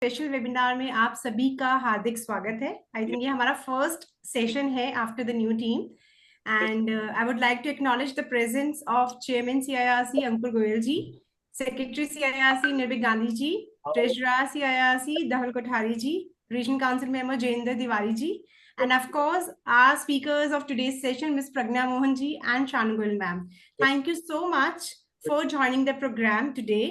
Special webinar में आप सभी का हार्दिक स्वागत है। आई थिंक ये हमारा फर्स्ट सेशन है after the new team and I would like to acknowledge the presence of chairman CIRC Ankur Goyal ji, secretary CIRC Nirbhik Gandhi ji, treasurer CIRC Dhaval Kothari ji, regional council member Jayendra Tiwari ji, and of course our speakers of today's session, Ms. Pragna Mohan ji and Shanu Goyal ma'am. Thank you so much for joining the program today.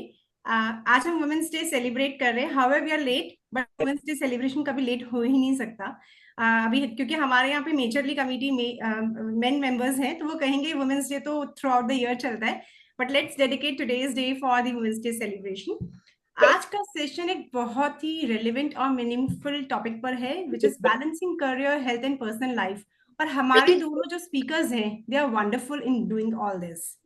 आज हम women's day celebrate कर रहे हैं। However we are late, but women's day celebration कभी late हो ही नहीं सकता। अभी क्योंकि हमारे यहाँ पे मेजरली कमिटी में मेन मेंबर्स हैं, तो वो कहेंगे वुमेन्स डे तो थ्रू आउट द ईयर चलता है, but let's dedicate today's day for the women's day celebration. आज का सेशन एक बहुत ही रेलिवेंट और मीनिंगफुल टॉपिक पर है, which is balancing career, health and personal life. और हमारे दोनों जो स्पीकर्स हैं, they are wonderful in doing all this.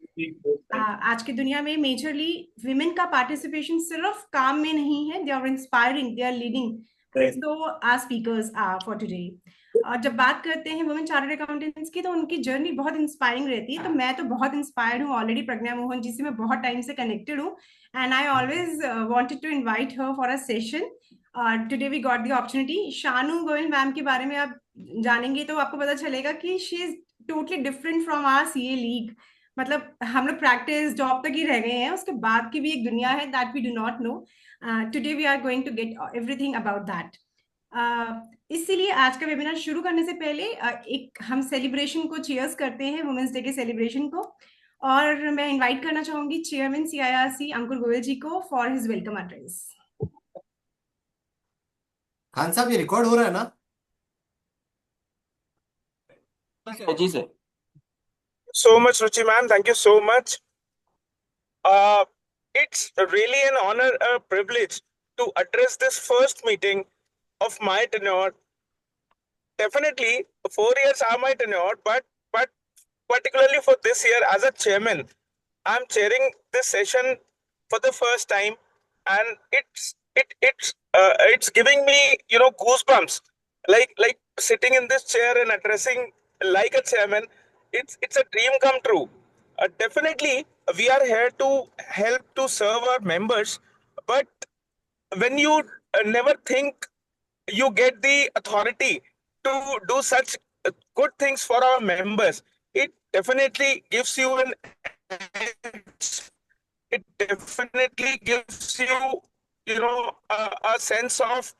आज की दुनिया में मेजरली विमेन का पार्टिसिपेशन सिर्फ काम में नहीं है, they are inspiring, they are leading. So our speakers for today. और जब बात करते हैं वुमेन चार्टर्ड अकाउंटेंट्स की, तो उनकी जर्नी बहुत इंस्पायरिंग रहती है। तो मैं तो बहुत इंस्पायर्ड हूँ ऑलरेडी। प्रज्ञा मोहन जी से मैं बहुत टाइम से कनेक्टेड हूँ and I always wanted to invite her for a session. Today we got the opportunity. Shanu Goyal ma'am के बारे में आप जानेंगे तो आपको पता चलेगा कि she is totally different from our CA league. मतलब हम लोग प्रैक्टिस जॉब तक ही रह गए हैं, उसके बाद की भी एक दुनिया है that we do not know. Today we are going to get everything about that. इसीलिए आज का वेबिनार शुरू करने से पहले एक हम सेलिब्रेशन को चीयर्स करते हैं, वुमेन्स डे के सेलिब्रेशन को। और मैं इनवाइट करना चाहूंगी चेयरमैन सीआईआरसी अंकुर गोयल जी को for his welcome address. Khan साहब, ये रिकॉर्ड हो रहा है ना? जी sir. So much, Ruchi ma'am. Thank you so much. It's really an honor, a privilege to address this first meeting of my tenure. Definitely, 4 years are my tenure, but particularly for this year as a chairman, I'm chairing this session for the first time, and it's giving me goosebumps, like sitting in this chair and addressing like a chairman. It's a dream come true. Definitely, we are here to help to serve our members, but when you never think you get the authority to do such good things for our members, it definitely gives you an it definitely gives you a sense of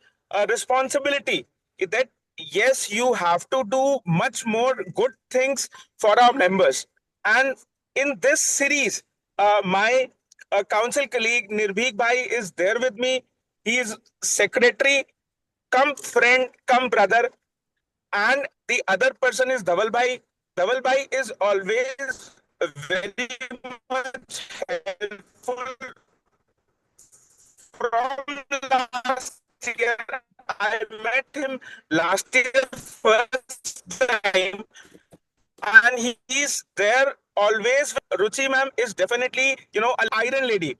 responsibility, that yes, you have to do much more good things for our members. And in this series, my council colleague Nirbhik Bhai is there with me. He is secretary, come friend, come brother, and the other person is Dhaval Bhai. Dhaval Bhai is always very much helpful. From last year, I met him last year first time, and he's there always. Ruchi ma'am is definitely, an iron lady.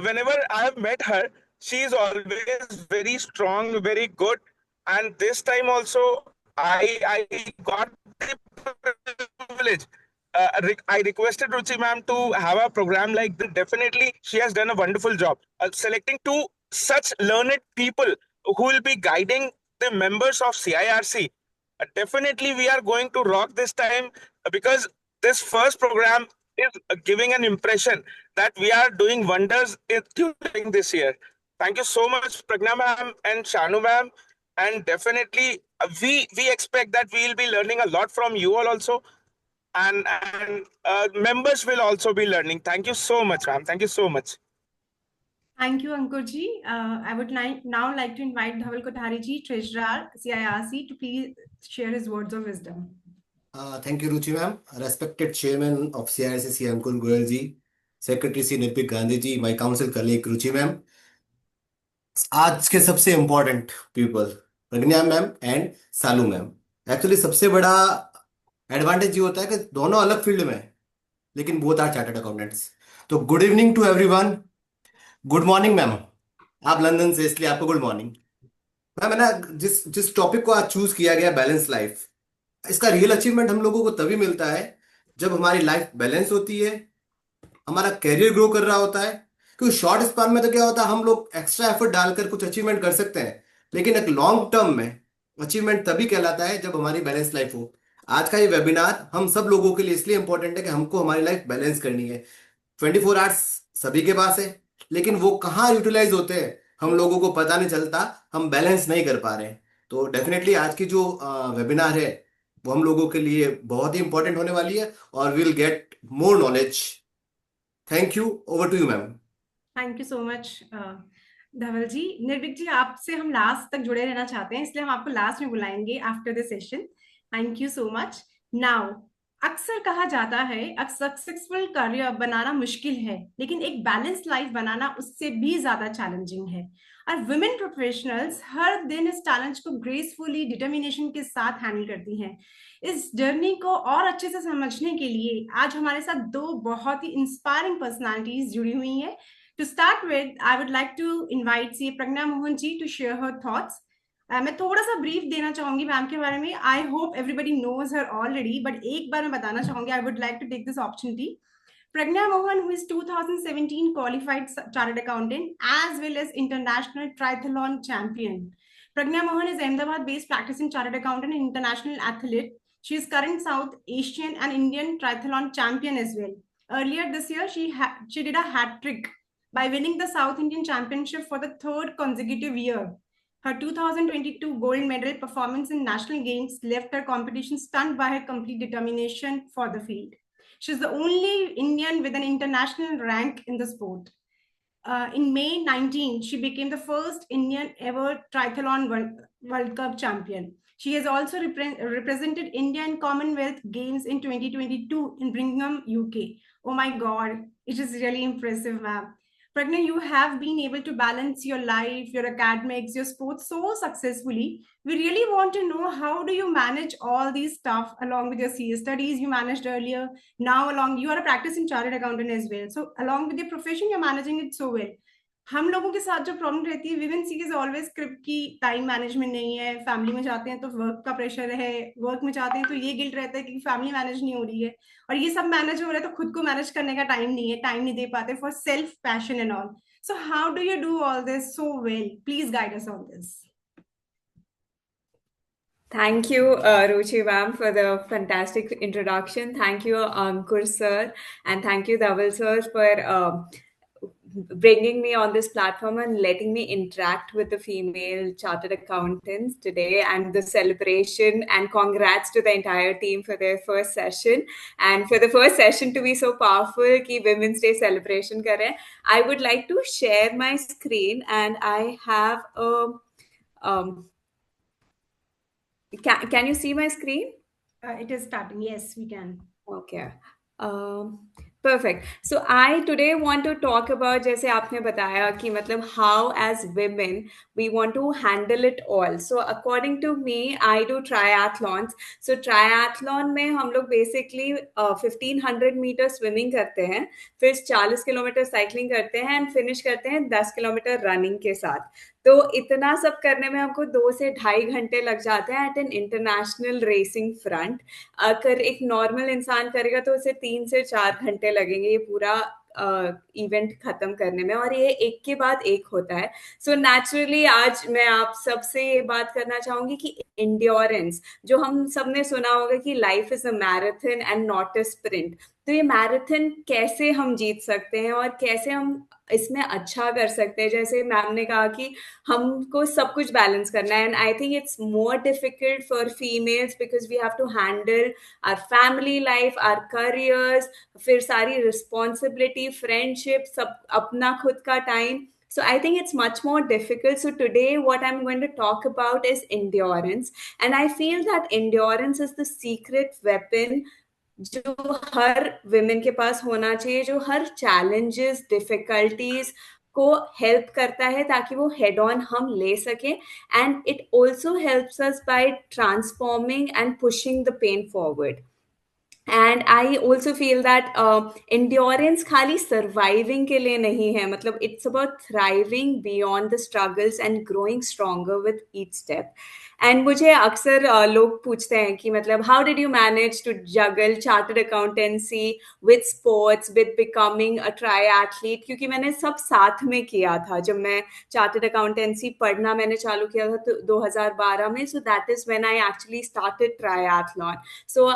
Whenever I have met her, she is always very strong, very good. And this time also, I got the privilege. I requested Ruchi ma'am to have a program like this. Definitely, she has done a wonderful job selecting two such learned people who will be guiding the members of CIRC. Definitely, we are going to rock this time, because this first program is giving an impression that we are doing wonders during this year. Thank you so much, Pragna ma'am and Shanu ma'am. And definitely, we expect that we will be learning a lot from you all also. And members will also be learning. Thank you so much, ma'am. Thank you so much. Thank you, Ankur ji. I would now like to invite Dhaval Kothari ji, Treasurer CIRC, to please share his words of wisdom. Thank you, Ruchi ma'am. Respected Chairman of CIRC, Ankur Goyal ji, Secretary C. Nirpik Gandhi ji, my council colleague Ruchi ma'am. आज के सबसे important people Pragya ma'am and Salu ma'am. Actually सबसे बड़ा advantage ये होता है कि दोनों अलग फील्ड में हैं, लेकिन बोथ आर चार्टर्ड अकाउंटेंट्स। तो good evening to everyone. Good morning ma'am, आप लंदन से इसलिए आपको गुड मॉर्निंग। मैम है ना, जिस जिस टॉपिक को आज चूज किया गया बैलेंस लाइफ, इसका रियल अचीवमेंट हम लोगों को तभी मिलता है जब हमारी लाइफ बैलेंस होती है, हमारा कैरियर ग्रो कर रहा होता है, क्योंकि शॉर्ट स्पान में तो क्या होता है, हम लोग एक्स्ट्रा एफर्ट डालकर कुछ अचीवमेंट कर सकते हैं, लेकिन एक लॉन्ग टर्म में अचीवमेंट तभी कहलाता है जब हमारी बैलेंस लाइफ हो। आज का ये वेबिनार हम सब लोगों के लिए इसलिए इंपॉर्टेंट है कि हमको हमारी लाइफ बैलेंस करनी है। 24 आवर्स सभी के पास है, लेकिन वो कहाँ यूटिलाइज होते हैं हम लोगों को पता नहीं चलता, हम बैलेंस नहीं कर पा रहे हैं। तो डेफिनेटली आज की जो वेबिनार है वो हम लोगों के लिए बहुत ही इंपॉर्टेंट होने वाली है, और will get more knowledge. Thank you, over to you ma'am. Thank you so much Dhaval ji. Nirbhik ji, आपसे हम लास्ट तक जुड़े रहना चाहते हैं, इसलिए हम आपको लास्ट में बुलाएंगे after the session. Thank you so much. Now, अक्सर कहा जाता है सक्सेसफुल करियर बनाना मुश्किल है, लेकिन एक बैलेंस लाइफ बनाना उससे भी ज्यादा चैलेंजिंग है। और वुमेन प्रोफेशनल्स हर दिन इस चैलेंज को ग्रेसफुली, डिटर्मिनेशन के साथ हैंडल करती हैं। इस जर्नी को और अच्छे से समझने के लिए आज हमारे साथ दो बहुत ही इंस्पायरिंग पर्सनालिटीज जुड़ी हुई हैं। To start with, I would like to invite C Pragya Mohan ji to share her thoughts. मैं थोड़ा सा ब्रीफ देना चाहूंगी मैम के बारे में। I hope everybody knows her already, but एक बार मैं बताना चाहूंगी, I would like to take this opportunity. Pragna Mohan, who is 2017 qualified chartered accountant as well as international triathlon champion. Pragna Mohan is Ahmedabad-based practicing chartered accountant and international athlete. She is current South Asian and Indian triathlon champion as well. Earlier this year, she did a hat trick by winning the South Indian Championship for the third consecutive year. Her 2022 gold medal performance in national games left her competition stunned by her complete determination for the field. She's the only Indian with an international rank in the sport. In May 19, she became the first Indian ever triathlon World Cup champion. She has also represented India in Commonwealth Games in 2022 in Birmingham, UK. Oh my God, it is really impressive, ma'am. Pragna, you have been able to balance your life, your academics, your sports so successfully. We really want to know, how do you manage all these stuff along with your CA studies you managed earlier? Now you are a practicing chartered accountant as well. So along with your profession, you're managing it so well. हम लोगों के साथ जो problem रहती है, women see is always script की time management नहीं है। फैमिली में जाते हैं तो वर्क का प्रेशर है, वर्क में जाते हैं तो ये गिल्ट रहता है कि फैमिली मैनेज नहीं हो रही है, और ये सब मैनेज हो रहा है तो खुद को मैनेज करने का टाइम नहीं है, टाइम नहीं दे पाते for self passion and all. So how do you do all this so well? Please guide us on this. Thank you, Ruchi ma'am, for the fantastic introduction. Thank you, Ankur sir, and thank you, Dhaval sir, for bringing me on this platform and letting me interact with the female chartered accountants today, and the celebration, and congrats to the entire team for their first session, and for the first session to be so powerful ki Women's Day celebration kar rahe. I would like to share my screen, and I have a can you see my screen? It is starting. Yes, we can. Okay. Perfect. So I today want to talk about, जैसे आपने बताया कि मतलब how as women we want to handle it all. So according to me, I do triathlons. So triathlon में हम लोग basically 1500 meter swimming करते हैं, फिर 40 किलोमीटर साइकिलिंग करते हैं, एंड फिनिश करते हैं 10 किलोमीटर रनिंग के साथ। तो इतना सब करने में हमको 2 से 2.5 घंटे लग जाते हैं at an international racing front. अगर एक नॉर्मल इंसान करेगा तो उसे 3 से 4 घंटे लगेंगे ये पूरा इवेंट खत्म करने में, और ये एक के बाद एक होता है। सो नेचुरली आज मैं आप सबसे ये बात करना चाहूंगी कि इंड्योरेंस, जो हम सबने सुना होगा कि life is a marathon and not a sprint, तो ये मैराथन कैसे हम जीत सकते हैं और कैसे हम इसमें अच्छा कर सकते हैं। जैसे मैम ने कहा कि हमको सब कुछ बैलेंस करना है, and I think it's more difficult for females because we have to handle our family life, our careers, फिर सारी रिस्पॉन्सिबिलिटी, फ्रेंडशिप, सब अपना खुद का time. So I think it's much more difficult. So today what I'm going to talk about is endurance. And I feel that endurance is the secret weapon जो हर women के पास होना चाहिए, जो हर challenges, difficulties को help करता है ताकि वो head on हम ले सकें. And it also helps us by transforming and pushing the pain forward. And I also feel that endurance खाली सर्वाइविंग के लिए नहीं है, मतलब it's about thriving beyond the struggles and growing stronger with each step. And मुझे अक्सर लोग पूछते हैं कि मतलब how did you manage to juggle chartered accountancy with sports with becoming a triathlete, क्योंकि मैंने सब साथ में किया था. जब मैं चार्टर्ड अकाउंटेंसी पढ़ना मैंने चालू किया था तो 2012 में, so that is when I actually started triathlon. So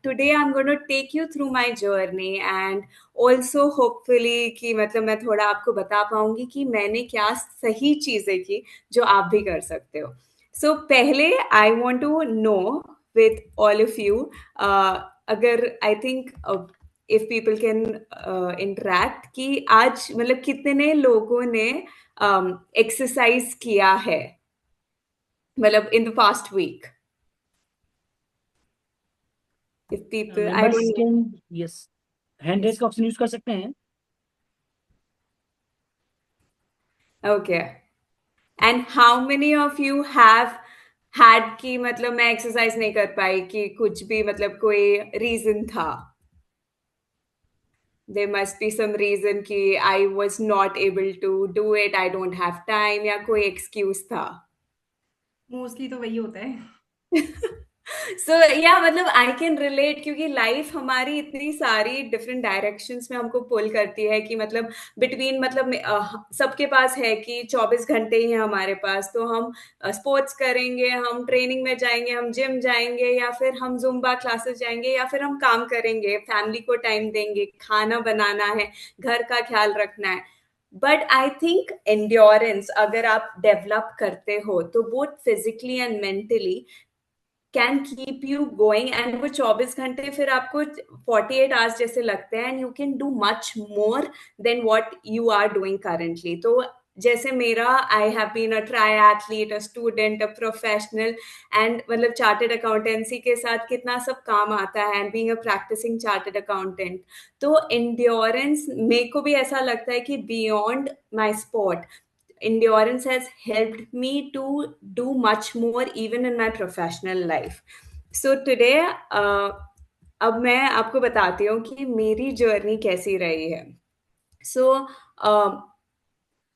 today I'm going to take you through my journey and also hopefully कि मतलब मैं थोड़ा आपको बता पाऊंगी कि मैंने क्या सही चीजें की जो आप भी कर सकते हो. So पहले I want to know with all of you, अगर I think if people can interact कि आज मतलब कितने लोगों ने एक्सरसाइज किया है मतलब in the past week. If people, I members don't know. Can yes hand raise का ऑप्शन यूज कर सकते हैं. Okay. And how many of you have had कि मतलब मैं एक्सरसाइज नहीं कर पाई कि कुछ भी मतलब कोई रीजन था? There must be some reason कि I was not able to do it, I don't have time या कोई excuse था. मोस्टली तो वही होता है. सो या मतलब आई कैन रिलेट, क्योंकि लाइफ हमारी इतनी सारी डिफरेंट डायरेक्शंस में हमको पुल करती है कि मतलब बिटवीन मतलब सबके पास है कि 24 घंटे ही है हमारे पास, तो हम स्पोर्ट्स करेंगे, हम ट्रेनिंग में जाएंगे, हम जिम जाएंगे, या फिर हम जुम्बा क्लासेस जाएंगे, या फिर हम काम करेंगे, फैमिली को टाइम देंगे, खाना बनाना है, घर का ख्याल रखना है. बट आई थिंक एंड्योरेंस अगर आप डेवलप करते हो तो both physically and mentally can keep you going, and वो 24 घंटे फिर आपको 48 आवर्स जैसे लगते हैं, and you can do much more than what you are doing currently. तो जैसे मेरा I have been a triathlete, a student, a professional, and मतलब चार्टर्ड अकाउंटेंसी के साथ कितना सब काम आता है, and being a practising chartered accountant. तो एंड्योरेंस मेरे को भी ऐसा लगता है कि beyond my sport, endurance has helped me to do much more even in my professional life. So today अब मैं आपको बताती हूँ कि मेरी जर्नी कैसी रही है. सो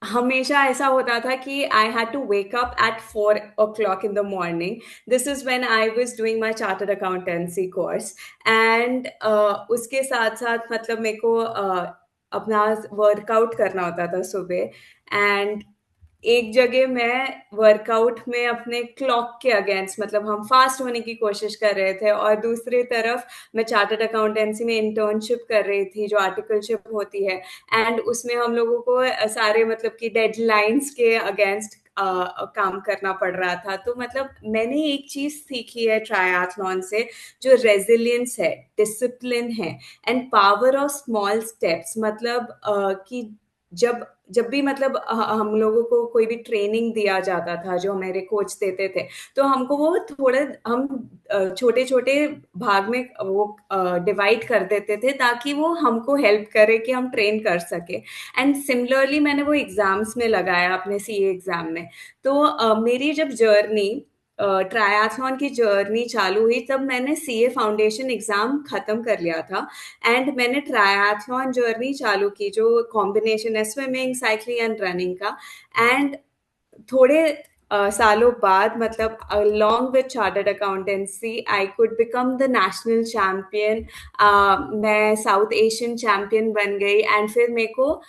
हमेशा ऐसा होता था कि I had to wake up at 4 o'clock in the morning. This is when I was doing my chartered accountancy course, and उसके साथ साथ मतलब मेरे को अपना वर्कआउट करना होता था सुबह. एंड एक जगह मैं वर्कआउट में अपने क्लॉक के अगेंस्ट मतलब हम फास्ट होने की कोशिश कर रहे थे, और दूसरी तरफ मैं चार्टर्ड अकाउंटेंसी में इंटर्नशिप कर रही थी जो आर्टिकलशिप होती है, एंड उसमें हम लोगों को सारे मतलब कि डेडलाइंस के अगेंस्ट काम करना पड़ रहा था. तो मतलब मैंने एक चीज सीखी है ट्रायथलॉन से, जो रेजिलियंस है, डिसिप्लिन है, and power of small steps. मतलब कि जब जब भी मतलब हम लोगों को कोई भी ट्रेनिंग दिया जाता था जो हमारे कोच देते थे, तो हमको वो थोड़े हम छोटे छोटे भाग में वो डिवाइड कर देते थे ताकि वो हमको हेल्प करे कि हम ट्रेन कर सके. एंड सिमिलरली मैंने वो एग्जाम्स में लगाया अपने सीए एग्जाम में. तो मेरी जब जर्नी ट्रायथलॉन की जर्नी चालू हुई तब मैंने सीए फाउंडेशन एग्जाम खत्म कर लिया था, एंड मैंने ट्रायथलॉन जर्नी चालू की जो कॉम्बिनेशन है स्विमिंग, साइकिलिंग एंड रनिंग का. एंड थोड़े सालों बाद मतलब along with chartered accountancy I could become the national champion. मैं साउथ एशियन चैंपियन बन गई, एंड फिर मेरे को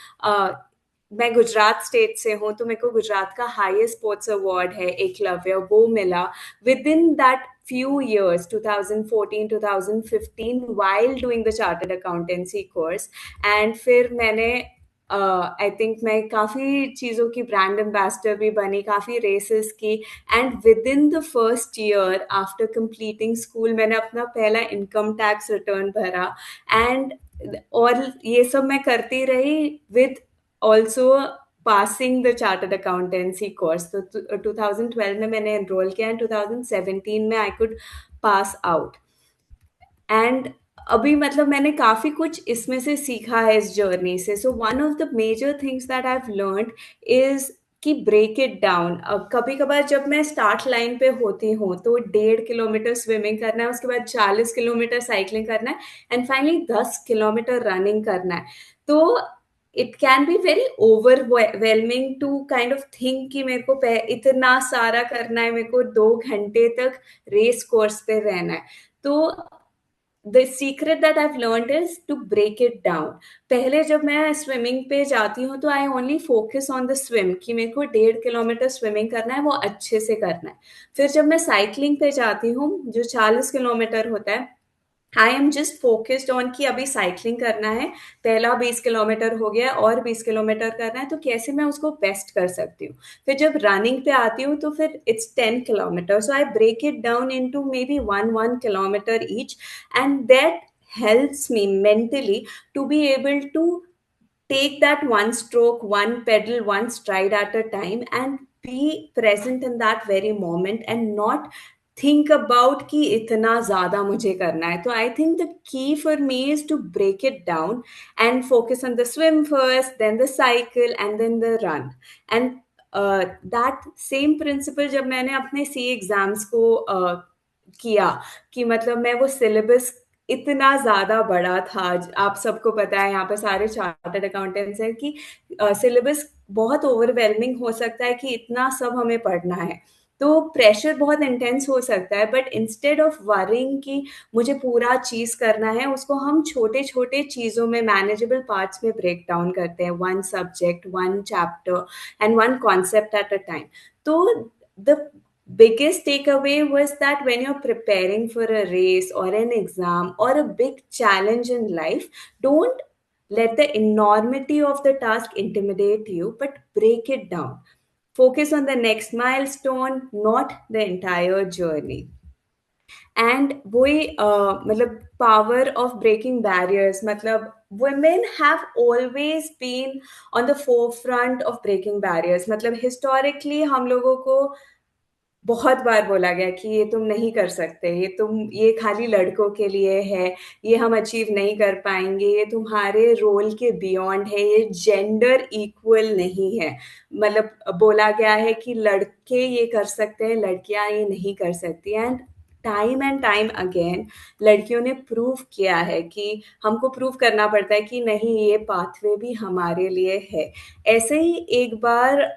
मैं गुजरात स्टेट से हूँ, तो मेरे को गुजरात का हाईएस्ट स्पोर्ट्स अवार्ड है एकलव्य, वो मिला with in that few years, 2014 2015, while doing the chartered accountancy course. And फिर मैंने आई थिंक मैं काफ़ी चीज़ों की ब्रांड एम्बेसडर भी बनी, काफ़ी रेसेस की, and with in the first year after completing school मैंने अपना पहला इनकम टैक्स रिटर्न भरा. एंड और ये सब मैं करती रही with also passing the chartered accountancy course. तो 2012 में मैंने एनरोल किया, एंड 2017 में I could pass out. And अभी मतलब मैंने काफ़ी कुछ इसमें से सीखा है इस जर्नी से. So one of the major things that I have learned is कि ब्रेक इट डाउन। अब कभी कभार जब मैं स्टार्ट लाइन पे होती हूँ तो 1.5 किलोमीटर स्विमिंग करना है, उसके बाद 40 किलोमीटर साइकिलिंग करना है, एंड फाइनली 10 किलोमीटर रनिंग करना है। तो it can be very overwhelming to kind of think कि मेरे को इतना सारा करना है, मेरे को 2 घंटे तक रेस कोर्स पे रहना है। तो the secret that I learned is to break it down. पहले जब मैं स्विमिंग पे जाती हूँ तो I only focus on the swim, कि मेरे को 1.5 किलोमीटर स्विमिंग करना है, वो अच्छे से करना है। फिर जब मैं साइकिलिंग पे जाती हूँ जो 40 किलोमीटर होता है, I am just focused on कि अभी साइकिलिंग करना है, पहला 20 किलोमीटर हो गया और 20 किलोमीटर करना है, तो कैसे मैं उसको बेस्ट कर सकती हूँ। फिर जब रनिंग पे आती हूँ तो फिर it's 10 kilometre, so I break it down into maybe 1 kilometre each, and that helps me mentally to be able to take that one stroke, one pedal, one stride at a time, and be present in that very moment and not think about कि इतना ज़्यादा मुझे करना है। तो I think the key for me is to break it down and focus on the swim first, then the cycle, and then the run. And that same principle जब मैंने अपने सी एग्जाम्स को किया, कि मतलब मैं वो सिलेबस इतना ज्यादा बड़ा था, आप सबको पता है यहाँ पे सारे चार्टर्ड अकाउंटेंट्स हैं, कि सिलेबस बहुत ओवरवेलमिंग हो सकता है कि इतना सब हमें पढ़ना है, तो प्रेशर बहुत इंटेंस हो सकता है। बट इंस्टेड ऑफ वरिंग कि मुझे पूरा चीज करना है, उसको हम छोटे छोटे चीजों में, मैनेजेबल पार्ट्स में ब्रेक डाउन करते हैं, one subject, one chapter, and one concept at a time. तो the biggest takeaway was that when you're preparing for a race or an exam or a big challenge in life, don't let the enormity of the task intimidate you, but break it down. Focus on the next milestone, not the entire journey. And वही मतलब power of breaking barriers, मतलब women have always been on the forefront of breaking barriers। मतलब historically हम लोगों को बहुत बार बोला गया कि ये तुम नहीं कर सकते, ये खाली लड़कों के लिए है, ये हम अचीव नहीं कर पाएंगे, ये तुम्हारे रोल के बियॉन्ड है, ये जेंडर इक्वल नहीं है। मतलब बोला गया है कि लड़के ये कर सकते हैं, लड़कियां ये नहीं कर सकती। एंड टाइम अगेन लड़कियों ने प्रूव किया है कि हमको प्रूव करना पड़ता है कि नहीं, ये पाथवे भी हमारे लिए है। ऐसे ही एक बार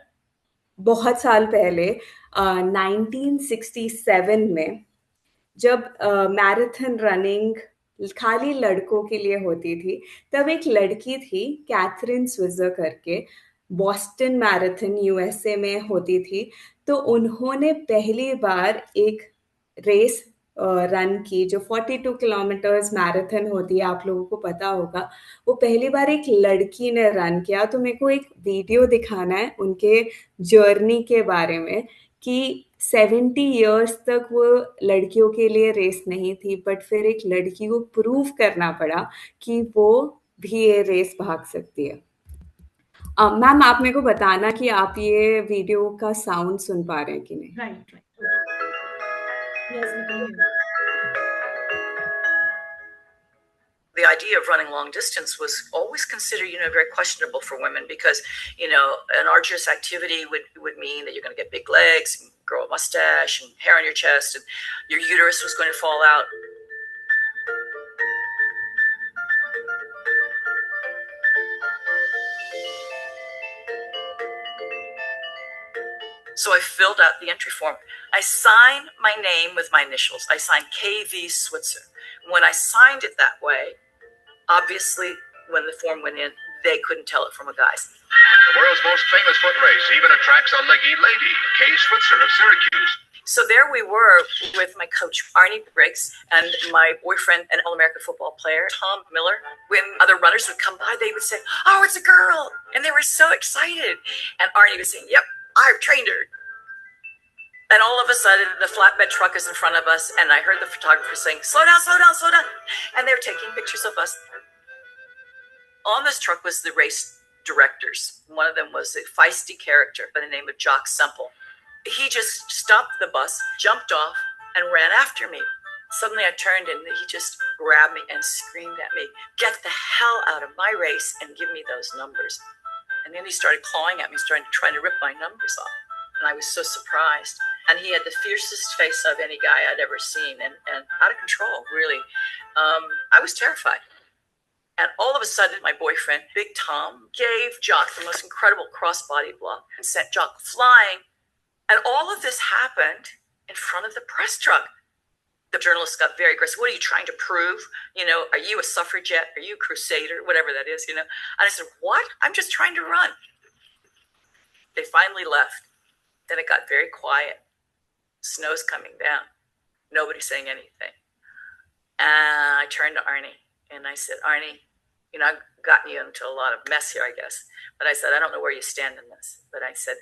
बहुत साल पहले 1967 में जब मैराथन रनिंग खाली लड़कों के लिए होती थी, तब एक लड़की थी कैथरीन स्विजर करके, बॉस्टन मैराथन यूएसए में होती थी। तो उन्होंने पहली बार एक रेस रन की जो 42 किलोमीटर्स मैराथन होती है, आप लोगों को पता होगा। वो पहली बार एक लड़की ने रन किया। तो मेरे को एक वीडियो दिखाना है उनके जर्नी के बारे में, कि 70 इयर्स तक वो लड़कियों के लिए रेस नहीं थी, बट फिर एक लड़की को प्रूव करना पड़ा कि वो भी ये रेस भाग सकती है। मैम आप मेरे को बताना कि आप ये वीडियो का साउंड सुन पा रहे हैं कि नहीं। Right. Yes, we can hear. The idea of running long distance was always considered, very questionable for women, because, an arduous activity would mean that you're going to get big legs, grow a mustache, and hair on your chest, and your uterus was going to fall out. So I filled out the entry form. I signed my name with my initials. I signed KV Switzer. When I signed it that way, obviously, when the form went in, they couldn't tell it from a guy's. The world's most famous foot race even attracts a leggy lady, Kay Switzer of Syracuse. So there we were with my coach, Arnie Briggs, and my boyfriend, an All-American football player, Tom Miller. When other runners would come by, they would say, "Oh, it's a girl." And they were so excited. And Arnie was saying, "Yep, I've trained her." And all of a sudden, the flatbed truck is in front of us, and I heard the photographer saying, "Slow down, slow down, slow down." And they were taking pictures of us. On this truck was the race directors. One of them was a feisty character by the name of Jock Semple. He just stopped the bus, jumped off, and ran after me. Suddenly I turned and he just grabbed me and screamed at me, "Get the hell out of my race and give me those numbers." And then he started clawing at me, starting to try to rip my numbers off. And I was so surprised. And he had the fiercest face of any guy I'd ever seen, and out of control, really. I was terrified. And all of a sudden, my boyfriend, Big Tom, gave Jock the most incredible crossbody block and sent Jock flying. And all of this happened in front of the press truck. The journalist got very aggressive. What are you trying to prove? You know, are you a suffragette? Are you a crusader? Whatever that is, you know. And I said, what? I'm just trying to run. They finally left. Then it got very quiet. Snow's coming down. Nobody's saying anything. And I turned to Arnie and I said, Arnie, you know, I've gotten you into a lot of mess here, I guess. But I said, I don't know where you stand in this. But I said,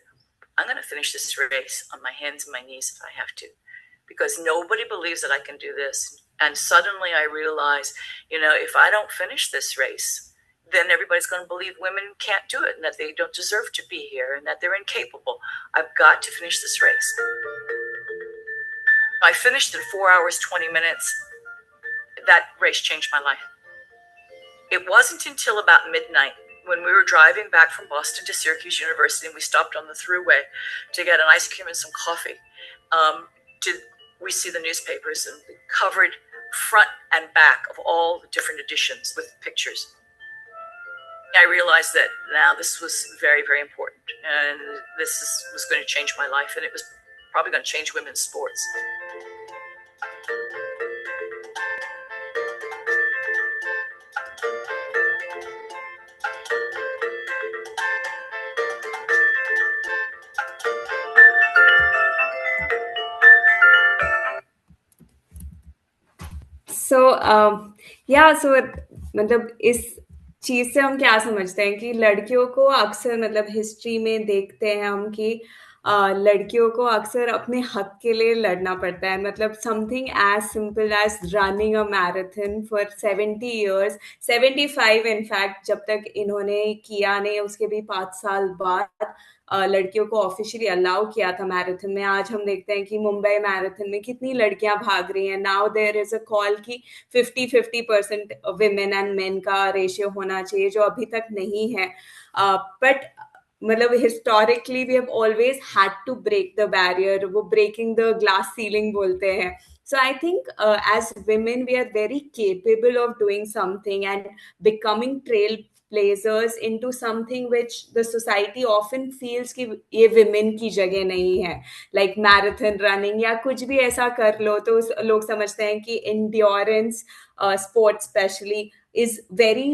I'm going to finish this race on my hands and my knees if I have to, because nobody believes that I can do this. And suddenly I realized, you know, if I don't finish this race, then everybody's going to believe women can't do it and that they don't deserve to be here and that they're incapable. I've got to finish this race. I finished in 4 hours, 20 minutes. That race changed my life. It wasn't until about midnight when we were driving back from Boston to Syracuse University and we stopped on the thruway to get an ice cream and some coffee. Did we see the newspapers and we covered front and back of all the different editions with pictures. I realized that now this was very, very important, and this was going to change my life, and it was probably going to change women's sports. So मतलब इस चीज से हम क्या समझते हैं कि लड़कियों को अक्सर मतलब हिस्ट्री में देखते हैं हम कि लड़कियों को अक्सर अपने हक के लिए लड़ना पड़ता है. मतलब something as simple as running a marathon for 70 years, 75 in fact, जब तक इन्होंने किया नहीं उसके भी 5 साल बाद लड़कियों को ऑफिशियली अलाउ किया था मैराथन में. आज हम देखते हैं कि मुंबई मैराथन में कितनी लड़कियां भाग रही हैं. Now there is a call कि 50-50% विमेन एंड मेन का रेशियो होना चाहिए, जो अभी तक नहीं है. बट मतलब historically we have always had to break the barrier. वो ब्रेकिंग द ग्लास सीलिंग बोलते हैं. So I think as women we are very capable of doing something and becoming trailblazers into something which the society often feels कि ये women की जगह नहीं है, like marathon running या कुछ भी ऐसा कर लो तो लोग समझते हैं कि endurance sport especially is very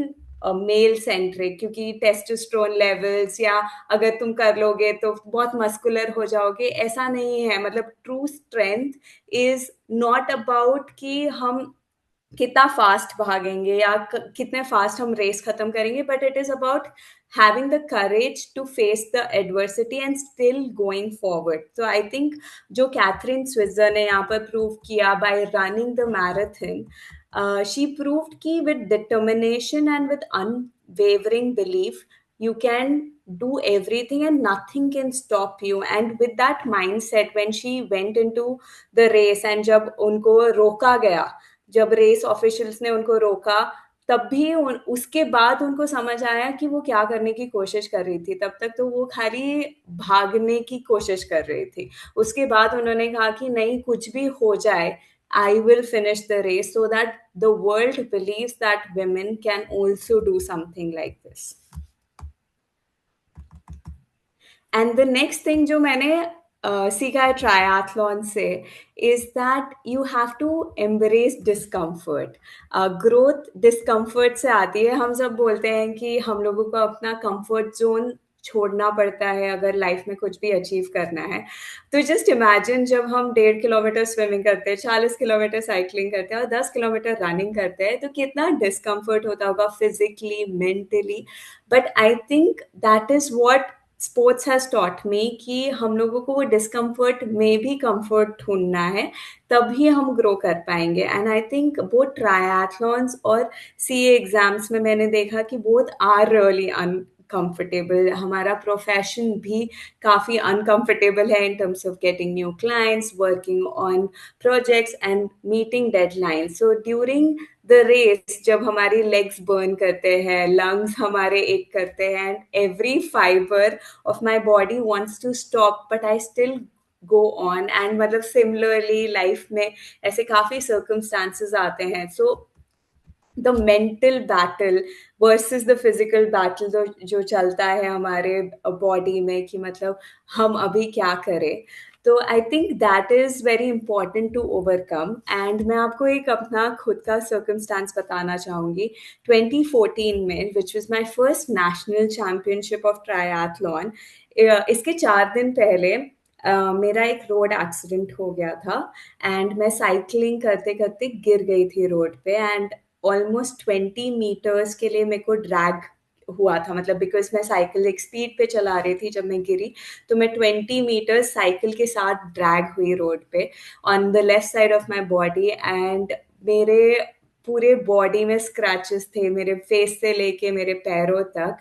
male centric, क्योंकि टेस्टोस्टेरोन लेवल्स या अगर तुम कर लोगे तो बहुत मस्कुलर हो जाओगे. ऐसा नहीं है. मतलब true strength is not about कि हम कितना फास्ट भागेंगे या कितने फास्ट हम रेस खत्म करेंगे, but it is about having the courage to face the adversity and still going forward. So I think जो कैथरीन स्विट्जर ने यहाँ पर प्रूव किया by running the marathon, she proved कि with determination and with unwavering belief you can do everything and nothing can stop you. And with that mindset when she went into the race and जब उनको रोका गया, जब race officials ने उनको रोका, तब भी उसके बाद उनको समझ आया कि वो क्या करने की कोशिश कर रही थी. तब तक तो वो खाली भागने की कोशिश कर रही थी. उसके बाद उन्होंने कहा कि नहीं, कुछ भी हो जाए, I will finish the race so that the world believes that women can also do something like this. And the next thing जो मैंने सीखा है ट्रायथलॉन से is that you have to embrace discomfort. Growth discomfort से आती है. हम सब बोलते हैं कि हम लोगों को अपना कंफर्ट जोन छोड़ना पड़ता है अगर लाइफ में कुछ भी अचीव करना है. तो जस्ट इमेजिन जब हम 1.5 किलोमीटर स्विमिंग करते हैं, 40 किलोमीटर साइकिलिंग करते हैं और 10 किलोमीटर रनिंग करते हैं, तो कितना डिस्कम्फर्ट होता होगा physically, mentally. But I think that is what sports has taught me कि हम लोगों को वो डिस्कम्फर्ट में भी कंफर्ट ढूंढना है, तभी हम ग्रो कर पाएंगे. एंड आई थिंक बोथ ट्रायथलॉन्स और सीए एग्जाम्स में मैंने देखा कि बोथ आर रियली अनकंफर्टेबल. हमारा प्रोफेशन भी काफ़ी अनकंफर्टेबल है in terms of getting new clients, working on projects and meeting deadlines. So during the race जब हमारी लेग्स बर्न करते हैं, लंग्स हमारे एक करते हैं, and every fibre of my body wants to stop, but I still go on. And मतलब similarly life में ऐसे काफी सर्कमस्टांसेस आते हैं. So the mental battle versus the physical battle जो चलता है हमारे बॉडी में कि मतलब हम अभी क्या करें. तो I think that is very important to overcome. And मैं आपको एक अपना खुद का सर्कमस्टांस बताना चाहूँगी. 2014 में, which was my first national championship of triathlon, इसके 4 दिन पहले मेरा एक रोड एक्सीडेंट हो गया था. एंड मैं साइकिलिंग करते करते गिर गई थी रोड पे. एंड ऑलमोस्ट 20 मीटर्स के लिए मेरे को ड्रैग हुआ था, मतलब बिकॉज मैं साइकिल एक स्पीड पे चला रही थी जब मैं गिरी, तो मैं 20 मीटर्स साइकिल के साथ ड्रैग हुई रोड पे on the left side of my body. And मेरे पूरे बॉडी में स्क्रैचेस थे, मेरे फेस से लेके मेरे पैरों तक.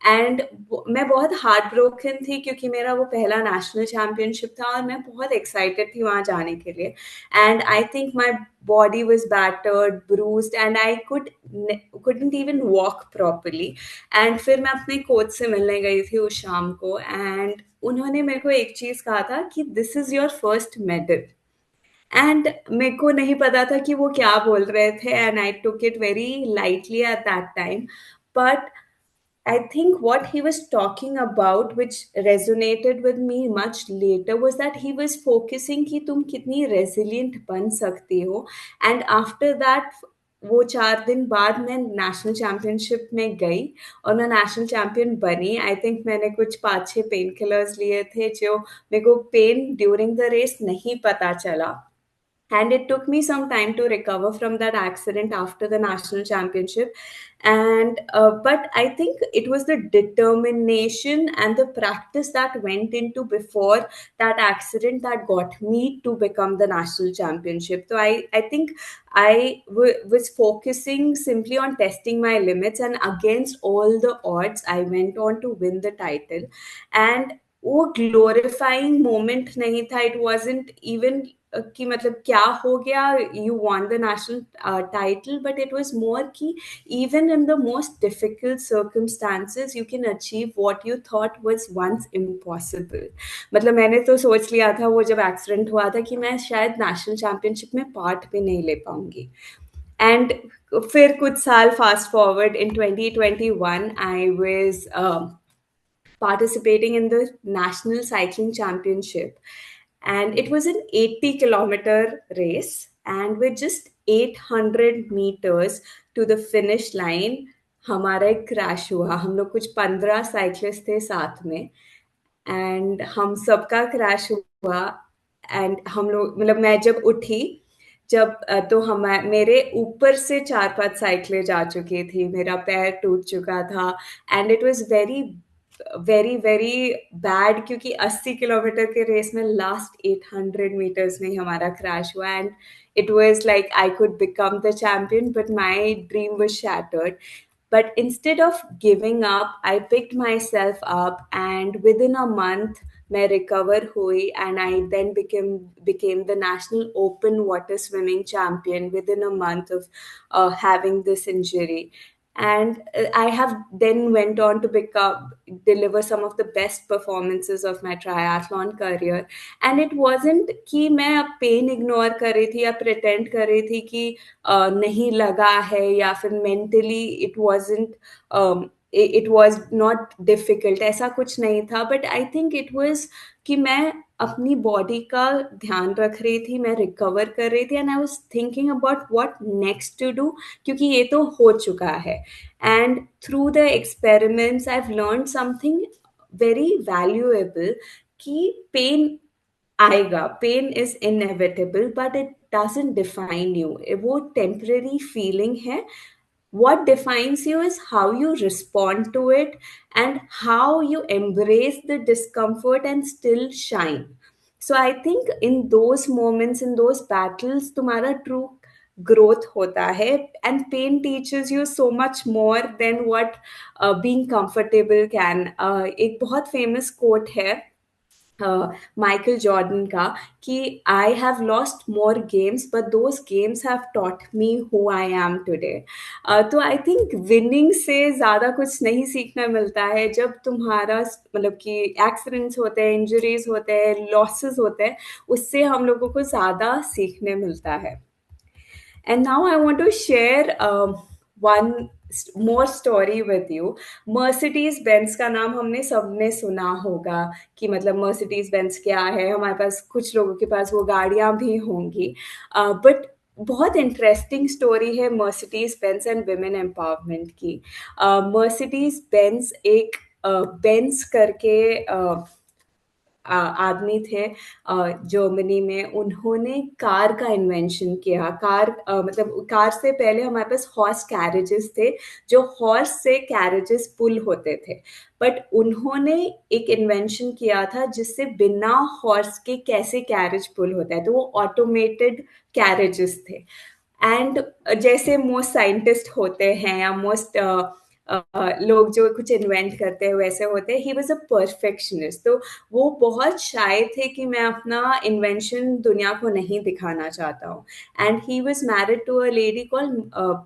एंड मैं बहुत हार्ट ब्रोकन थी क्योंकि मेरा वो पहला नेशनल चैम्पियनशिप था और मैं बहुत एक्साइटेड थी वहाँ जाने के लिए. And I think my body was battered, bruised, and I couldn't even walk properly. And फिर मैं अपने कोच से मिलने गई थी उस शाम को, एंड उन्होंने मेरे को एक चीज़ कहा था कि this is your first medal. And मेरे को नहीं पता था कि वो क्या बोल रहे थे, and I took it very lightly at that time. But I think what he was talking about, which resonated with me much later, was that he was focusing कि तुम कितनी resilient बन सकती हो. And after that, वो 4 दिन बाद मैं नेशनल चैम्पियनशिप में गई और मैं नेशनल चैम्पियन बनी. आई थिंक मैंने कुछ 5-6 पेन किलर्स लिए थे जो मेरे को पेन ड्यूरिंग द रेस नहीं पता चला. And it took me some time to recover from that accident after the national championship. And but I think it was the determination and the practice that went into before that accident that got me to become the national championship. So I think was focusing simply on testing my limits, and against all the odds I went on to win the title. And वो glorifying moment नहीं था. It wasn't even कि मतलब क्या हो गया, you won the national title, but it was more कि even in the most difficult circumstances you can achieve what you thought was once impossible. मतलब मैंने तो सोच लिया था वो जब एक्सीडेंट हुआ था कि मैं शायद नेशनल चैम्पियनशिप में पार्ट भी नहीं ले पाऊंगी. एंड फिर कुछ साल fast forward, in 2021 I was participating in the National Cycling Championship, and it was an 80-kilometer race, and with just 800 meters to the finish line हमारा एक क्रैश हुआ. हम लोग कुछ 15 साइक्लिस्ट थे साथ में, एंड हम सबका क्रैश हुआ. एंड हम लोग मतलब मैं जब उठी तो हम मेरे ऊपर से 4-5 साइकिलें जा चुकी थी, मेरा पैर टूट चुका था. And it was very very very bad क्योंकि 80 किलोमीटर के रेस में लास्ट 800 मीटर्स में ही हमारा क्रैश हुआ. And it was like I could become the champion, but my dream was shattered. But instead of giving up, I picked myself up, and within a month, मैं recover हुई, and I then became the national open water swimming champion within a month of having this injury. And I have then went on to deliver some of the best performances of my triathlon career. And it wasn't कि मैं अब pain ignore कर रही थी या pretend कर रही थी कि नहीं लगा है, या फिर mentally it was not difficult, ऐसा कुछ नहीं था. But I think it was कि मैं अपनी बॉडी का ध्यान रख रही थी, मैं रिकवर कर रही थी, and I was thinking about what next to do, क्योंकि ये तो हो चुका है. And through the experiments I have learned something very valuable कि पेन आएगा, pain is inevitable, but it doesn't define you. वो टेम्पररी फीलिंग है. What defines you is how you respond to it and how you embrace the discomfort and still shine. So I think in those moments, in those battles, तुम्हारा true growth होता है, and pain teaches you so much more than what being comfortable can. एक बहुत famous quote है Michael Jordan का कि I have lost more games but those games have taught me who I am today. तो I think winning से ज़्यादा कुछ नहीं सीखना मिलता है। जब तुम्हारा मतलब कि एक्सीडेंट्स होते हैं, इंजरीज होते हैं, लॉसेस होते हैं, उससे हम लोगों को ज़्यादा सीखने मिलता है। And now I want to share one more story with you. Mercedes Benz का नाम हमने सबने सुना होगा कि मतलब Mercedes Benz क्या है। हमारे पास कुछ लोगों के पास वो गाड़ियाँ भी होंगी, बट बहुत इंटरेस्टिंग स्टोरी है Mercedes Benz and women empowerment की। Mercedes Benz एक बेंस करके आदमी थे जर्मनी में। उन्होंने कार का इन्वेंशन किया। कार मतलब कार से पहले हमारे पास हॉर्स कैरेजेस थे, जो हॉर्स से कैरेजेस पुल होते थे, बट उन्होंने एक इन्वेंशन किया था जिससे बिना हॉर्स के कैसे कैरेज पुल होता है। तो वो ऑटोमेटेड कैरेजेस थे। एंड जैसे मोस्ट साइंटिस्ट होते हैं या मोस्ट लोग जो कुछ इन्वेंट करते हैं वैसे होते हैं, ही वॉज अ परफेक्शनिस्ट। तो वो बहुत शाय थे कि मैं अपना इन्वेंशन दुनिया को नहीं दिखाना चाहता हूँ। And he was married to a lady called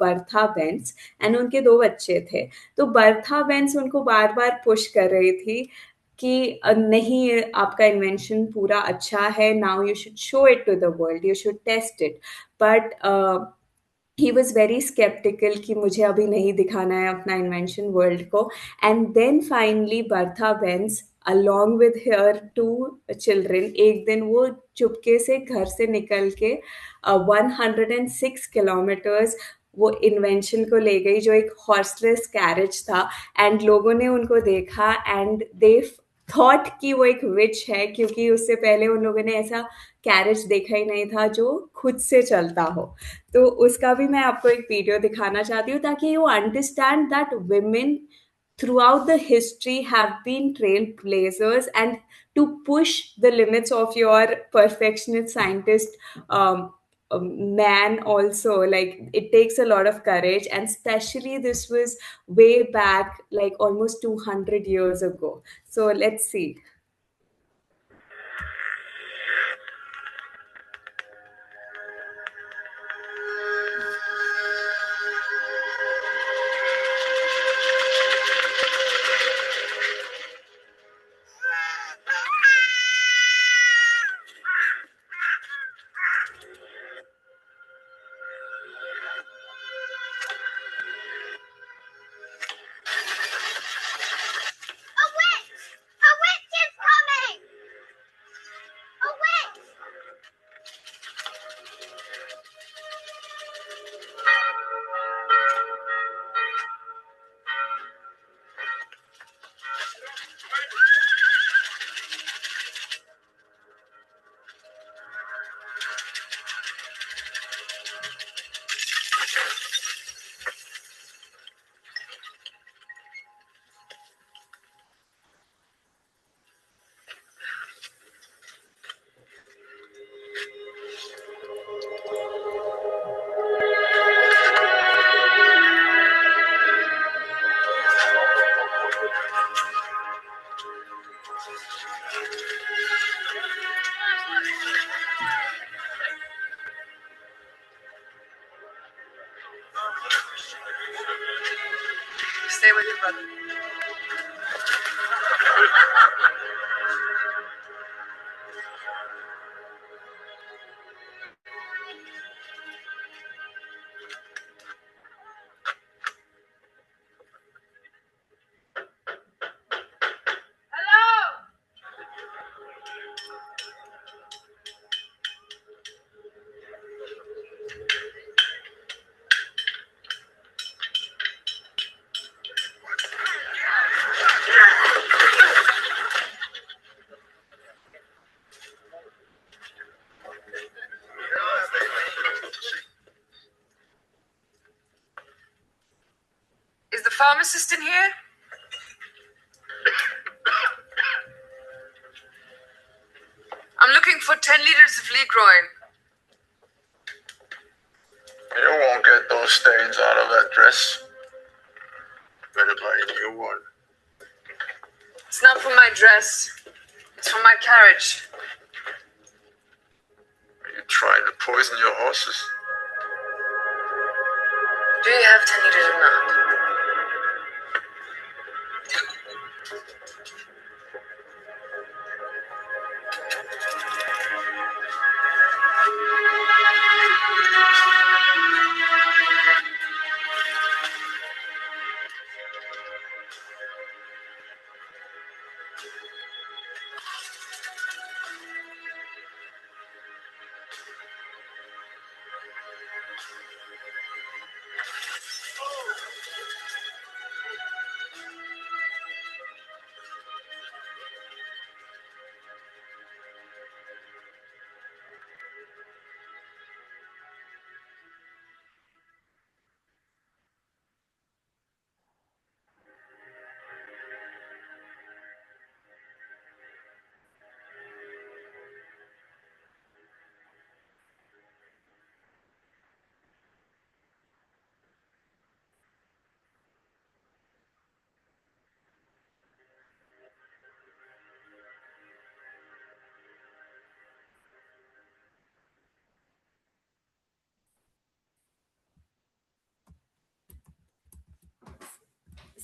Bertha Benz, and उनके 2 बच्चे थे। तो बर्था बेंस उनको बार बार पुश कर रही थी कि नहीं, आपका इन्वेंशन पूरा अच्छा है, now you should show it to the world, you should test it. But he was very skeptical कि मुझे अभी नहीं दिखाना है अपना इन्वेंशन वर्ल्ड को। And then finally Bertha Benz along with her 2 children, एक दिन वो चुपके से घर से निकल के 106 किलोमीटर्स वो इन्वेंशन को ले गई, जो एक हॉर्सलेस कैरेज था। एंड लोगों ने उनको देखा एंड दे थॉट कि वो एक विच है, क्योंकि उससे पहले उन लोगों ने ऐसा कैरेज देखा ही नहीं था जो खुद से चलता हो। तो उसका भी मैं आपको एक वीडियो दिखाना चाहती हूँ ताकि you understand that women throughout the history have been trailblazers, and to push the limits of your perfectionist scientist man also, like it takes a lot of courage, and especially this was way back like almost 200 years ago. So let's see. Stay with your brother. Is the pharmacist in here? I'm looking for 10 liters of Legroin. You won't get those stains out of that dress. Better buy a new one. It's not for my dress. It's from my carriage. Are you trying to poison your horses? Do you have 10 liters or not?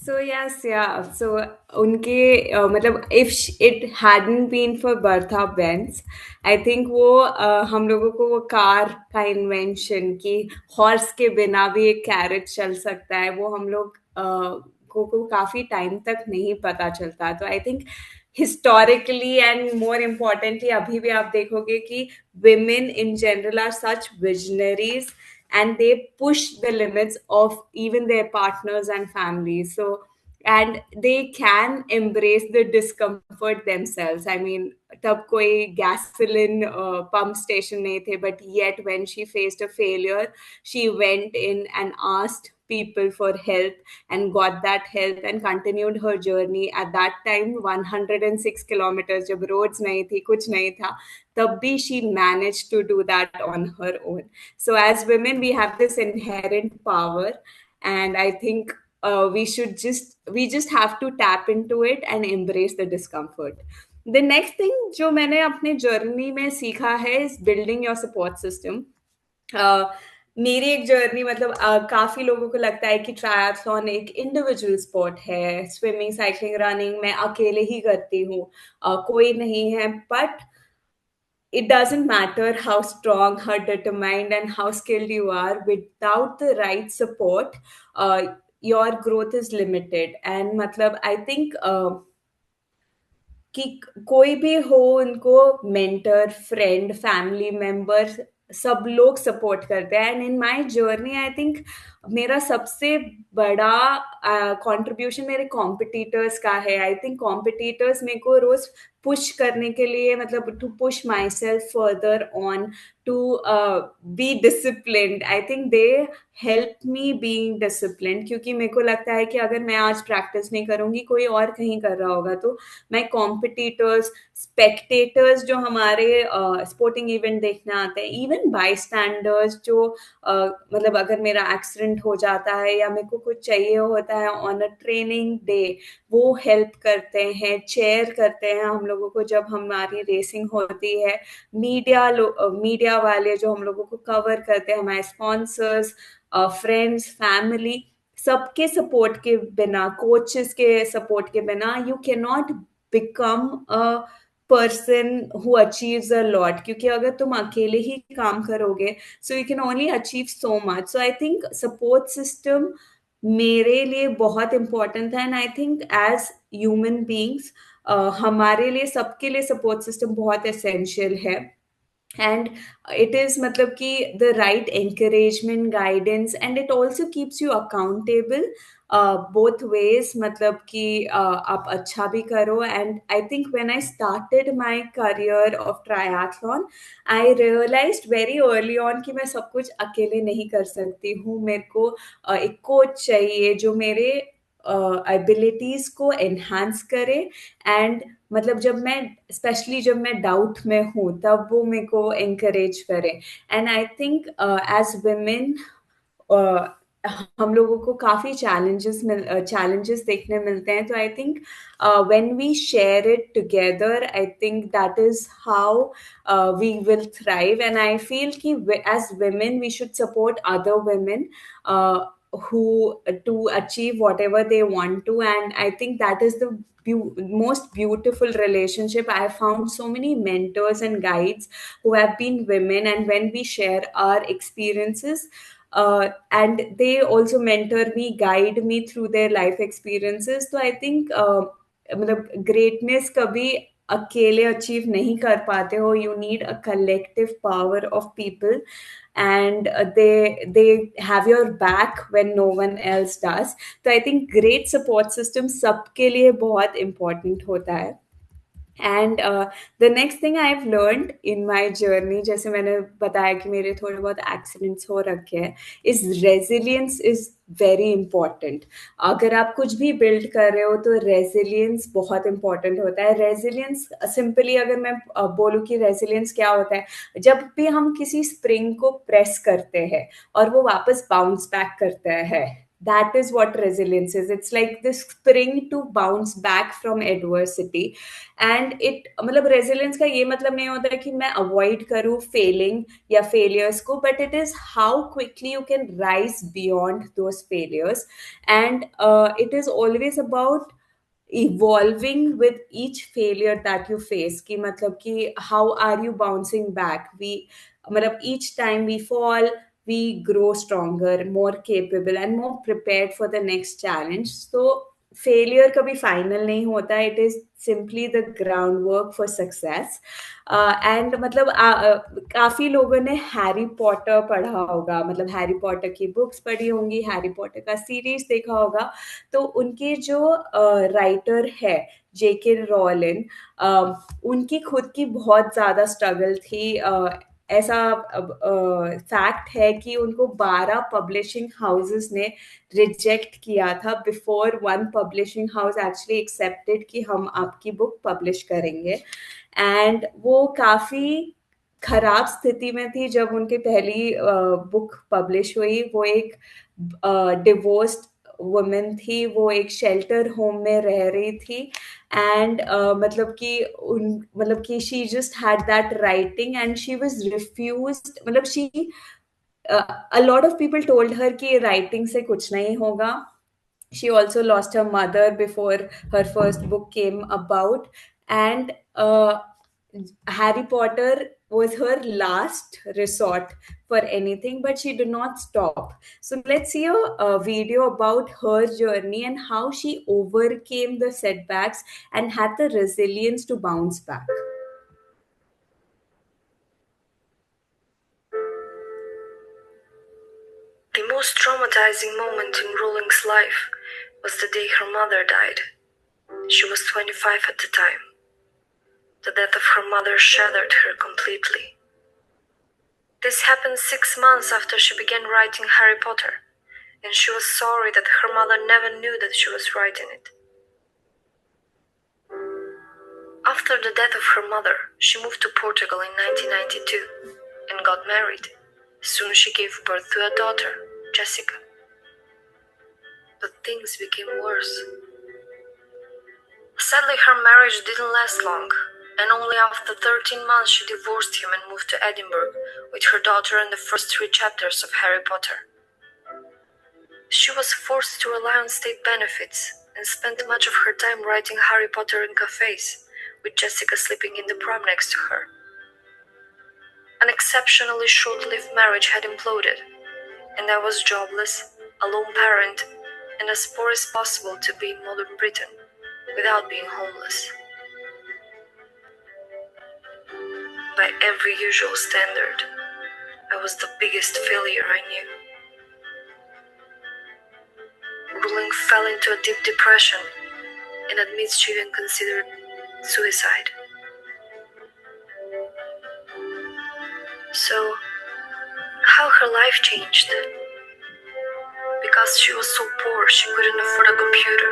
So yes, yeah. So उनके मतलब if it hadn't been for Bertha Benz, I think वो हम लोगों को वो car का invention कि horse के बिना भी एक कैरेज चल सकता है, वो हम लोग को काफी टाइम तक नहीं पता चलता. तो I think historically and more importantly अभी भी आप देखोगे कि women in general are such visionaries and they push the limits of even their partners and families. So and they can embrace the discomfort themselves. I mean, तब कोई gasoline pump station नहीं थे, but yet when she faced a failure, she went in and asked people for help and got that help and continued her journey. At that time 106 kilometers, जब roads नहीं थी, कुछ नहीं था, तब भी she managed to do that on her own. So as women we have this inherent power, and I think we just have to tap into it and embrace the discomfort. The next thing जो मैंने अपने journey में सीखा है is building your support system. मेरी एक journey मतलब काफी लोगों को लगता है कि ट्रायथलॉन एक इंडिविजुअल स्पोर्ट है, स्विमिंग, साइकिलिंग, रनिंग मैं अकेले ही करती हूँ, कोई नहीं है. But it doesn't matter how strong, how determined, and how skilled you are. Without the right support, your growth is limited. And मतलब I think कि कोई भी हो, उनको मेंटर, फ्रेंड, फैमिली मेंबर सब लोग सपोर्ट करते हैं. And in my journey I think मेरा सबसे बड़ा कंट्रीब्यूशन मेरे कॉम्पिटिटर्स का है. आई थिंक कॉम्पिटिटर्स मेरे को रोज पुश करने के लिए, मतलब to push myself further on to be disciplined. I think they help me being disciplined, क्योंकि मेरे को लगता है कि अगर मैं आज प्रैक्टिस नहीं करूंगी, कोई और कहीं कर रहा होगा. तो मैं कॉम्पिटिटर्स, स्पेक्टेटर्स जो हमारे स्पोर्टिंग इवेंट देखने आते हैं, इवन बाई स्टैंडर्स जो मतलब अगर मेरा एक्सीडेंट हो जाता है या मेरे को कुछ चाहिए होता है ऑन अ ट्रेनिंग डे, वो हेल्प करते हैं, चेयर करते हैं हम लोगों को जब हमारी रेसिंग होती है. मीडिया वाले जो हम लोगों को कवर करते हैं, हमारे स्पॉन्सर्स, फ्रेंड्स, फैमिली, सबके सपोर्ट के बिना, कोचेस के सपोर्ट के बिना you can not become a person who achieves a lot. क्योंकि अगर तुम अकेले ही काम करोगे, so you can only achieve so much. So I think support system मेरे लिए बहुत इंपॉर्टेंट था. And I think as human beings हमारे लिए, सबके लिए सपोर्ट सिस्टम बहुत एसेंशियल है. एंड इट इज मतलब कि the right encouragement, guidance, and it also keeps you accountable both ways. मतलब कि आप अच्छा भी करो. And I think when I started my career of triathlon, I realised very early on कि मैं सब कुछ अकेले नहीं कर सकती हूँ. मेरे को एक कोच चाहिए जो मेरे एबिलिटीज को एनहांस करे. एंड मतलब स्पेशली जब मैं डाउट में हूँ, तब वो मेरे को एनकरेज करे. And I think as women हम लोगों को काफ़ी चैलेंजेस देखने मिलते हैं. तो I think when we share it together, I think that is how we will thrive. And I feel कि as women we should support other women who to achieve whatever they want to. And I think that is the most beautiful relationship. I have found so many mentors and guides who have been women, and when we share our experiences, and they also mentor me, guide me through their life experiences. So I think मतलब greatness कभी अकेले achieve नहीं कर पाते हो. You need a collective power of people, and they have your back when no one else does. तो I think great support system सबके लिए बहुत इम्पोर्टेंट होता है. And the next thing I have learned in my journey, जैसे मैंने बताया कि मेरे थोड़े बहुत एक्सीडेंट्स हो रखे हैं, is resilience is very important. अगर आप कुछ भी बिल्ड कर रहे हो तो रेजिलियंस बहुत इंपॉर्टेंट होता है. रेजिलियंस सिंपली अगर मैं बोलूँ कि रेजिलियंस क्या होता है, जब भी हम किसी स्प्रिंग को प्रेस करते हैं और वो वापस बाउंस बैक करता है, that is what resilience is. It's like this spring to bounce back from adversity. And it मतलब resilience का ये मतलब नहीं होता है कि मैं avoid करूँ failing या failures को, but it is how quickly you can rise beyond those failures. And it is always about evolving with each failure that you face. कि मतलब कि how are you bouncing back. We मतलब each time we fall, we grow stronger, more capable and more prepared for the next challenge. So failure कभी final नहीं होता. It is simply the groundwork for success. And मतलब काफी लोगों ने Harry Potter पढ़ा होगा, मतलब हैरी पॉटर की बुक्स पढ़ी होंगी, हैरी पॉटर का सीरीज देखा होगा. तो उनके जो राइटर है जेके रॉलिन, उनकी खुद की बहुत ज़्यादा स्ट्रगल थी. ऐसा फैक्ट है कि उनको 12 पब्लिशिंग हाउसेस ने रिजेक्ट किया था before one publishing house actually accepted कि हम आपकी बुक पब्लिश करेंगे. एंड वो काफ़ी खराब स्थिति में थी जब उनकी पहली बुक पब्लिश हुई. वो एक डिवोर्स्ड वुमेन थी, वो एक शेल्टर होम में रह रही थी. एंड मतलब कि she just had that writing and she was refused. मतलब शी a lot of people told her कि राइटिंग से कुछ नहीं होगा. She also lost her mother before her first book came about. And Harry Potter was her last resort for anything, but she did not stop. So let's see a video about her journey and how she overcame the setbacks and had the resilience to bounce back. The most traumatizing moment in Rowling's life was the day her mother died. She was 25 at the time. The death of her mother shattered her completely. This happened 6 months after she began writing Harry Potter, and she was sorry that her mother never knew that she was writing it. After the death of her mother, she moved to Portugal in 1992 and got married. Soon she gave birth to a daughter, Jessica. But things became worse. Sadly, her marriage didn't last long, and only after 13 months she divorced him and moved to Edinburgh with her daughter and the first 3 chapters of Harry Potter. She was forced to rely on state benefits and spent much of her time writing Harry Potter in cafes, with Jessica sleeping in the pram next to her. An exceptionally short-lived marriage had imploded, and I was jobless, a lone parent, and as poor as possible to be in modern Britain without being homeless. By every usual standard, I was the biggest failure I knew. Rowling fell into a deep depression and admits she even considered suicide. So, how her life changed? Because she was so poor, she couldn't afford a computer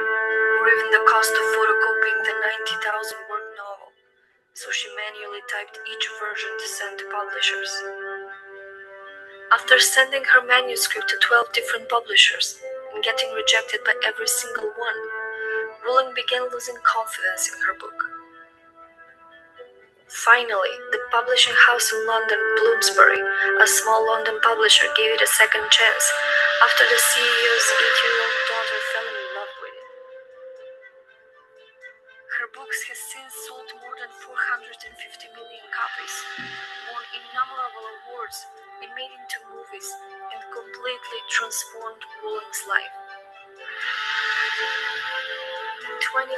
or even the cost of photocopying the 90,000-word novel, so she manually typed each version to send to publishers. After sending her manuscript to 12 different publishers and getting rejected by every single one, Rowling began losing confidence in her book. Finally, the publishing house in London, Bloomsbury, a small London publisher, gave it a second chance after the CEO's 8-year-old daughter fell in love with it. Her books have since sold more than 450 million copies, won innumerable awards, been made into movies, and completely transformed Rowling's life. In 2011,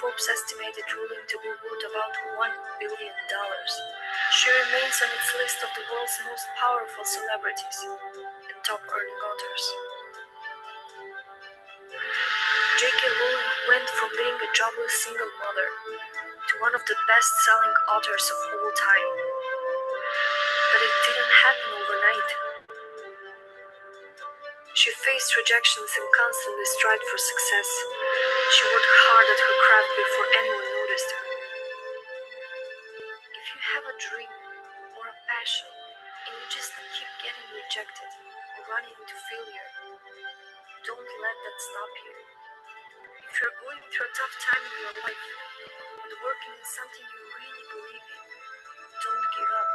Forbes estimated Rowling to be worth about $1 billion. She remains on its list of the world's most powerful celebrities and top-earning authors. J.K. Rowling went from being a jobless single mother to one of the best-selling authors of all time. But it didn't happen overnight. She faced rejections and constantly strived for success. She worked hard at her craft before anyone noticed her. If you have a dream or a passion and you just keep getting rejected or running into failure, don't let that stop you. If you're going through a tough time in your life and working in something you really believe in, don't give up.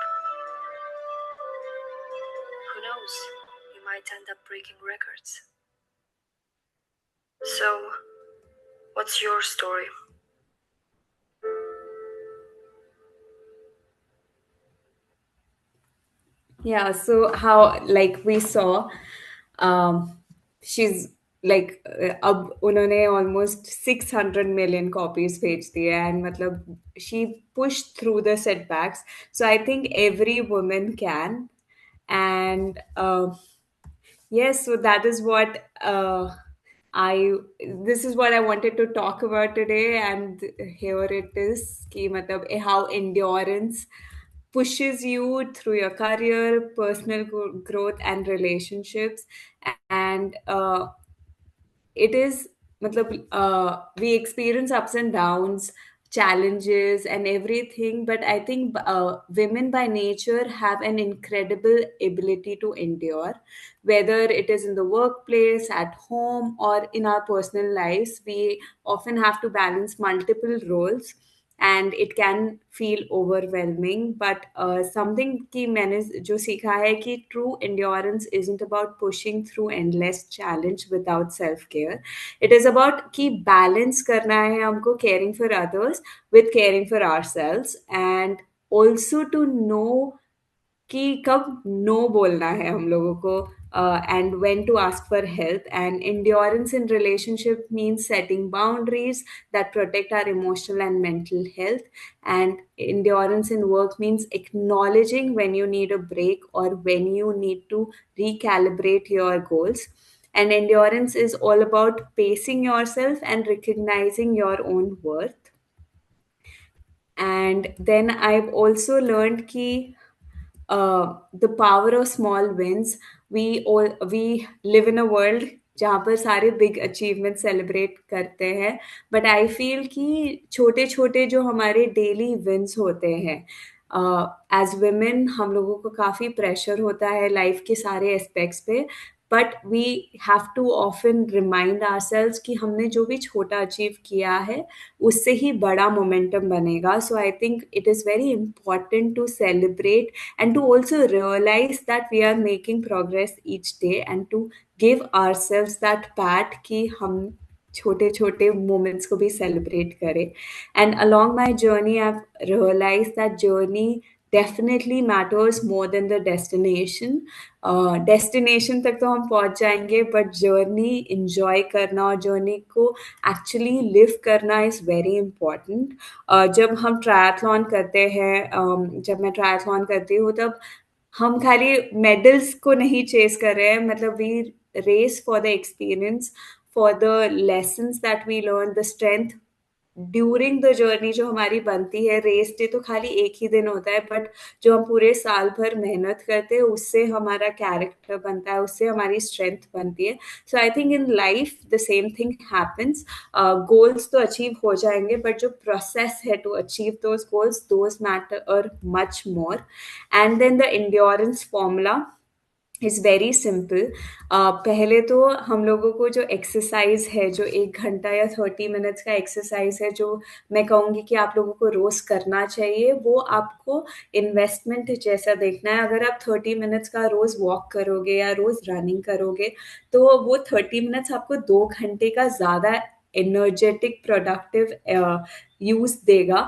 Who knows? You might end up breaking records. So, what's your story? Yeah, so how like we saw, she's like अब उन्होंने almost 600 million copies भेज दिए and मतलब she pushed through the setbacks. So I think every woman can, and yes, so that is what I this is what I wanted to talk about today, and here it is कि मतलब how endurance pushes you through your career, personal growth, and relationships. And it is, matlab, we experience ups and downs, challenges, and everything. But I think women by nature have an incredible ability to endure, whether it is in the workplace, at home, or in our personal lives. We often have to balance multiple roles, and it can feel overwhelming. But something कि मैंने जो सीखा है कि true endurance isn't about pushing through endless challenge without self care. It is about कि balance करना है हमको, caring for others with caring for ourselves, and also to know कि कब नो बोलना है हम लोगों को, and when to ask for help. And endurance in relationship means setting boundaries that protect our emotional and mental health. And endurance in work means acknowledging when you need a break or when you need to recalibrate your goals. And endurance is all about pacing yourself and recognizing your own worth. And then I've also learned कि the power of small wins. We live in a world जहाँ पर सारे big achievement celebrate करते हैं, but I feel कि छोटे छोटे जो हमारे डेली विंस होते हैं, एज वुमेन हम लोगों को काफ़ी प्रेशर होता है लाइफ के सारे एस्पेक्ट्स पे, but we have to often remind ourselves कि हमने जो भी छोटा अचीव किया है उससे ही बड़ा मोमेंटम बनेगा. So I think it is very important to celebrate and to also realize that we are making progress each day, and to give ourselves that pat कि हम छोटे छोटे moments को भी celebrate करें. And along my journey I've realized that journey definitely matters more than the destination. Destination तक तो हम पहुंच जाएंगे, but journey enjoy करना और journey को actually live करना is very important. जब हम ट्रायथलॉन करते हैं, जब मैं ट्रायथलॉन करती हूँ, तब हम खाली मेडल्स को नहीं चेस कर रहे हैं, मतलब we race for the experience, for the lessons that we learn, the strength during the journey जो हमारी बनती है. रेस डे तो खाली एक ही दिन होता है, बट जो हम पूरे साल भर मेहनत करते हैं उससे हमारा कैरेक्टर बनता है, उससे हमारी स्ट्रेंथ बनती है. So I think in life the same thing happens. Goals तो अचीव हो जाएंगे, बट जो प्रोसेस है to achieve those goals, those matter much more. And then the endurance formula. Is very simple. पहले तो हम लोगों को जो एक्सरसाइज है, जो 1 घंटा या 30 मिनट्स का एक्सरसाइज है, जो मैं कहूँगी कि आप लोगों को रोज़ करना चाहिए, वो आपको इन्वेस्टमेंट जैसा देखना है। अगर आप 30 मिनट्स का रोज़ वॉक करोगे या रोज़ रनिंग करोगे, तो वो 30 मिनट्स आपको 2 घंटे का ज़्यादा एनर्जेटिक प्रोडक्टिव use देगा.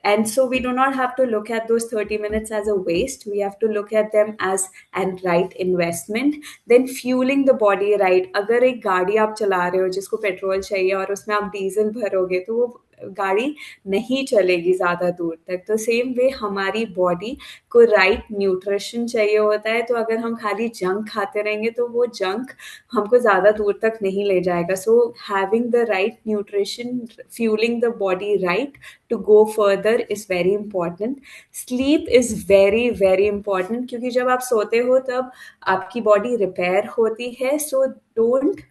And so we do not have to look at those 30 minutes as a waste. We have to look at them as and right investment. Then fueling the body right. अगर एक गाड़ी आप चला रहे हो जिसको petrol चाहिए और उसमें आप डीजल भरोगे, तो वो गाड़ी नहीं चलेगी ज़्यादा दूर तक. तो सेम वे हमारी बॉडी को राइट न्यूट्रिशन चाहिए होता है. तो अगर हम खाली जंक खाते रहेंगे तो वो जंक हमको ज़्यादा दूर तक नहीं ले जाएगा. So having the right nutrition, fuelling the body right to go further is very important. Sleep is very very important, क्योंकि जब आप सोते हो तब आपकी बॉडी रिपेयर होती है. So don't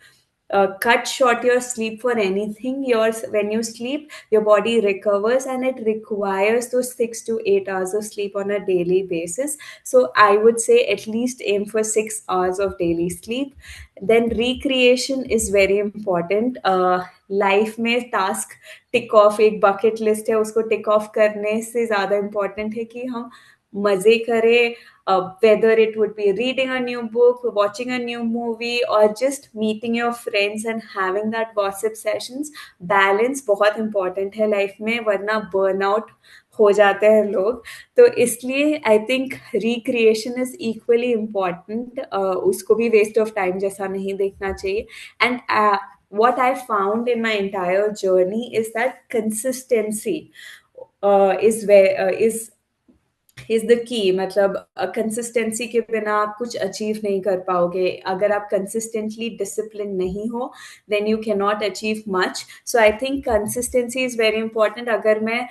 cut short your sleep for anything. When you sleep, your body recovers, and it requires those 6 to 8 hours of sleep on a daily basis. So I would say at least aim for 6 hours of daily sleep. Then recreation is very important. Life में task tick of, एक bucket list है, उसको टिक of करने से ज़्यादा important है कि हम मज़े करें. whether it would be reading a new book, watching a new movie, or just meeting your friends and having that gossip sessions. Balance बहुत important है लाइफ में, वरना burnout हो जाते हैं लोग. तो इसलिए I think recreation is equally important. उसको भी वेस्ट ऑफ टाइम जैसा नहीं देखना चाहिए. And what I found in my entire journey is that consistency is the key. मतलब कंसिस्टेंसी के बिना आप कुछ अचीव नहीं कर पाओगे. अगर आप कंसिस्टेंटली डिसिप्लिन नहीं हो, then you can not achieve much. So I think consistency is very important. अगर मैं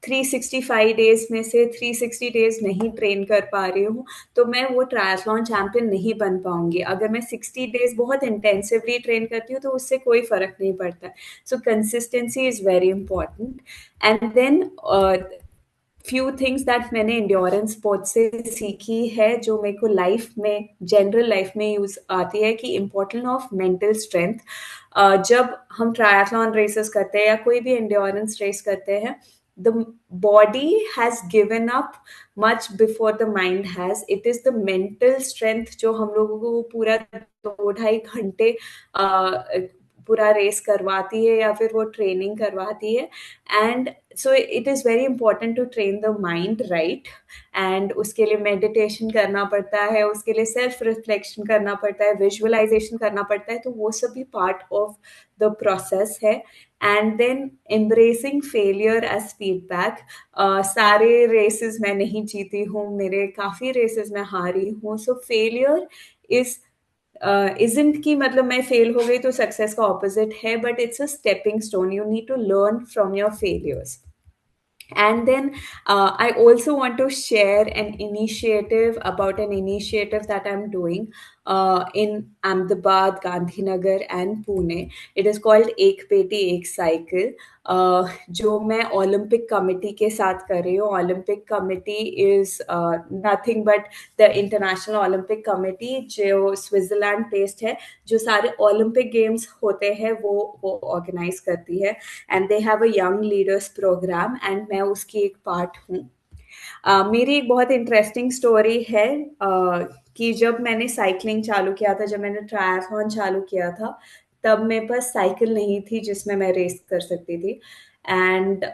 365 डेज में से 360 डेज नहीं ट्रेन कर पा रही हूँ, तो मैं वो ट्रायथलॉन चैंपियन नहीं बन पाऊंगी. अगर मैं 60 डेज बहुत इंटेंसिवली ट्रेन करती हूँ, तो उससे कोई फर्क नहीं पड़ता. So consistency is very important. And then few things that मैंने इंड्योरेंस स्पोर्ट्स से सीखी है, जो मेरे को लाइफ में, जनरल लाइफ में यूज आती है, कि इम्पोर्टेंट ऑफ मेंटल स्ट्रेंथ. जब हम ट्रायथलॉन रेसेस करते हैं या कोई भी इंड्योरेंस रेस करते हैं, the body has given up much before the mind has. It is the mental strength जो हम लोगों को पूरा 2-2.5 घंटे पूरा रेस करवाती है या फिर वो ट्रेनिंग करवाती है. And so it is very important to train the mind right. And उसके लिए मेडिटेशन करना पड़ता है, उसके लिए सेल्फ रिफ्लेक्शन करना पड़ता है, विजुअलाइजेशन करना पड़ता है. तो वो सब भी पार्ट ऑफ द प्रोसेस है. And then embracing failure as feedback. सारे रेसेस मैं नहीं जीती हूँ, मेरे काफ़ी रेसेस मैं हारी हूँ. सो फेलियर इज isn't कि मतलब मैं फेल हो गई तो सक्सेस का ऑपोजिट है, but it's a stepping stone. You need to learn from your failures. And then I also want to share an initiative that I'm doing in Ahmedabad, Gandhinagar and Pune. It is called Ek Beti Ek Cycle, जो मैं Olympic committee के साथ कर रही हूँ. Olympic committee is nothing but the international Olympic committee, जो Switzerland based है, जो सारे ओलंपिक गेम्स होते हैं वो ऑर्गेनाइज करती है. And they have a young leaders programme, and मैं उसकी एक पार्ट हूँ. मेरी एक बहुत इंटरेस्टिंग स्टोरी है कि जब मैंने साइकिलिंग चालू किया था, जब मैंने ट्रायथलॉन चालू किया था, तब मेरे पास साइकिल नहीं थी जिसमें मैं रेस कर सकती थी. एंड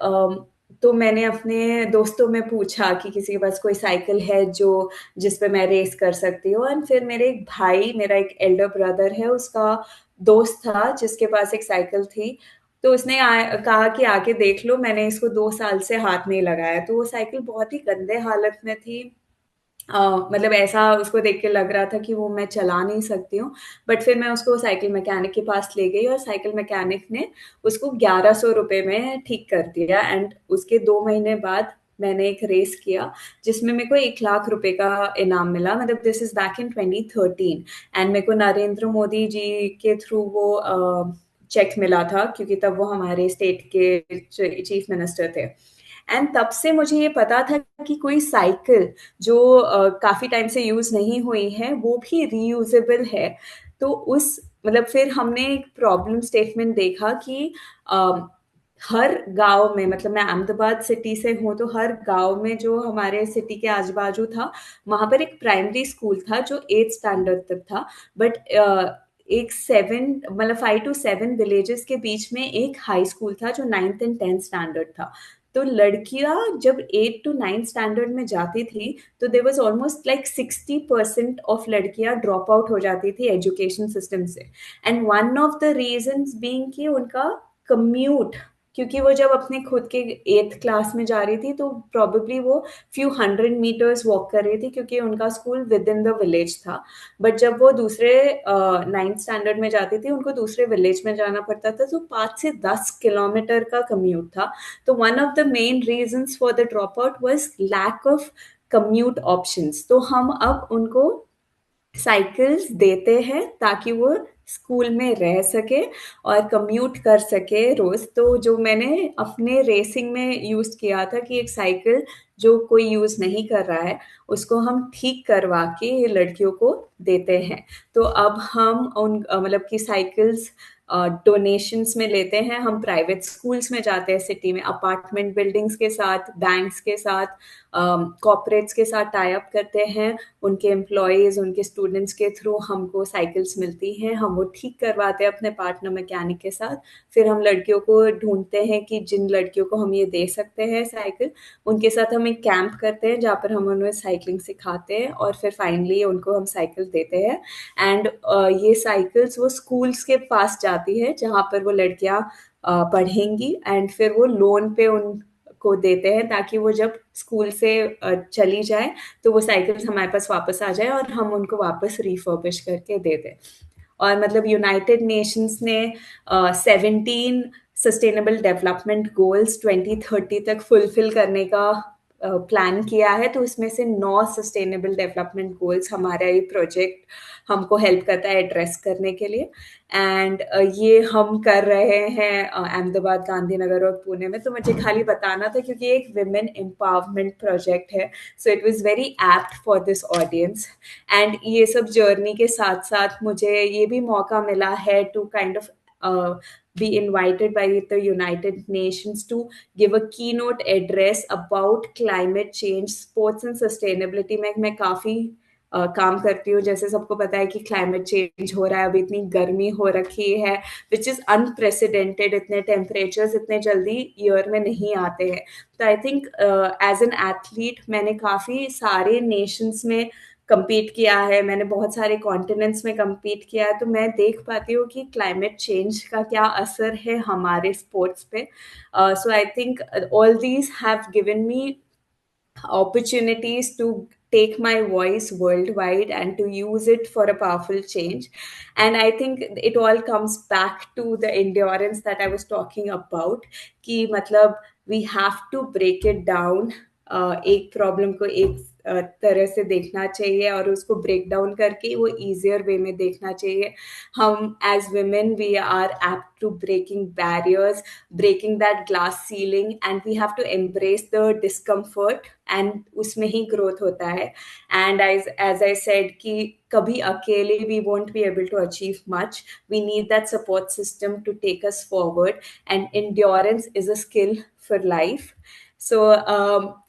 तो मैंने अपने दोस्तों में पूछा कि किसी के पास कोई साइकिल है जिस पे मैं रेस कर सकती हूँ. एंड फिर मेरे एक भाई, मेरा एक एल्डर ब्रदर है, उसका दोस्त था जिसके पास एक साइकिल थी. तो उसने कहा कि आके देख लो. मैंने इसको 2 साल से हाथ नहीं लगाया. तो वो साइकिल बहुत ही गंदे हालत में थी. मतलब ऐसा उसको देख के लग रहा था कि वो मैं चला नहीं सकती हूँ. बट फिर मैं उसको साइकिल मैकेनिक के पास ले गई, और साइकिल मैकेनिक ने उसको 1100 रुपये में ठीक कर दिया. एंड उसके 2 महीने बाद मैंने एक रेस किया जिसमें मेरे को 1 लाख रुपए का इनाम मिला. मतलब this is back in 2013. And मेरे को नरेंद्र मोदी जी के थ्रू वो चेक मिला था, क्योंकि तब वो हमारे स्टेट के चीफ मिनिस्टर थे. एंड तब से मुझे ये पता था कि कोई साइकिल जो काफ़ी टाइम से यूज़ नहीं हुई है वो भी रीयूजेबल है। तो उस मतलब फिर हमने एक प्रॉब्लम स्टेटमेंट देखा कि हर गांव में, मतलब मैं अहमदाबाद सिटी से हूँ, तो हर गांव में जो हमारे सिटी के आजू बाजू था वहां पर एक प्राइमरी स्कूल था जो 8th स्टैंडर्ड तक था, बट एक 5 to 7 विलेजेस के बीच में एक हाई स्कूल था जो 9th and 10th स्टैंडर्ड था। तो लड़कियां जब 8 to 9 स्टैंडर्ड में जाती थी तो there was almost like 60% of लड़कियां ड्रॉप आउट हो जाती थी एजुकेशन सिस्टम से। And one of the reasons being कि उनका कम्यूट, क्योंकि वो जब अपने खुद के 8th क्लास में जा रही थी तो प्रॉबेबली वो फ्यू 100 meters वॉक कर रही थी क्योंकि उनका school with in the village था। बट जब वो दूसरे 9th स्टैंडर्ड में जाती थी उनको दूसरे विलेज में जाना पड़ता था, तो 5 से 10 किलोमीटर का कम्यूट था। तो one of the main reasons for the drop out was lack of commute options. तो हम अब उनको साइकिल्स देते हैं ताकि वो स्कूल में रह सके और कम्यूट कर सके रोज। तो जो मैंने अपने रेसिंग में यूज किया था कि एक साइकिल जो कोई यूज नहीं कर रहा है उसको हम ठीक करवा के लड़कियों को देते हैं। तो अब हम उन मतलब कि साइकिल्स डोनेशंस में लेते हैं। हम प्राइवेट स्कूल्स में जाते हैं सिटी में, अपार्टमेंट बिल्डिंग्स के साथ, बैंक्स के साथ, कॉर्पोरेट्स के साथ टाई अप करते हैं। उनके एम्प्लॉयज, उनके स्टूडेंट्स के थ्रू हमको साइकिल्स मिलती हैं, हम वो ठीक करवाते हैं अपने पार्टनर मैकेनिक के साथ। फिर हम लड़कियों को ढूंढते हैं कि जिन लड़कियों को हम ये दे सकते हैं साइकिल, उनके साथ हम एक कैंप करते हैं जहाँ पर हम उन्हें साइकिलिंग सिखाते हैं और फिर फाइनली उनको हम साइकिल देते हैं। एंड ये साइकिल्स वो स्कूल्स के पास जाती है जहाँ पर वो लड़कियाँ पढ़ेंगी, एंड फिर वो लोन पे उनको देते हैं ताकि वो जब स्कूल से चली जाए तो वो साइकिल्स हमारे पास वापस आ जाए और हम उनको वापस रिफर्बिश करके दे दें। और मतलब यूनाइटेड नेशंस ने 17 सस्टेनेबल डेवलपमेंट गोल्स 2030 तक फुलफिल करने का प्लान किया है। तो उसमें से 9 सस्टेनेबल डेवलपमेंट गोल्स हमारा ये प्रोजेक्ट हमको हेल्प करता है एड्रेस करने के लिए। एंड ये हम कर रहे हैं अहमदाबाद, गांधीनगर और पुणे में। तो मुझे खाली बताना था क्योंकि ये एक विमेन एम्पावरमेंट प्रोजेक्ट है, so it was very apt for this audience. And ये सब जर्नी के साथ साथ मुझे ये भी मौका मिला है to kind of be invited by the United Nations to give a keynote address about climate change, sports and sustainability में मैं काफी काम करती हूँ। जैसे सबको पता है कि क्लाइमेट चेंज हो रहा है, अभी इतनी गर्मी हो रखी है विच इज अनप्रेसिडेंटेड। इतने टेम्परेचर्स इतने जल्दी ईयर में नहीं आते हैं। तो I think as an athlete मैंने काफी सारे नेशंस में कम्पीट किया है, मैंने बहुत सारे कॉन्टिनेंट्स में कम्पीट किया है, तो मैं देख पाती हूँ कि क्लाइमेट चेंज का क्या असर है हमारे स्पोर्ट्स पे। So I think all these have given me opportunities to take my voice worldwide and to use it for a powerful change. And I think it all comes back to the endurance that I was talking about, कि मतलब we have to break it down। एक problem को एक तरह से देखना चाहिए और उसको ब्रेक डाउन करके वो ईजियर वे में देखना चाहिए। हम as women we are apt to breaking barriers, breaking that glass ceiling, and we have to embrace the discomfort, and उसमें ही ग्रोथ होता है। एंड एज आई सेड कि कभी अकेले we won't be able to achieve much, we need that support system to take us forward, and endurance is a skill for life. So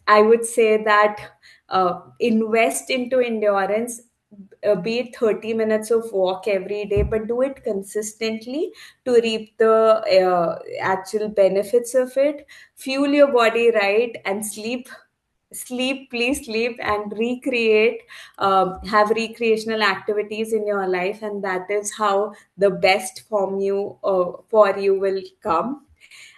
I would say that invest into endurance, be it 30 minutes of walk every day, but do it consistently to reap the actual benefits of it. Fuel your body right and sleep, please sleep, and recreate, have recreational activities in your life, and that is how the best for you will come.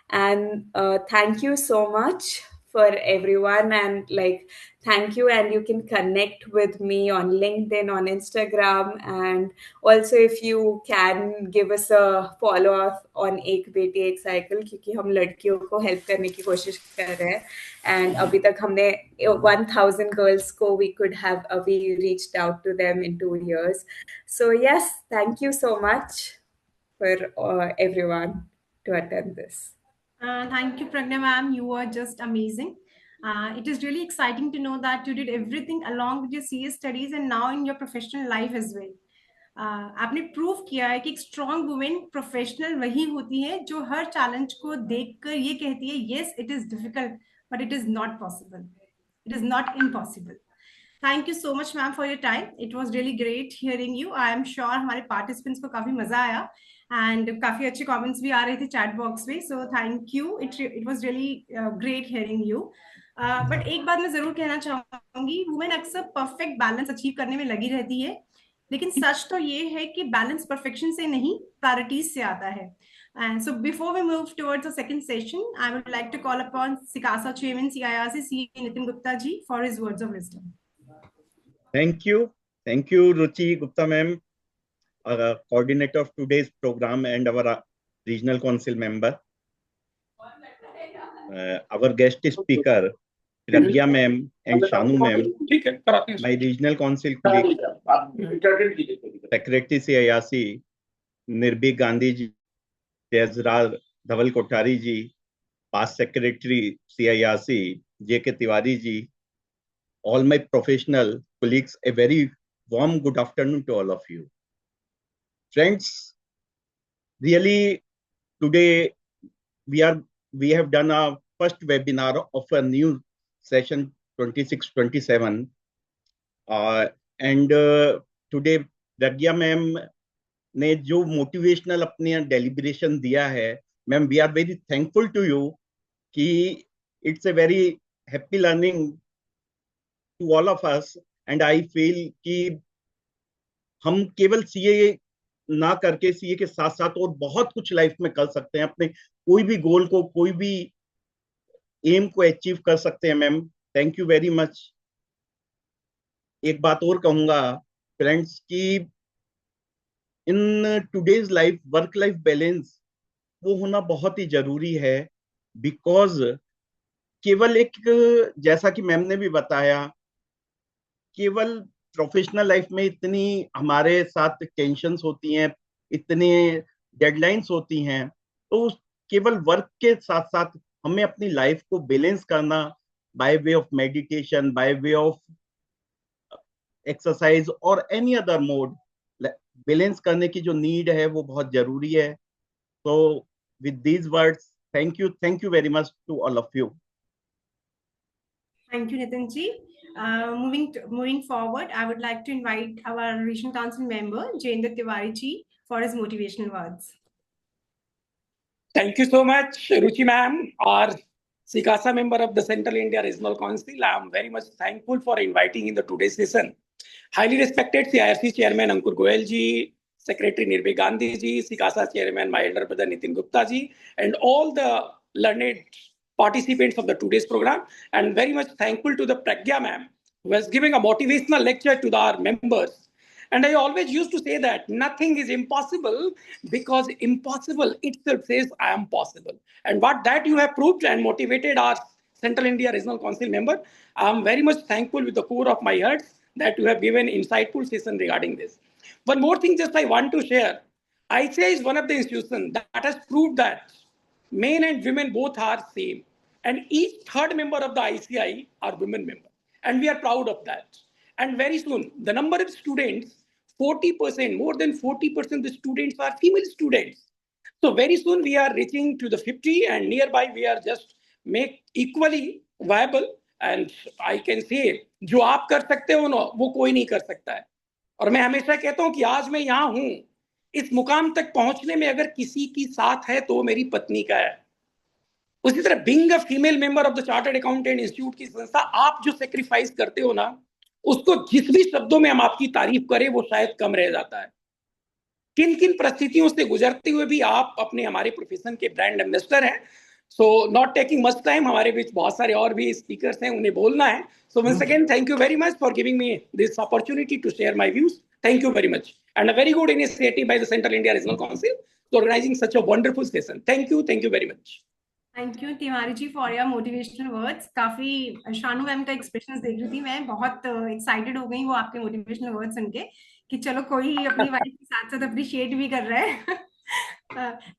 And thank you so much for everyone, and like thank you, and you can connect with me on LinkedIn, on Instagram, and also if you can give us a follow up on एक बेटी एक cycle, क्योंकि हम लड़कियों को help करने की कोशिश कर रहे हैं। एंड अभी तक हमने 1000 गर्ल्स को we could have we reached out to them in 2 years. So yes, thank you so much for everyone to attend this. Thank you, Pragna ma'am. You were just amazing. It is really exciting to know that you did everything along with your CA studies and now in your professional life as well. आपने prove किया है कि एक strong women professional वही होती है जो हर challenge को देखकर ये कहती है yes it is difficult but it is not possible, it is not impossible. Thank you so much ma'am for your time. It was really great hearing you. I am sure हमारे participants को काफी मजा आया and काफी अच्छे comments भी आ रहे थे चैट बॉक्स में. So thank you. It was really great hearing you. But एक बात मैं जरूर कहना चाहूंगी, वुमेन अक्सर परफेक्ट बैलेंस अचीव करने में लगी रहती है, लेकिन सच तो ये है कि बैलेंस परफेक्शन से नहीं प्रायोरिटीज से आता है. And so before we move towards the second session, I would like to call upon Sikasa Chairman CIRC CA Nitin Gupta ji for his words of wisdom. Thank you, Ruchi Gupta ma'am, coordinator of today's program and our regional council member. Our guest speaker, Pragya ma'am and Shanu ma'am, my regional council colleague, Secretary CIRC, Nirbhi Gandhi ji, Tejraj Dhaval Kothari ji, past Secretary CIRC, J.K. Tiwari ji, all my professional colleagues, a very warm good afternoon to all of you. Friends, really today we have done our first webinar of a new session 26-27 and today Pragya ma'am ने जो motivational अपने deliberation दिया है, ma'am we are very thankful to you कि it's a very happy learning to all of us and I feel कि हम केवल CA ना करके सीए के साथ साथ और बहुत कुछ लाइफ में कर सकते हैं, अपने कोई भी गोल को, कोई भी एम को अचीव कर सकते हैं. Ma'am thank you very much. एक बात और कहूंगा फ्रेंड्स कि in today's life work life balance वो होना बहुत ही जरूरी है, बिकॉज केवल एक, जैसा कि मैम ने भी बताया, केवल प्रोफेशनल लाइफ में इतनी हमारे साथ टेंशन्स होती हैं, इतने डेडलाइंस होती हैं, तो केवल वर्क के साथ साथ हमें अपनी लाइफ को बैलेंस करना by way of meditation, by way of exercise और एनी अदर मोड, बैलेंस करने की जो नीड है वो बहुत जरूरी है. तो with these words, thank you very much to all of you. Thank you, Nitin ji. Moving forward, I would like to invite our Regional Council member, Jayendra Tiwari ji, for his motivational words. Thank you so much, Ruchi ma'am, our Sikasa member of the Central India Regional Council. I am very much thankful for inviting in the today's session. Highly respected CIRC Chairman Ankur Goyal ji, Secretary Nirbhi Gandhi ji, Sikasa Chairman my elder brother Nitin Gupta ji, and all the learned participants of the today's program, and very much thankful to the Pragya ma'am who was giving a motivational lecture to our members. And I always used to say that nothing is impossible because impossible itself says I am possible. And what that you have proved and motivated our Central India Regional Council member, I am very much thankful with the core of my heart that you have given insightful session regarding this. One more thing just I want to share. ICI is one of the institutions that has proved that men and women both are same. And each third member of the ICI are women member. And we are proud of that. And very soon, the number of students, 40%, more than 40% of the students are female students. So very soon we are reaching to the 50 and nearby we are just make equally viable. And I can say, जो आप कर सकते हो ना, वो कोई नहीं कर सकता है. और मैं हमेशा कहता हूं कि आज मैं यहाँ हूं, इस मुकाम तक पहुंचने में अगर किसी की साथ है तो मेरी पत्नी का है. उसी तरह being a female member of the chartered accountant institute की संस्था, आप जो सेक्रीफाइस करते हो ना, उसको जिस भी शब्दों में हम आपकी तारीफ करें वो शायद कम रह जाता है. किन किन परिस्थितियों से गुजरते हुए भी आप अपने हमारे प्रोफेशन के ब्रांड एम्बेसडर हैं. So not taking much time, हमारे बीच बहुत सारे और भी स्पीकर्स हैं, उन्हें बोलना है. So once again thank you very much for giving me this opportunity to share my views. Thank you very much. And a very good initiative by the Central India Regional Council to organizing such a wonderful session. Thank you very much. Thank you Tiwari ji for your motivational words. काफी Shanu ma'am का expressions देख रही थी मैं, बहुत excited हो गई वो आपके मोटिवेशनल वर्ड्स सुन के कि चलो कोई अपनी वाइफ के साथ साथ अप्रिशिएट भी कर रहा है.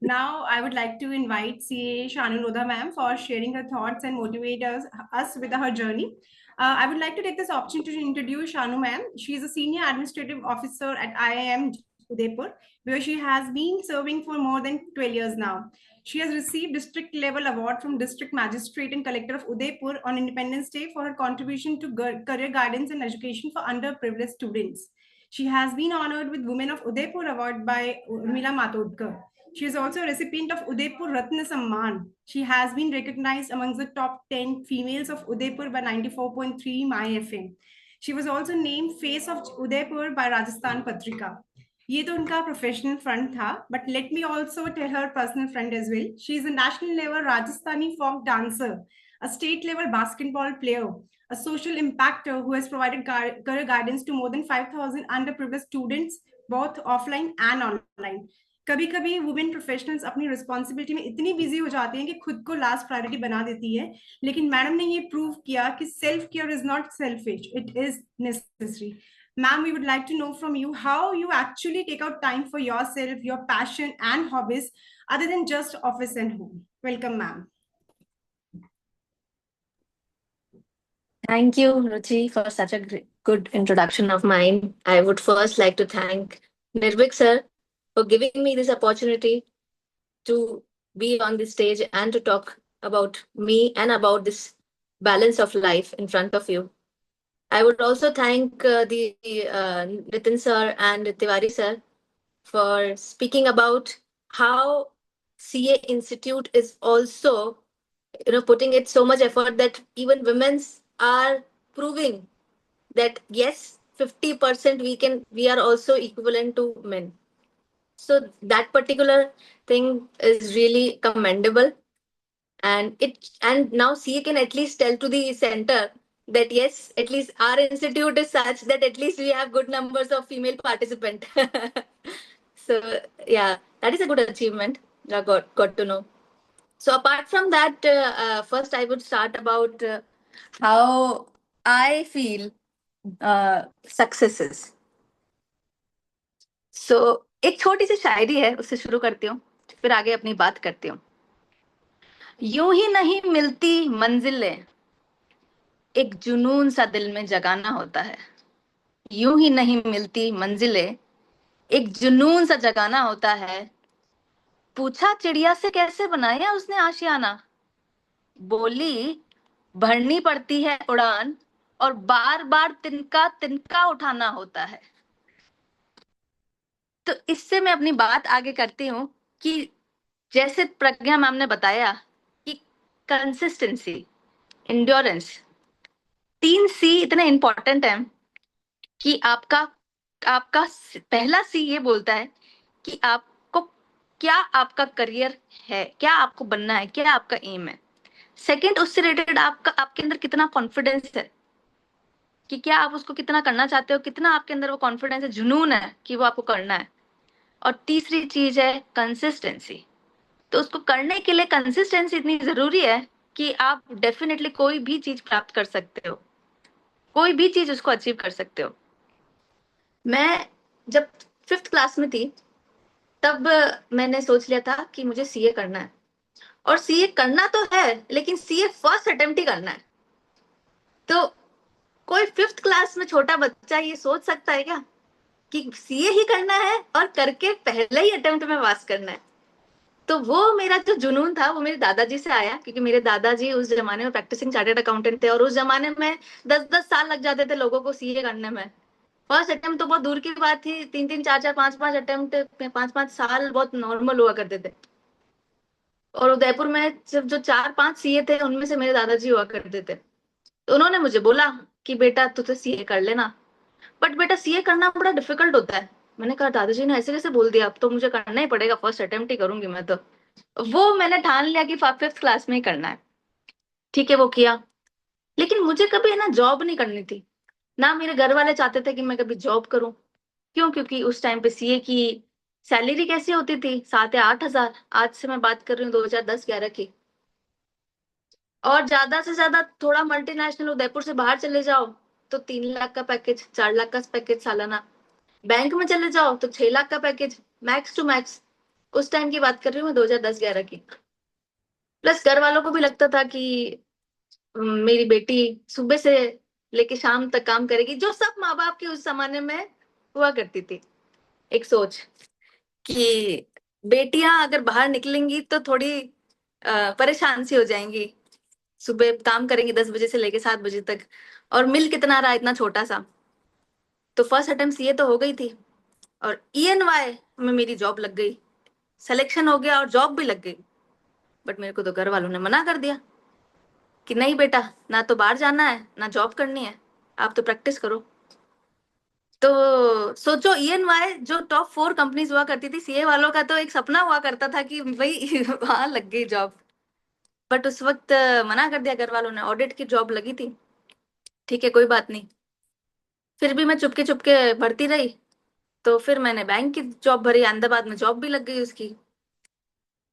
Now, I would like to invite CA Shanu Lodha ma'am for sharing her thoughts and motivate us with her journey. I would like to take this opportunity to introduce Shanu ma'am. She is a senior administrative officer at IIM Udaipur, where she has been serving for more than 12 years now. She has received district level award from District Magistrate and Collector of Udaipur on Independence Day for her contribution to career guidance and education for underprivileged students. She has been honored with Women of Udaipur Award by Urmila Matodkar. She is also a recipient of Udaipur Ratna Samman. She has been recognized amongst the top 10 females of Udaipur by 94.3 My FM. She was also named Face of Udaipur by Rajasthan Patrika. ये तो उनका professional front था, but let me also tell her personal front as well. She is a national level Rajasthani folk dancer, a state level basketball player, a social impactor who has provided career guidance to more than 5,000 underprivileged students, both offline and online. कभी कभी women professionals अपनी responsibility में इतनी busy हो जाती हैं कि खुद को लास्ट प्रायोरिटी बना देती है, लेकिन मैडम ने ये प्रूव किया कि self care is not selfish, it is necessary. Ma'am, we would like to know from you how you actually take out time for yourself, your passion and hobbies other than just office and home. Welcome, ma'am. Thank you, Ruchi, for such a good introduction of mine. I would first like to thank Nirvik sir for giving me this opportunity to be on this stage and to talk about me and about this balance of life in front of you. I would also thank Nitin sir and Tiwari sir for speaking about how CA Institute is also, putting it so much effort that even women are proving that yes, 50% we are also equivalent to men. So that particular thing is really commendable, and now CA can at least tell to the center that yes, at least our institute is such that at least we have good numbers of female participant. So yeah, that is a good achievement. I got to know. So apart from that, first I would start about how I feel successes. So एक छोटी सी शायरी है, उससे शुरू करती हूँ, फिर आगे अपनी बात करती हूँ. यूं ही नहीं मिलती मंजिलें, एक जुनून सा दिल में जगाना होता है. यूं ही नहीं मिलती मंजिलें, एक जुनून सा जगाना होता है. पूछा चिड़िया से कैसे बनाया उसने आशियाना, बोली भरनी पड़ती है उड़ान और बार बार तिनका तिनका उठाना होता है. तो इससे मैं अपनी बात आगे करती हूँ कि जैसे प्रज्ञा मैम ने बताया कि कंसिस्टेंसी, एंड्योरेंस, 3 C इतने इंपॉर्टेंट हैं कि आपका पहला C ये बोलता है कि आपको क्या आपका करियर है, क्या आपको बनना है, क्या आपका एम है. सेकंड, उससे रिलेटेड आपके अंदर कितना कॉन्फिडेंस है कि क्या आप उसको कितना करना चाहते हो, कितना आपके अंदर वो कॉन्फिडेंस है, जुनून है कि वो आपको करना है. और तीसरी चीज है कंसिस्टेंसी. तो उसको करने के लिए कंसिस्टेंसी इतनी जरूरी है कि आप डेफिनेटली कोई भी चीज प्राप्त कर सकते हो, कोई भी चीज उसको अचीव कर सकते हो. मैं जब 5th क्लास में थी तब मैंने सोच लिया था कि मुझे सीए करना है, और सीए करना तो है लेकिन सीए फर्स्ट अटेम्प्ट ही करना है. तो कोई 5th क्लास में छोटा बच्चा ये सोच सकता है क्या कि सीए ही करना है और करके पहले ही अटेम्प्ट में पास करना है? तो वो मेरा जो जुनून था वो मेरे दादाजी से आया, क्योंकि मेरे दादाजी उस जमाने में प्रैक्टिसिंग चार्टर्ड अकाउंटेंट थे और उस जमाने में 10-10 साल लग जाते थे लोगों को सीए करने में. फर्स्ट अटेम्प्ट तो बहुत दूर की बात थी, 3-3, 4-4, 5-5 अटेम्प्ट, 5-5 साल बहुत नॉर्मल हुआ करते थे. और उदयपुर में सिर्फ जो 4-5 सीए थे उनमें से मेरे दादाजी हुआ करते थे. तो उन्होंने मुझे बोला कि बेटा तू तो सीए कर लेना, बट बेटा सीए करना बड़ा डिफिकल्ट होता है. मैंने कहा दादाजी ने ऐसे कैसे बोल दिया, अब तो मुझे करना ही पड़ेगा, फर्स्ट अटेम्प्ट ही करूंगी मैं. तो वो मैंने ठान लिया कि 5th क्लास में ही करना है. ठीक है, वो किया. लेकिन मुझे कभी है ना जॉब नहीं करनी थी, ना मेरे घर वाले चाहते थे कि मैं कभी जॉब करूं. क्यों? क्योंकि उस टाइम पे सीए की सैलरी कैसी होती थी, 7 या 8 हजार. आज से मैं बात कर रही हूँ 2010-11 की. और ज्यादा से ज्यादा थोड़ा मल्टीनेशनल उदयपुर से बाहर चले जाओ तो 3 लाख का पैकेज, 4 लाख का पैकेज सालाना. बैंक में चले जाओ तो 6 लाख का पैकेज मैक्स टू मैक्स. उस टाइम की बात कर रही हूँ मैं, 2010-11 की। प्लस घर वालों को भी लगता था कि मेरी बेटी सुबह से लेके शाम तक काम करेगी, जो सब माँ बाप की उस जमाने में हुआ करती थी एक सोच कि बेटियां अगर बाहर निकलेंगी तो थोड़ी परेशान सी हो जाएंगी, सुबह काम करेंगी 10 बजे से लेके 7 बजे तक, और मिल कितना रहा इतना छोटा सा। तो फर्स्ट अटेम्प्ट सीए तो हो गई थी, और ईएनवाई में मेरी जॉब लग गई, सिलेक्शन हो गया और जॉब भी लग गई। बट मेरे को तो घर वालों ने मना कर दिया कि नहीं बेटा, ना तो बाहर जाना है ना जॉब करनी है, आप तो प्रैक्टिस करो। तो सोचो, ईएनवाई जो टॉप 4 कंपनीज हुआ करती थी, सीए वालों का तो एक सपना हुआ करता था कि भाई वहां लग गई जॉब। बट उस वक्त मना कर दिया घर वालों ने, ऑडिट की जॉब लगी थी। ठीक है, कोई बात नहीं। फिर भी मैं चुपके चुपके भरती रही, तो फिर मैंने बैंक की जॉब भरी, अहमदाबाद में जॉब भी लग गई उसकी।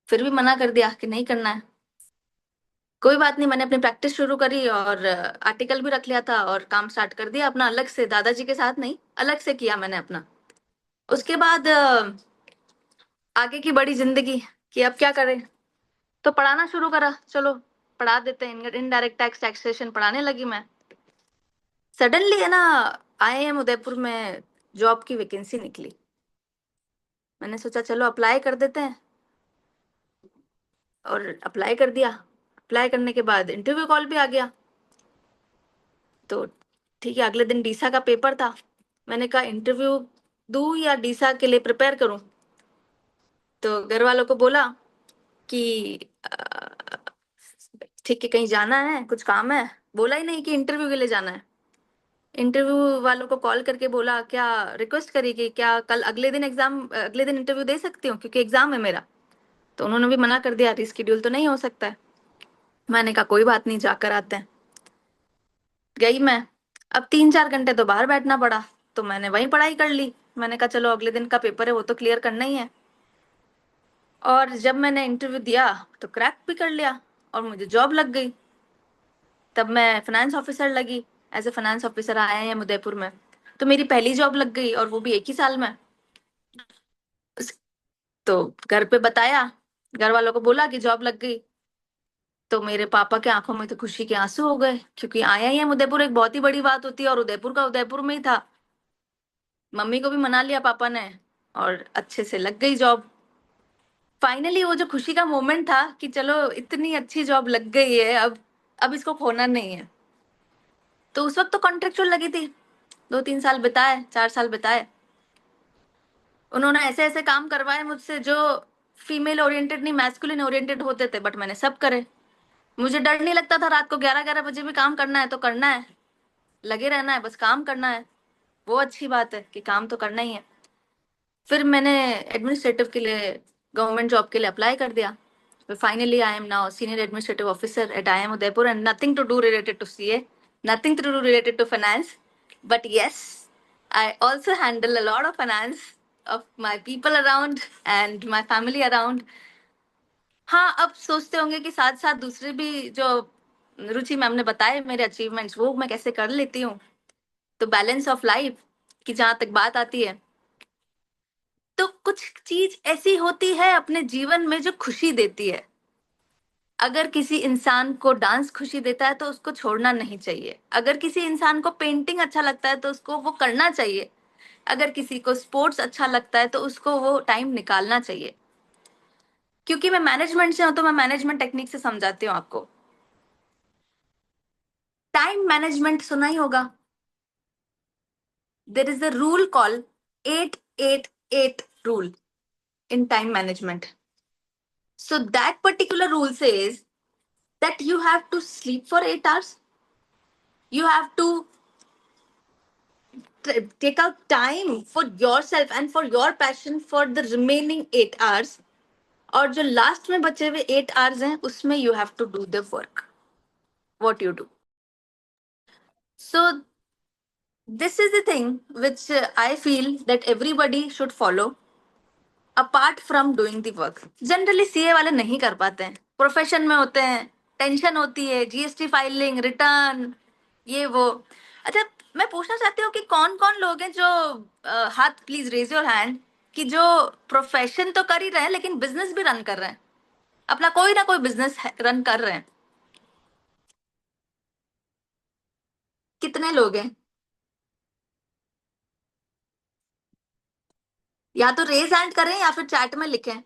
फिर भी मना कर दिया कि नहीं करना है। कोई बात नहीं, मैंने अपनी प्रैक्टिस शुरू करी और आर्टिकल भी रख लिया था और काम स्टार्ट कर दिया अपना, अलग से, दादाजी के साथ नहीं, अलग से किया मैंने अपना। उसके बाद आगे की बड़ी जिंदगी कि अब क्या करें, तो पढ़ाना शुरू करा, चलो पढ़ा देते हैं, इनडायरेक्ट टैक्स टैक्सेशन पढ़ाने लगी मैं। सडनली है ना, आईआईएम उदयपुर में जॉब की वैकेंसी निकली। मैंने सोचा चलो अप्लाई कर देते हैं, और अप्लाई कर दिया। अप्लाई करने के बाद इंटरव्यू कॉल भी आ गया। तो ठीक है, अगले दिन डीसा का पेपर था। मैंने कहा इंटरव्यू दूं या डीसा के लिए प्रिपेयर करूं। तो घर वालों को बोला कि ठीक है, कहीं जाना है, कुछ काम है। बोला ही नहीं कि इंटरव्यू के लिए जाना है। इंटरव्यू वालों को कॉल करके बोला, क्या रिक्वेस्ट करी कि क्या कल अगले दिन इंटरव्यू दे सकती हूँ, क्योंकि एग्जाम है मेरा। तो उन्होंने भी मना कर दिया, रिस्केड्यूल तो नहीं हो सकता है। मैंने कहा कोई बात नहीं, जाकर आते हैं। गई मैं। अब 3-4 घंटे तो बाहर बैठना पड़ा, तो मैंने वहीं पढ़ाई कर ली। मैंने कहा चलो अगले दिन का पेपर है, वो तो क्लियर करना ही है। और जब मैंने इंटरव्यू दिया तो क्रैक भी कर लिया और मुझे जॉब लग गई। तब मैं फाइनेंस ऑफिसर लगी, एज ए फाइनेंस ऑफिसर आए हैं उदयपुर में। तो मेरी पहली जॉब लग गई, और वो भी एक ही साल में। तो घर पे बताया, घर वालों को बोला कि जॉब लग गई। तो मेरे पापा के आंखों में तो खुशी के आंसू हो गए, क्योंकि आईआईएम उदयपुर एक बहुत ही बड़ी बात होती है, और उदयपुर का उदयपुर में ही था। मम्मी को भी मना लिया पापा ने, और अच्छे से लग गई जॉब। फाइनली वो जो खुशी का मोमेंट था कि चलो इतनी अच्छी जॉब लग गई है, अब इसको खोना नहीं है। तो उस वक्त तो कॉन्ट्रेक्चुअल लगी थी। 2-3 साल बिताए, 4 साल बिताए। उन्होंने ऐसे ऐसे काम करवाए मुझसे जो फीमेल ओरिएंटेड नहीं, मैस्कुलिन ओरिएंटेड होते थे, बट मैंने सब करे। मुझे डर नहीं लगता था, रात को 11-11 बजे भी काम करना है तो करना है, लगे रहना है, बस काम करना है। वो अच्छी बात है कि काम तो करना ही है। फिर मैंने एडमिनिस्ट्रेटिव के लिए, गवर्नमेंट जॉब के लिए अप्लाई कर दिया। So finally I am now senior administrative officer at IIM Udaipur, and nothing to do related to CA, nothing to do related to finance. But yes, I also handle a lot of finance of my people around and my family around. हाँ, अब सोचते होंगे कि साथ साथ दूसरे भी जो रुचि मैम ने बताए मेरे अचीवमेंट्स, वो मैं कैसे कर लेती हूँ। तो बैलेंस ऑफ लाइफ की जहां तक बात आती है, तो कुछ चीज ऐसी होती है अपने जीवन में जो खुशी देती है। अगर किसी इंसान को डांस खुशी देता है तो उसको छोड़ना नहीं चाहिए। अगर किसी इंसान को पेंटिंग अच्छा लगता है तो उसको वो करना चाहिए। अगर किसी को स्पोर्ट्स अच्छा लगता है तो उसको वो टाइम निकालना चाहिए। क्योंकि मैं मैनेजमेंट से हूं, तो मैं मैनेजमेंट टेक्निक से समझाती हूँ आपको। टाइम मैनेजमेंट सुना ही होगा। There is a rule called 8-8-8 rule in time management. So that particular rule says that you have to sleep for 8 hours. You have to take out time for yourself and for your passion for the remaining 8 hours. और जो last में बचे हुए 8 hours हैं, उसमें you have to do the work, what you do. So this is the thing which I feel that everybody should follow apart from doing the work. Generally CA वाले नहीं कर पाते हैं, प्रोफेशन में होते हैं, टेंशन होती है, जीएसटी फाइलिंग, रिटर्न, ये वो। अच्छा, मैं पूछना चाहती हूँ कि कौन कौन लोग हैं जो हाथ प्लीज रेज योर हैंड, कि जो प्रोफेशन तो कर ही रहे हैं लेकिन बिजनेस भी रन कर रहे हैं, अपना कोई ना कोई बिजनेस रन कर रहे हैं। कितने लोग हैं? या तो रेज हैंड करें या फिर चैट में लिखें।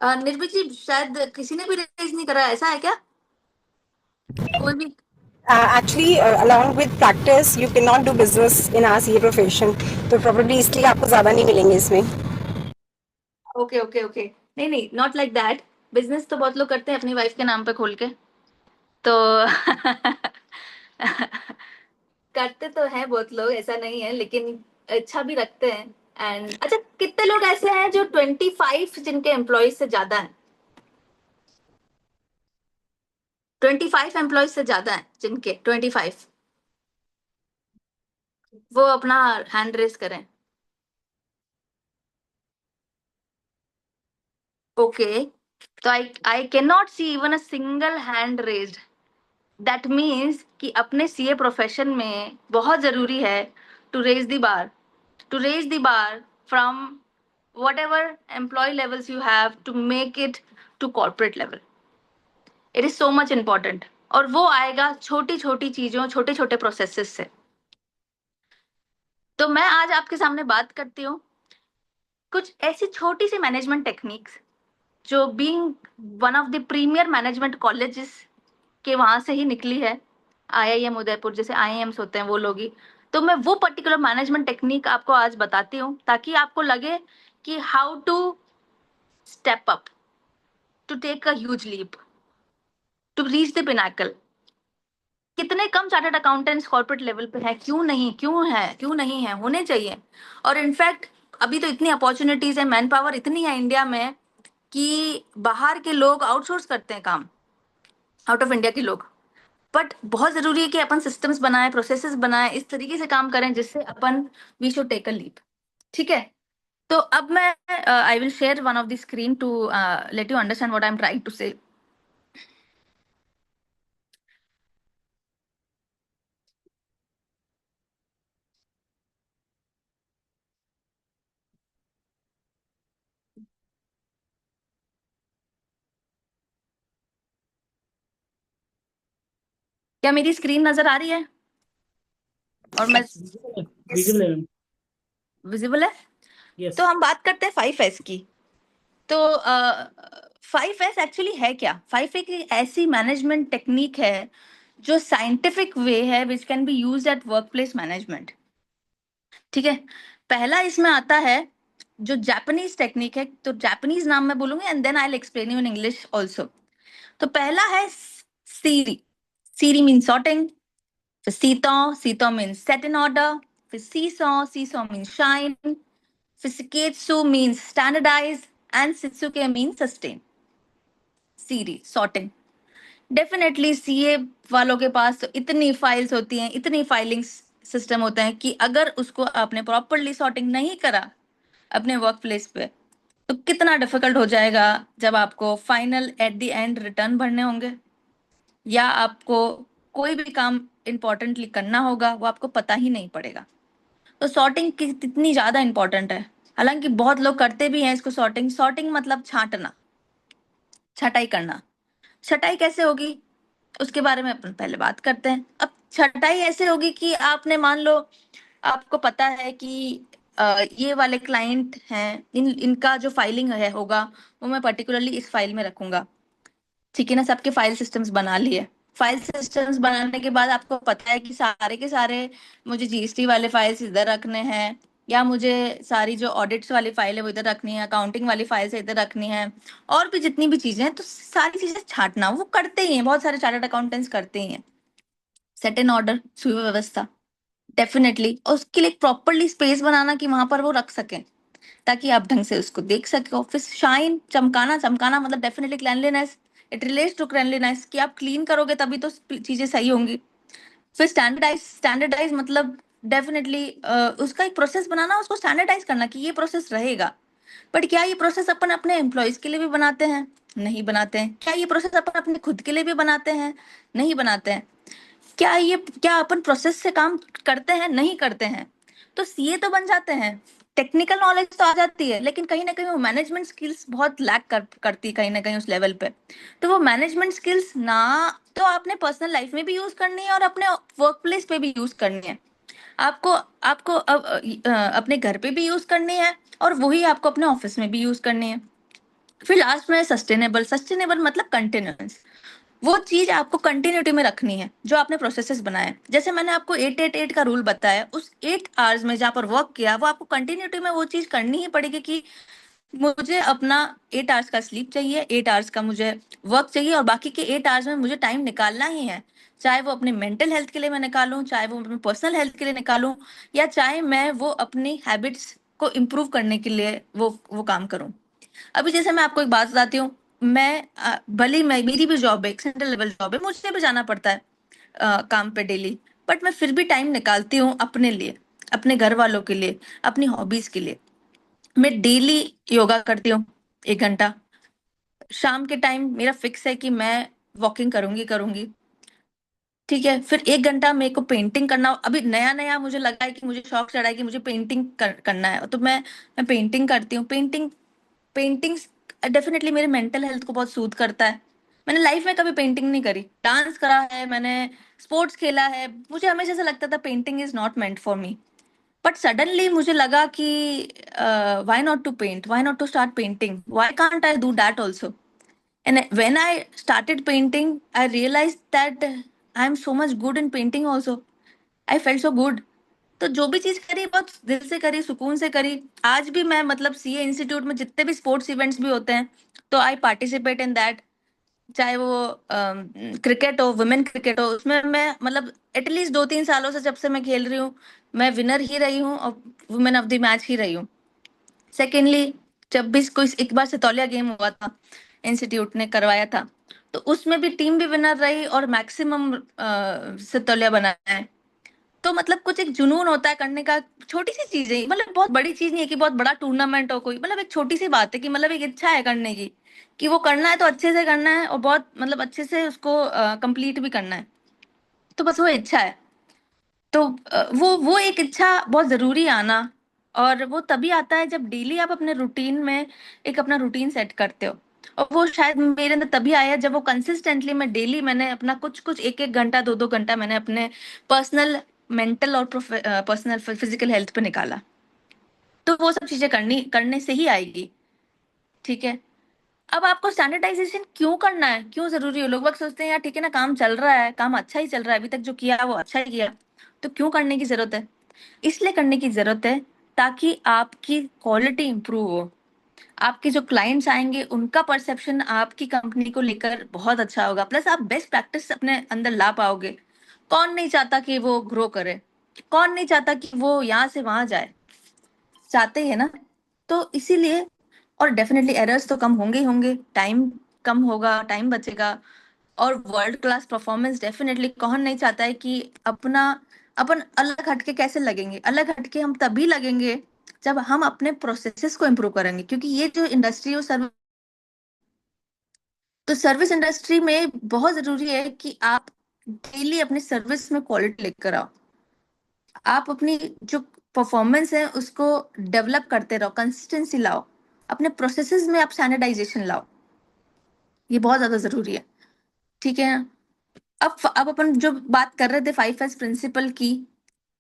निर्भीक जी, शायद किसी ने भी रेज नहीं करा, ऐसा है क्या? कोई भी? Actually, along with practice, you cannot do business in our CA profession. तो probably इसलिए आपको ज़्यादा नहीं मिलेंगे इसमें। ओके ओके ओके, नहीं नहीं, नॉट लाइक दैट। बिजनेस तो बहुत लोग करते हैं अपनी वाइफ के नाम पे खोल के, तो करते तो हैं बहुत लोग, ऐसा नहीं है, लेकिन अच्छा भी रखते हैं। एंड अच्छा, कितने लोग ऐसे हैं जो 25 जिनके एम्प्लॉयज से ज्यादा हैं? 25 एम्प्लॉयज से ज्यादा हैं जिनके 25, वो अपना हैंड रेस करें। ओके, तो I can not see even a single hand raised. That means कि अपने सीए प्रोफेशन में बहुत जरूरी है to raise the bar, to raise the bar from whatever employee levels you have to make it to corporate level. It is so much important. और वो आएगा छोटी छोटी चीजों, छोटे छोटे प्रोसेसेस से। तो मैं आज आपके सामने बात करती हूँ कुछ ऐसी छोटी सी मैनेजमेंट टेक्निक्स जो being one of the premier management colleges के वहां से ही निकली है। IIM उदयपुर जैसे IIMs होते हैं वो लोग ही। तो मैं वो पर्टिकुलर मैनेजमेंट टेक्निक आपको आज बताती हूँ ताकि आपको लगे कि how to step up, to take a huge leap, to reach the pinnacle. कितने कम चार्टर्ड अकाउंटेंट्स कॉर्पोरेट लेवल पे है? क्यों नहीं, क्यों नहीं है, होने चाहिए। और इनफैक्ट अभी तो इतनी अपॉर्चुनिटीज है, मैन पावर इतनी है इंडिया में कि बाहर के लोग आउटसोर्स करते हैं काम, आउट ऑफ इंडिया के लोग। बट बहुत जरूरी है कि अपन सिस्टम्स बनाए, प्रोसेसेस बनाए, इस तरीके से काम करें जिससे अपन we should take a leap. ठीक है, तो अब मैं I will share one of the screen to let you understand what I am trying to say. क्या मेरी स्क्रीन नजर आ रही है? और मैं विजिबल है। विजिबल है? यस। तो हम बात करते हैं 5S की। तो 5S एक्चुअली है क्या? 5S एक ऐसी मैनेजमेंट टेक्निक है जो साइंटिफिक वे है which can be used eight workplace management. ठीक है, पहला इसमें आता है जो जापानीज टेक्निक है, तो जापानीज नाम मैं बोलूंगी and then I will explain you in English also. तो पहला है सीरी। सीरी मीन सॉर्टिंग। फिर सीतो मीन्स सेट इन ऑर्डर। फिर सीसो मीन्स शाइन। फिर सिकेत्सु मीन्स स्टैंडर्डाइज एंड सित्सुके मीन्स सस्टेन। सीरी सॉर्टिंग। डेफिनेटली सीए वालों के पास तो इतनी फाइल्स होती हैं, इतनी फाइलिंग सिस्टम होते हैं कि अगर उसको आपने प्रॉपरली सॉर्टिंग नहीं करा अपने वर्क प्लेस पे तो कितना डिफिकल्ट हो जाएगा जब आपको final at the end return भरने होंगे या आपको कोई भी काम इंपॉर्टेंटली करना होगा, वो आपको पता ही नहीं पड़ेगा। तो सॉर्टिंग कितनी ज्यादा इंपॉर्टेंट है। हालांकि बहुत लोग करते भी हैं इसको सॉर्टिंग। सॉर्टिंग मतलब छांटना, छटाई करना। छटाई कैसे होगी उसके बारे में अपन पहले बात करते हैं। अब छटाई ऐसे होगी कि आपने मान लो आपको पता है कि ये वाले क्लाइंट हैं, इनका जो फाइलिंग है होगा वो मैं पर्टिकुलरली इस फाइल में रखूंगा। ठीक है ना, सबके फाइल सिस्टम्स बना लिए। फाइल सिस्टम्स बनाने के बाद आपको पता है कि सारे के सारे मुझे जीएसटी वाले फाइल्स इधर रखने हैं या मुझे सारी जो ऑडिट्स वाली फाइल है वो इधर रखनी है, अकाउंटिंग वाली फाइल्स इधर रखनी है, और भी जितनी भी चीजें हैं, तो सारी चीजें छांटना वो करते ही हैं, बहुत सारे चार्टर्ड अकाउंटेंट्स करते ही हैं। सेट इन ऑर्डर, सुव्यवस्था, डेफिनेटली। और उसके लिए प्रॉपरली स्पेस बनाना कि वहां पर वो रख सकें ताकि आप ढंग से उसको देख सके। फिर शाइन, चमकाना। चमकाना मतलब definitely cleanliness, it relates to cleanliness कि आप क्लीन करोगे तभी तो चीजें सही होंगी। फिर स्टैंडर्डाइज। स्टैंडर्डाइज मतलब डेफिनेटली उसका एक प्रोसेस बनाना, उसको स्टैंडर्डाइज करना कि ये प्रोसेस रहेगा। बट क्या ये प्रोसेस अपन अपने एम्प्लॉयज के लिए भी बनाते हैं? नहीं बनाते हैं। क्या ये प्रोसेस अपन अपने खुद के लिए भी बनाते हैं? नहीं बनाते हैं। क्या अपन प्रोसेस से काम करते हैं, नहीं करते हैं। तो सीए तो बन जाते हैं, टेक्निकल नॉलेज तो आ जाती है, लेकिन कहीं ना कहीं वो मैनेजमेंट स्किल्स बहुत लैक करती है कहीं ना कहीं उस लेवल पे। तो वो मैनेजमेंट स्किल्स ना तो आपने पर्सनल लाइफ में भी यूज करनी है और अपने वर्क प्लेस पे भी यूज करनी है। आपको आपको अपने घर पे भी यूज करनी है और वही आपको अपने ऑफिस में भी यूज करनी है। फिर लास्ट में सस्टेनेबल। सस्टेनेबल मतलब कंटिन्यूअस। वो चीज आपको कंटिन्यूटी में रखनी है जो आपने प्रोसेसेस बनाए। जैसे मैंने आपको 8-8-8 का रूल बताया, उस 8 आवर्स में जहाँ पर वर्क किया वो आपको कंटिन्यूटी में वो चीज करनी ही पड़ेगी कि मुझे अपना 8 आवर्स का स्लीप चाहिए, 8 आवर्स का मुझे वर्क चाहिए और बाकी के 8 आवर्स में मुझे टाइम निकालना ही है। चाहे वो अपने मेंटल हेल्थ के लिए मैं निकालूं, चाहे वो अपने पर्सनल हेल्थ के लिए निकालूं, या चाहे मैं वो अपनी हैबिट्स को इम्प्रूव करने के लिए वो काम करूं। अभी जैसे मैं आपको एक बात बताती हूँ, भले मैं मेरी भी जॉब है, एक सेंट्रल लेवल जॉब है, मुझे भी जाना पड़ता है काम पे डेली, बट मैं फिर भी टाइम निकालती हूँ अपने लिए, अपने घर वालों के लिए, अपनी हॉबीज के लिए। मैं डेली योगा करती हूँ 1 घंटा। शाम के टाइम मेरा फिक्स है कि मैं वॉकिंग करूंगी करूंगी। ठीक है, फिर 1 घंटा मेरे को पेंटिंग करना। अभी नया नया मुझे लगा है कि मुझे शौक चढ़ा है कि मुझे पेंटिंग करना है, तो मैं पेंटिंग करती हूँ। पेंटिंग्स डेफिनेटली मेरे मेंटल हेल्थ को बहुत सूद करता है। मैंने लाइफ में कभी पेंटिंग नहीं करी, डांस करा है मैंने, स्पोर्ट्स खेला है, मुझे हमेशा से लगता था painting is not meant for me. But suddenly मुझे लगा कि why not to paint, why not to start painting, why can't I do that also. And when I started painting I realise that I am so much good in painting also. I felt so good. तो जो भी चीज करी बहुत दिल से करी, सुकून से करी। आज भी मैं मतलब सीए इंस्टीट्यूट में जितने भी स्पोर्ट्स इवेंट्स भी होते हैं तो आई पार्टिसिपेट इन दैट। चाहे वो क्रिकेट हो, वुमेन क्रिकेट हो, उसमें मैं मतलब एटलीस्ट 2-3 सालों से जब से मैं खेल रही हूँ, मैं विनर ही रही हूँ और वुमेन ऑफ द मैच ही रही हूँ। सेकेंडली, जब भी कोई एक बार सितौलिया गेम हुआ था, इंस्टीट्यूट ने करवाया था, तो उसमें भी टीम भी विनर रही और मैक्सिमम सितौलिया बनाया है। तो मतलब कुछ एक जुनून होता है करने का। छोटी सी चीज है, मतलब बहुत बड़ी चीज नहीं है कि बहुत बड़ा टूर्नामेंट हो कोई, मतलब एक छोटी सी बात है कि मतलब एक इच्छा है करने की कि वो करना है तो अच्छे से करना है और बहुत मतलब अच्छे से उसको कंप्लीट भी करना है। तो बस वो इच्छा है। तो वो एक इच्छा बहुत जरूरी है आना। और वो तभी आता है जब डेली आप अपने रूटीन में एक अपना रूटीन सेट करते हो। और वो शायद मेरे अंदर तभी आया जब वो कंसिस्टेंटली मैंने अपना कुछ कुछ 1-1 घंटा 2-2 घंटा मैंने अपने पर्सनल, मेंटल और पर्सनल फिजिकल हेल्थ पे निकाला। तो वो सब चीजें करने से ही आएगी। ठीक है, अब आपको स्टैंडर्डाइजेशन क्यों करना है, क्यों जरूरी है? लोग वक्त सोचते हैं यार ठीक है ना, काम चल रहा है, काम अच्छा ही चल रहा है, अभी तक जो किया वो अच्छा ही किया, तो क्यों करने की जरूरत है? इसलिए करने की जरूरत है ताकि आपकी क्वालिटी इंप्रूव हो। आपके जो क्लाइंट्स आएंगे उनका परसेप्शन आपकी कंपनी को लेकर बहुत अच्छा होगा, प्लस आप बेस्ट प्रैक्टिस अपने अंदर ला पाओगे। कौन नहीं चाहता कि वो ग्रो करे? कौन नहीं चाहता कि वो यहाँ से वहां जाए? चाहते ही है ना। तो इसीलिए, और डेफिनेटली एरर्स तो कम होंगे ही होंगे, टाइम कम होगा, टाइम बचेगा। और वर्ल्ड क्लास परफॉर्मेंस डेफिनेटली कौन नहीं चाहता है कि अपन अलग हटके कैसे लगेंगे? अलग हटके हम तभी लगेंगे जब हम अपने प्रोसेसेस को इम्प्रूव करेंगे, क्योंकि ये जो इंडस्ट्री हो सर्विस, तो सर्विस इंडस्ट्री में बहुत जरूरी है कि आप डेली अपनी सर्विस में क्वालिटी लेकर आओ। आप अपनी जो परफॉर्मेंस है उसको डेवलप करते रहो, कंसिस्टेंसी लाओ, अपने प्रोसेसेस में आप स्टैंडर्डाइजेशन लाओ। ये बहुत ज्यादा जरूरी है। ठीक है, अब अपन जो बात कर रहे थे 5S प्रिंसिपल की,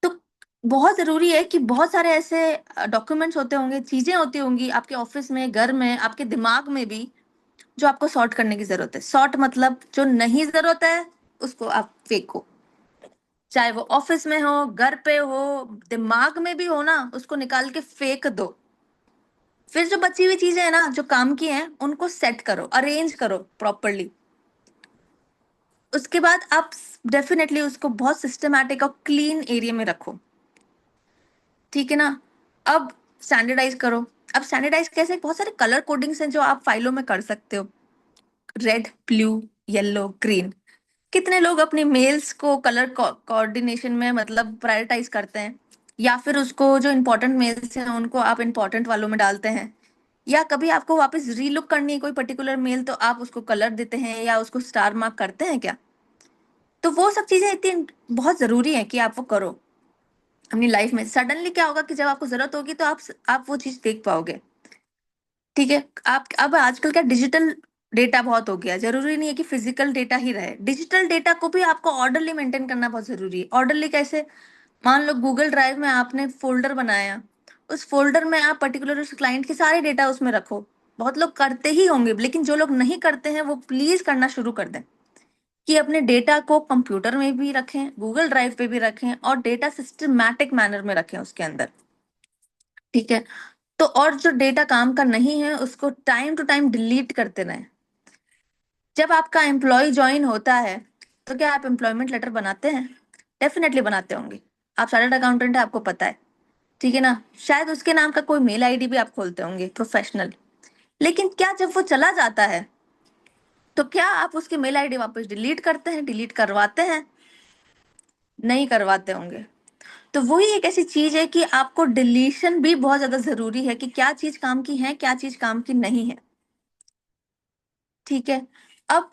तो बहुत जरूरी है कि बहुत सारे ऐसे डॉक्यूमेंट्स होते होंगे, चीजें होती होंगी आपके ऑफिस में, घर में, आपके दिमाग में भी, जो आपको सॉर्ट करने की जरूरत है। सॉर्ट मतलब जो नहीं जरूरत है उसको आप फेंको। चाहे वो ऑफिस में हो, घर पे हो, दिमाग में भी हो ना, उसको निकाल के फेंक दो। फिर जो बची हुई चीजें है ना जो काम की हैं, उनको सेट करो, अरेंज करो प्रॉपरली। उसके बाद आप डेफिनेटली उसको बहुत सिस्टमैटिक और क्लीन एरिया में रखो। ठीक है ना। अब स्टैंडर्डाइज करो। अब स्टैंडर्डाइज कैसे? बहुत सारे कलर कोडिंग्स हैं जो आप फाइलों में कर सकते हो। Red, blue, yellow, green. कितने लोग अपने मेल्स को कलर कोऑर्डिनेशन में मतलब प्रायोरिटाइज करते हैं, या फिर उसको जो इंपॉर्टेंट मेल्स हैं उनको आप इंपॉर्टेंट वालों में डालते हैं, या कभी आपको वापस रीलुक करनी है कोई पर्टिकुलर मेल तो आप उसको कलर देते हैं या उसको स्टार मार्क करते हैं क्या? तो वो सब चीजें इतनी बहुत जरूरी है कि आप वो करो अपनी लाइफ में। सडनली क्या होगा कि जब आपको जरूरत होगी तो आप वो चीज देख पाओगे। ठीक है। आप अब आजकल क्या डिजिटल डेटा बहुत हो गया, जरूरी नहीं है कि फिजिकल डेटा ही रहे, डिजिटल डेटा को भी आपको ऑर्डरली मेंटेन करना बहुत जरूरी है। ऑर्डरली कैसे? मान लो गूगल ड्राइव में आपने फोल्डर बनाया, उस फोल्डर में आप पर्टिकुलर उस क्लाइंट के सारे डेटा उसमें रखो। बहुत लोग करते ही होंगे, लेकिन जो लोग नहीं करते हैं वो प्लीज करना शुरू कर दें कि अपने डेटा को कंप्यूटर में भी रखें, गूगल ड्राइव पे भी रखें, और डेटा सिस्टमैटिक मैनर में रखें उसके अंदर। ठीक है। तो और जो डेटा काम का नहीं है उसको टाइम टू टाइम डिलीट करते रहें। जब आपका एम्प्लॉय ज्वाइन होता है तो क्या आप एम्प्लॉयमेंट लेटर बनाते हैं? डेफिनेटली बनाते होंगे। आप चार्टर्ड अकाउंटेंट है, आपको पता है। ठीक है ना? शायद उसके नाम का कोई मेल आईडी भी आप खोलते होंगे प्रोफेशनल। लेकिन क्या जब वो चला जाता है तो क्या आप उसकी मेल आईडी वापस डिलीट करते हैं, डिलीट करवाते हैं? नहीं करवाते होंगे। तो वही एक ऐसी चीज है कि आपको डिलीशन भी बहुत ज्यादा जरूरी है कि क्या चीज काम की है, क्या चीज काम की नहीं है। ठीक है। अब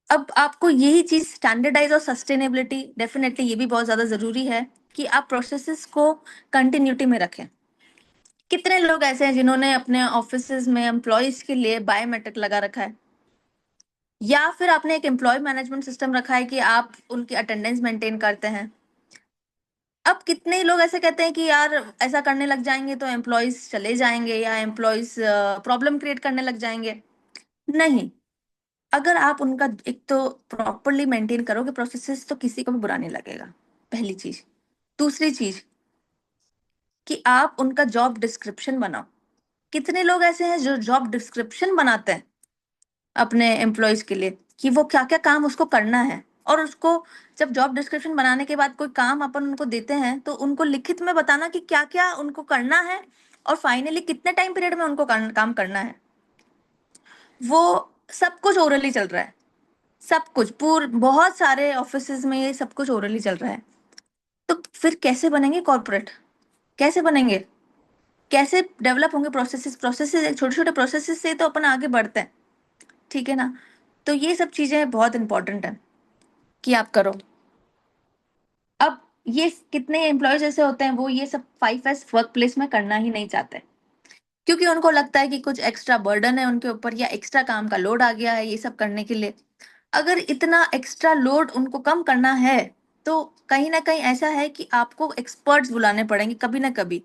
अब आपको यही चीज स्टैंडर्डाइज और सस्टेनेबिलिटी, डेफिनेटली ये भी बहुत ज्यादा जरूरी है कि आप प्रोसेसेस को कंटिन्यूटी में रखें। कितने लोग ऐसे हैं जिन्होंने अपने ऑफिसेज में एम्प्लॉयज के लिए बायोमेट्रिक लगा रखा है, या फिर आपने एक एम्प्लॉय मैनेजमेंट सिस्टम रखा है कि आप उनकी अटेंडेंस मेंटेन करते हैं। अब कितने लोग ऐसे कहते हैं कि यार ऐसा करने लग जाएंगे तो एम्प्लॉयज चले जाएंगे या एम्प्लॉयज प्रॉब्लम क्रिएट करने लग जाएंगे। नहीं, अगर आप उनका एक तो प्रॉपरली मेंटेन करोगे प्रोसेसेस तो किसी को भी बुरा नहीं लगेगा, पहली चीज। दूसरी चीज कि आप उनका जॉब डिस्क्रिप्शन बनाओ। कितने लोग ऐसे हैं जो जॉब डिस्क्रिप्शन बनाते हैं अपने एम्प्लॉयज के लिए कि वो क्या क्या काम उसको करना है, और उसको जब जॉब डिस्क्रिप्शन बनाने के बाद कोई काम अपन उनको देते हैं तो उनको लिखित में बताना कि क्या क्या उनको करना है और फाइनली कितने टाइम पीरियड में उनको काम करना है। वो सब कुछ ओरली चल रहा है, सब कुछ बहुत सारे ऑफिसेज में ये सब कुछ ओरली चल रहा है। तो फिर कैसे बनेंगे कॉर्पोरेट? कैसे बनेंगे? कैसे डेवलप होंगे प्रोसेसेस? प्रोसेसेस छोटे छोटे प्रोसेसेस से तो अपन आगे बढ़ते हैं। ठीक है ना? तो ये सब चीजें बहुत इंपॉर्टेंट है कि आप करो। अब ये कितने एम्प्लॉयज ऐसे होते हैं वो ये सब 5S वर्क प्लेस में करना ही नहीं चाहते, क्योंकि उनको लगता है कि कुछ एक्स्ट्रा बर्डन है उनके ऊपर या एक्स्ट्रा काम का लोड आ गया है ये सब करने के लिए। अगर इतना एक्स्ट्रा लोड उनको कम करना है तो कहीं ना कहीं ऐसा है कि आपको एक्सपर्ट्स बुलाने पड़ेंगे कभी ना कभी।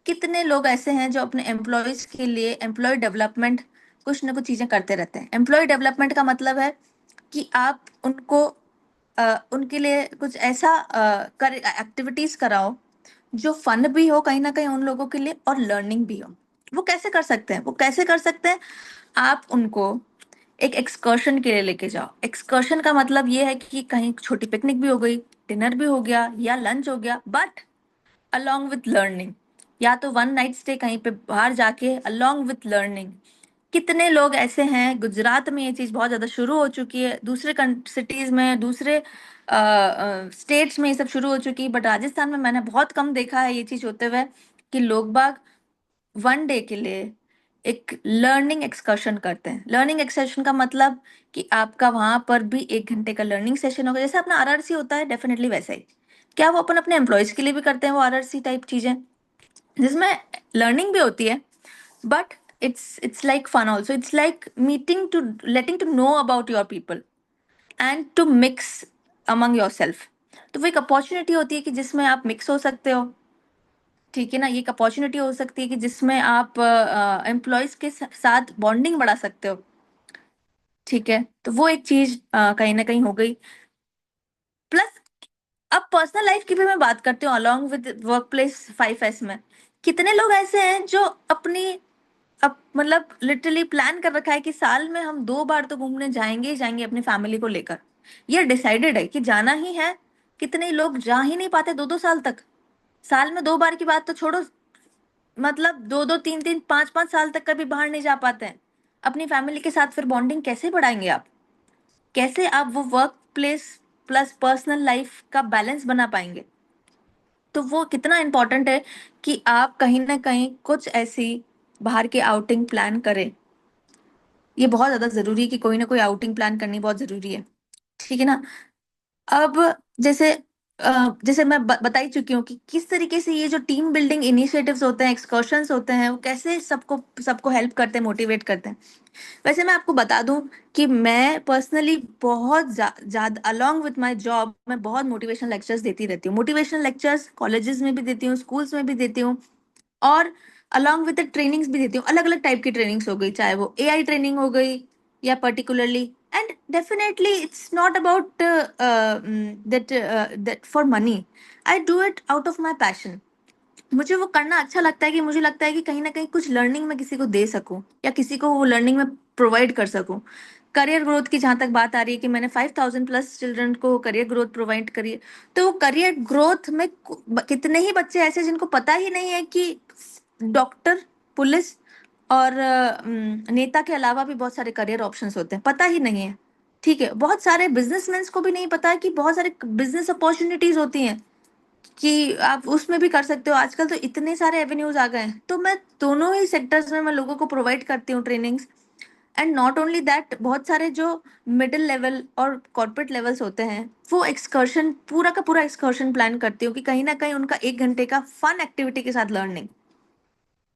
कितने लोग ऐसे हैं जो अपने एम्प्लॉयज के लिए एम्प्लॉय डेवलपमेंट कुछ ना कुछ चीजें करते रहते हैं। एम्प्लॉय डेवलपमेंट का मतलब है कि आप उनको उनके लिए कुछ ऐसा एक्टिविटीज कराओ जो फन भी हो कहीं ना कहीं उन लोगों के लिए और लर्निंग भी हो। वो कैसे कर सकते हैं? वो कैसे कर सकते हैं? आप उनको एक एक्सकर्शन के लिए लेके जाओ। एक्सकर्शन का मतलब ये है कि कहीं छोटी पिकनिक भी हो गई, डिनर भी हो गया या लंच हो गया, बट अलोंग विथ लर्निंग। या तो वन नाइट स्टे कहीं पे बाहर जाके अलोंग विथ लर्निंग। कितने लोग ऐसे हैं, गुजरात में ये चीज बहुत ज्यादा शुरू हो चुकी है, दूसरे सिटीज में, दूसरे स्टेट्स में ये सब शुरू हो चुकी है, बट राजस्थान में मैंने बहुत कम देखा है ये चीज होते हुए कि लोग बाग वन डे के लिए एक लर्निंग एक्सकर्शन करते हैं। लर्निंग एक्सकर्शन का मतलब कि आपका वहां पर भी 1 घंटे का लर्निंग सेशन होगा, जैसे अपना आरआरसी होता है डेफिनेटली वैसा ही। क्या वो अपन अपने एम्प्लॉयज के लिए भी करते हैं वो आरआरसी टाइप चीजें, जिसमें लर्निंग भी होती है but it's like fun also. It's like meeting to letting to know about your people and to mix among yourself. तो वो एक अपॉर्चुनिटी होती है कि जिसमें आप मिक्स हो सकते हो। ठीक है ना? ये एक अपॉर्चुनिटी हो सकती है कि जिसमें आप एम्प्लॉयज के साथ बॉन्डिंग बढ़ा सकते हो। ठीक है। तो वो एक चीज कहीं ना कहीं हो गई। प्लस अब पर्सनल लाइफ की भी मैं बात करती हूँ along with work place 5S में। कितने लोग ऐसे हैं जो अपनी अब मतलब लिटरली प्लान कर रखा है कि साल में हम 2 बार तो घूमने जाएंगे ही जाएंगे अपनी फैमिली को लेकर। ये डिसाइडेड है कि जाना ही है। कितने लोग जा ही नहीं पाते 2-2 साल तक। साल में 2 बार की बात तो छोड़ो, मतलब 2-2, 3-3, 5-5 साल तक कभी बाहर नहीं जा पाते हैं अपनी फैमिली के साथ। फिर बॉन्डिंग कैसे बढ़ाएंगे आप? कैसे आप वो work place plus personal life का बैलेंस बना पाएंगे? तो वो कितना इंपॉर्टेंट है कि आप कहीं ना कहीं कुछ ऐसी बाहर की आउटिंग प्लान करें। ये बहुत ज्यादा जरूरी है कि कोई ना कोई आउटिंग प्लान करनी बहुत जरूरी है। ठीक है ना? अब जैसे जैसे मैं बता ही चुकी हूँ कि किस तरीके से ये जो टीम बिल्डिंग इनिशिएटिव्स होते हैं, एक्सकर्शंस होते हैं, वो कैसे सबको सबको हेल्प करते हैं, मोटिवेट करते हैं। वैसे मैं आपको बता दूं कि मैं पर्सनली बहुत ज्यादा अलोंग विथ माय जॉब मैं बहुत मोटिवेशनल लेक्चर्स देती रहती हूँ। मोटिवेशनल लेक्चर्स कॉलेजेस में भी देती हूँ, स्कूल्स में भी देती हूँ, और अलोंग विद ट्रेनिंग्स भी देती हूँ। अलग अलग टाइप की ट्रेनिंग्स हो गई, चाहे वो एआई ट्रेनिंग हो गई या particularly, and definitely it's not about that for money. I do it out of my passion. मुझे वो करना अच्छा लगता है कि मुझे लगता है कि कहीं ना कहीं कुछ लर्निंग मैं किसी को दे सकूं या किसी को वो लर्निंग में प्रोवाइड कर सकूं। करियर ग्रोथ की जहां तक बात आ रही है कि मैंने 5000 प्लस चिल्ड्रन को करियर ग्रोथ प्रोवाइड करी है, तो वो करियर ग्रोथ में कितने ही बच्चे ऐसे जिनको पता ही नहीं है कि डॉक्टर, पुलिस और नेता के अलावा भी बहुत सारे करियर ऑप्शंस होते हैं, पता ही नहीं है। ठीक है, बहुत सारे बिजनेसमैन को भी नहीं पता है कि बहुत सारे बिजनेस अपॉर्चुनिटीज होती हैं कि आप उसमें भी कर सकते हो। आजकल तो इतने सारे एवेन्यूज आ गए हैं, तो मैं दोनों ही सेक्टर्स में मैं लोगों को प्रोवाइड करती हूँ trainings. And not only that, बहुत सारे जो मिडिल लेवल और कॉर्पोरेट लेवल्स होते हैं, वो एक्सकर्शन, पूरा का पूरा एक्सकर्शन प्लान करती हूँ कि कहीं ना कहीं उनका 1 घंटे का फन एक्टिविटी के साथ learning,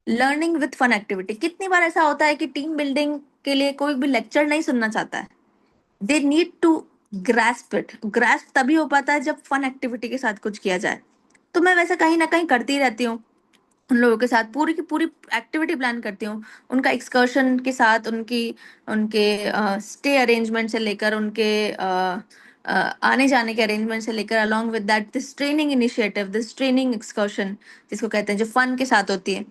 learning with fun activity. कितनी बार ऐसा होता है कि टीम बिल्डिंग के लिए कोई भी लेक्चर नहीं सुनना चाहता है, they need to grasp it. Grasp तभी हो पाता है जब फन एक्टिविटी के साथ कुछ किया जाए। तो मैं वैसे कहीं ना कहीं करती रहती हूँ, उन लोगों के साथ पूरी की पूरी एक्टिविटी प्लान करती हूँ, उनका एक्सकर्शन के साथ, उनकी उनके स्टे अरेंजमेंट से लेकर, उनके आने जाने के अरेंजमेंट से लेकर, along with that this training initiative, this training excursion जिसको कहते हैं, जो फन के साथ होती है।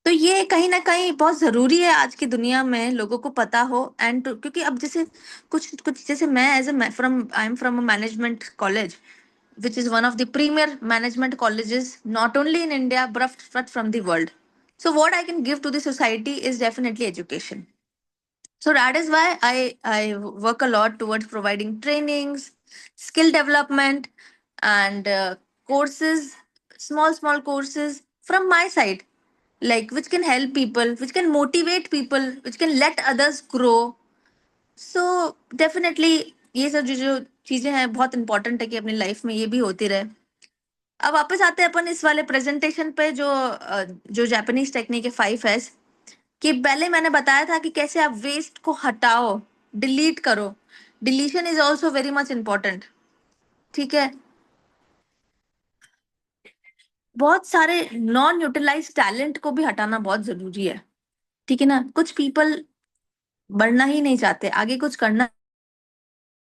तो ये कहीं ना कहीं बहुत जरूरी है आज की दुनिया में लोगों को पता हो। एंड क्योंकि अब जैसे कुछ कुछ जैसे मैं as a from I am from a management college which is one of the premier management colleges not only in India but from the world. So what I can give to the society is definitely education. So that is why I work a lot towards providing trainings, skill development, and courses, small courses from my side, like which can help people, which can motivate people, which can let others grow. So definitely ये सब जो जो चीजें हैं बहुत important है कि अपनी लाइफ में ये भी होती रहे। अब वापस आते हैं अपन इस वाले प्रेजेंटेशन पे, जो जापानीज टेक्निक है 5S, कि पहले मैंने बताया था कि कैसे आप वेस्ट को हटाओ, डिलीट करो। Deletion is also very much important. ठीक है, बहुत सारे नॉन यूटिलाइज टैलेंट को भी हटाना बहुत जरूरी है। ठीक है ना, कुछ पीपल बढ़ना ही नहीं चाहते, आगे कुछ करना,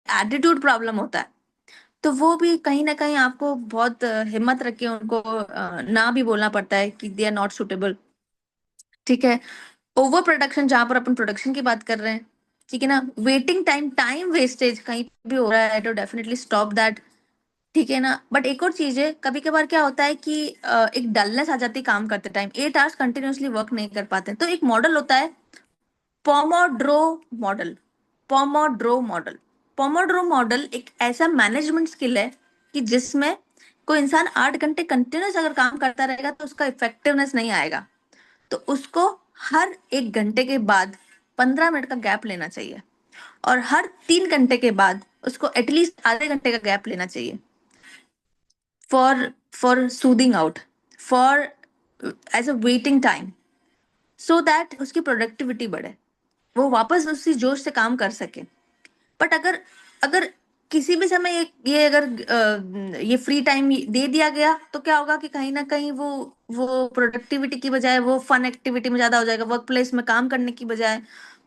एटीट्यूड प्रॉब्लम होता है, तो वो भी कहीं ना कहीं आपको बहुत हिम्मत रख के उनको ना भी बोलना पड़ता है कि दे आर नॉट सुटेबल। ठीक है, ओवर प्रोडक्शन, जहां पर अपन प्रोडक्शन की बात कर रहे हैं, ठीक है ना, वेटिंग टाइम, टाइम वेस्टेज कहीं भी हो रहा है, तो डेफिनेटली स्टॉप दैट। ठीक है ना, बट एक और चीज है, कभी कभार क्या होता है कि एक डलनेस आ जाती है काम करते टाइम, 8 आवर्स कंटिन्यूसली वर्क नहीं कर पाते, तो एक मॉडल होता है पोमोड्रो मॉडल। पोमोड्रो मॉडल, पोमोड्रो मॉडल एक ऐसा मैनेजमेंट स्किल है कि जिसमें कोई इंसान 8 घंटे कंटिन्यूस अगर काम करता रहेगा तो उसका इफेक्टिवनेस नहीं आएगा, तो उसको हर 1 घंटे के बाद 15 मिनट का गैप लेना चाहिए, और हर 3 घंटे के बाद उसको एटलीस्ट आधे घंटे का गैप लेना चाहिए for soothing out, for as a waiting time, so that उसकी प्रोडक्टिविटी बढ़े, वो वापस उसी जोश से काम कर सके। बट अगर अगर किसी भी समय ये अगर ये फ्री टाइम दे दिया गया तो क्या होगा कि कहीं ना कहीं वो प्रोडक्टिविटी की बजाय वो फन एक्टिविटी में ज्यादा हो जाएगा, वर्क प्लेस में काम करने की बजाय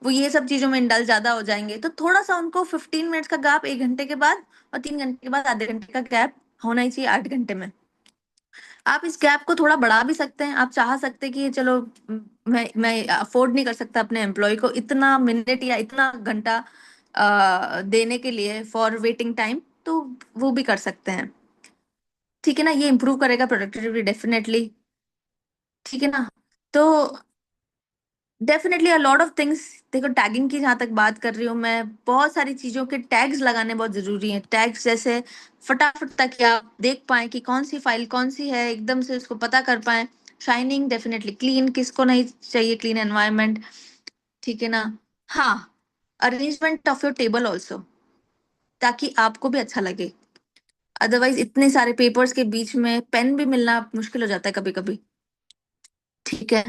वो ये सब चीजों में इंडल्ज ज्यादा हो जाएंगे। तो थोड़ा सा उनको 15 मिनट्स का गैप 1 घंटे के बाद, और 3 घंटे के बाद आधे घंटे का गैप होना ही चाहिए 8 घंटे में। आप इस गैप को थोड़ा बढ़ा भी सकते हैं, आप चाह सकते हैं कि चलो मैं अफोर्ड नहीं कर सकता अपने एम्प्लॉय को इतना मिनट या इतना घंटा देने के लिए फॉर वेटिंग टाइम, तो वो भी कर सकते हैं। ठीक है ना, ये इम्प्रूव करेगा प्रोडक्टिविटी डेफिनेटली। ठीक है ना, तो definitely a lot of things. देखो, टैगिंग की जहां तक बात कर रही हूँ मैं, बहुत सारी चीजों के टैग्स लगाने बहुत जरूरी हैं। टैग्स जैसे फटाफट तक आप देख पाए कि कौन सी फाइल कौन सी है, एकदम से उसको पता कर पाए। शाइनिंग डेफिनेटली, क्लीन, किसको नहीं चाहिए क्लीन एनवायरनमेंट। ठीक है ना, हाँ, arrangement of your table also, ताकि आपको भी अच्छा लगे अदरवाइज इतने सारे पेपर्स के बीच में पेन भी मिलना मुश्किल हो जाता है कभी कभी। ठीक है,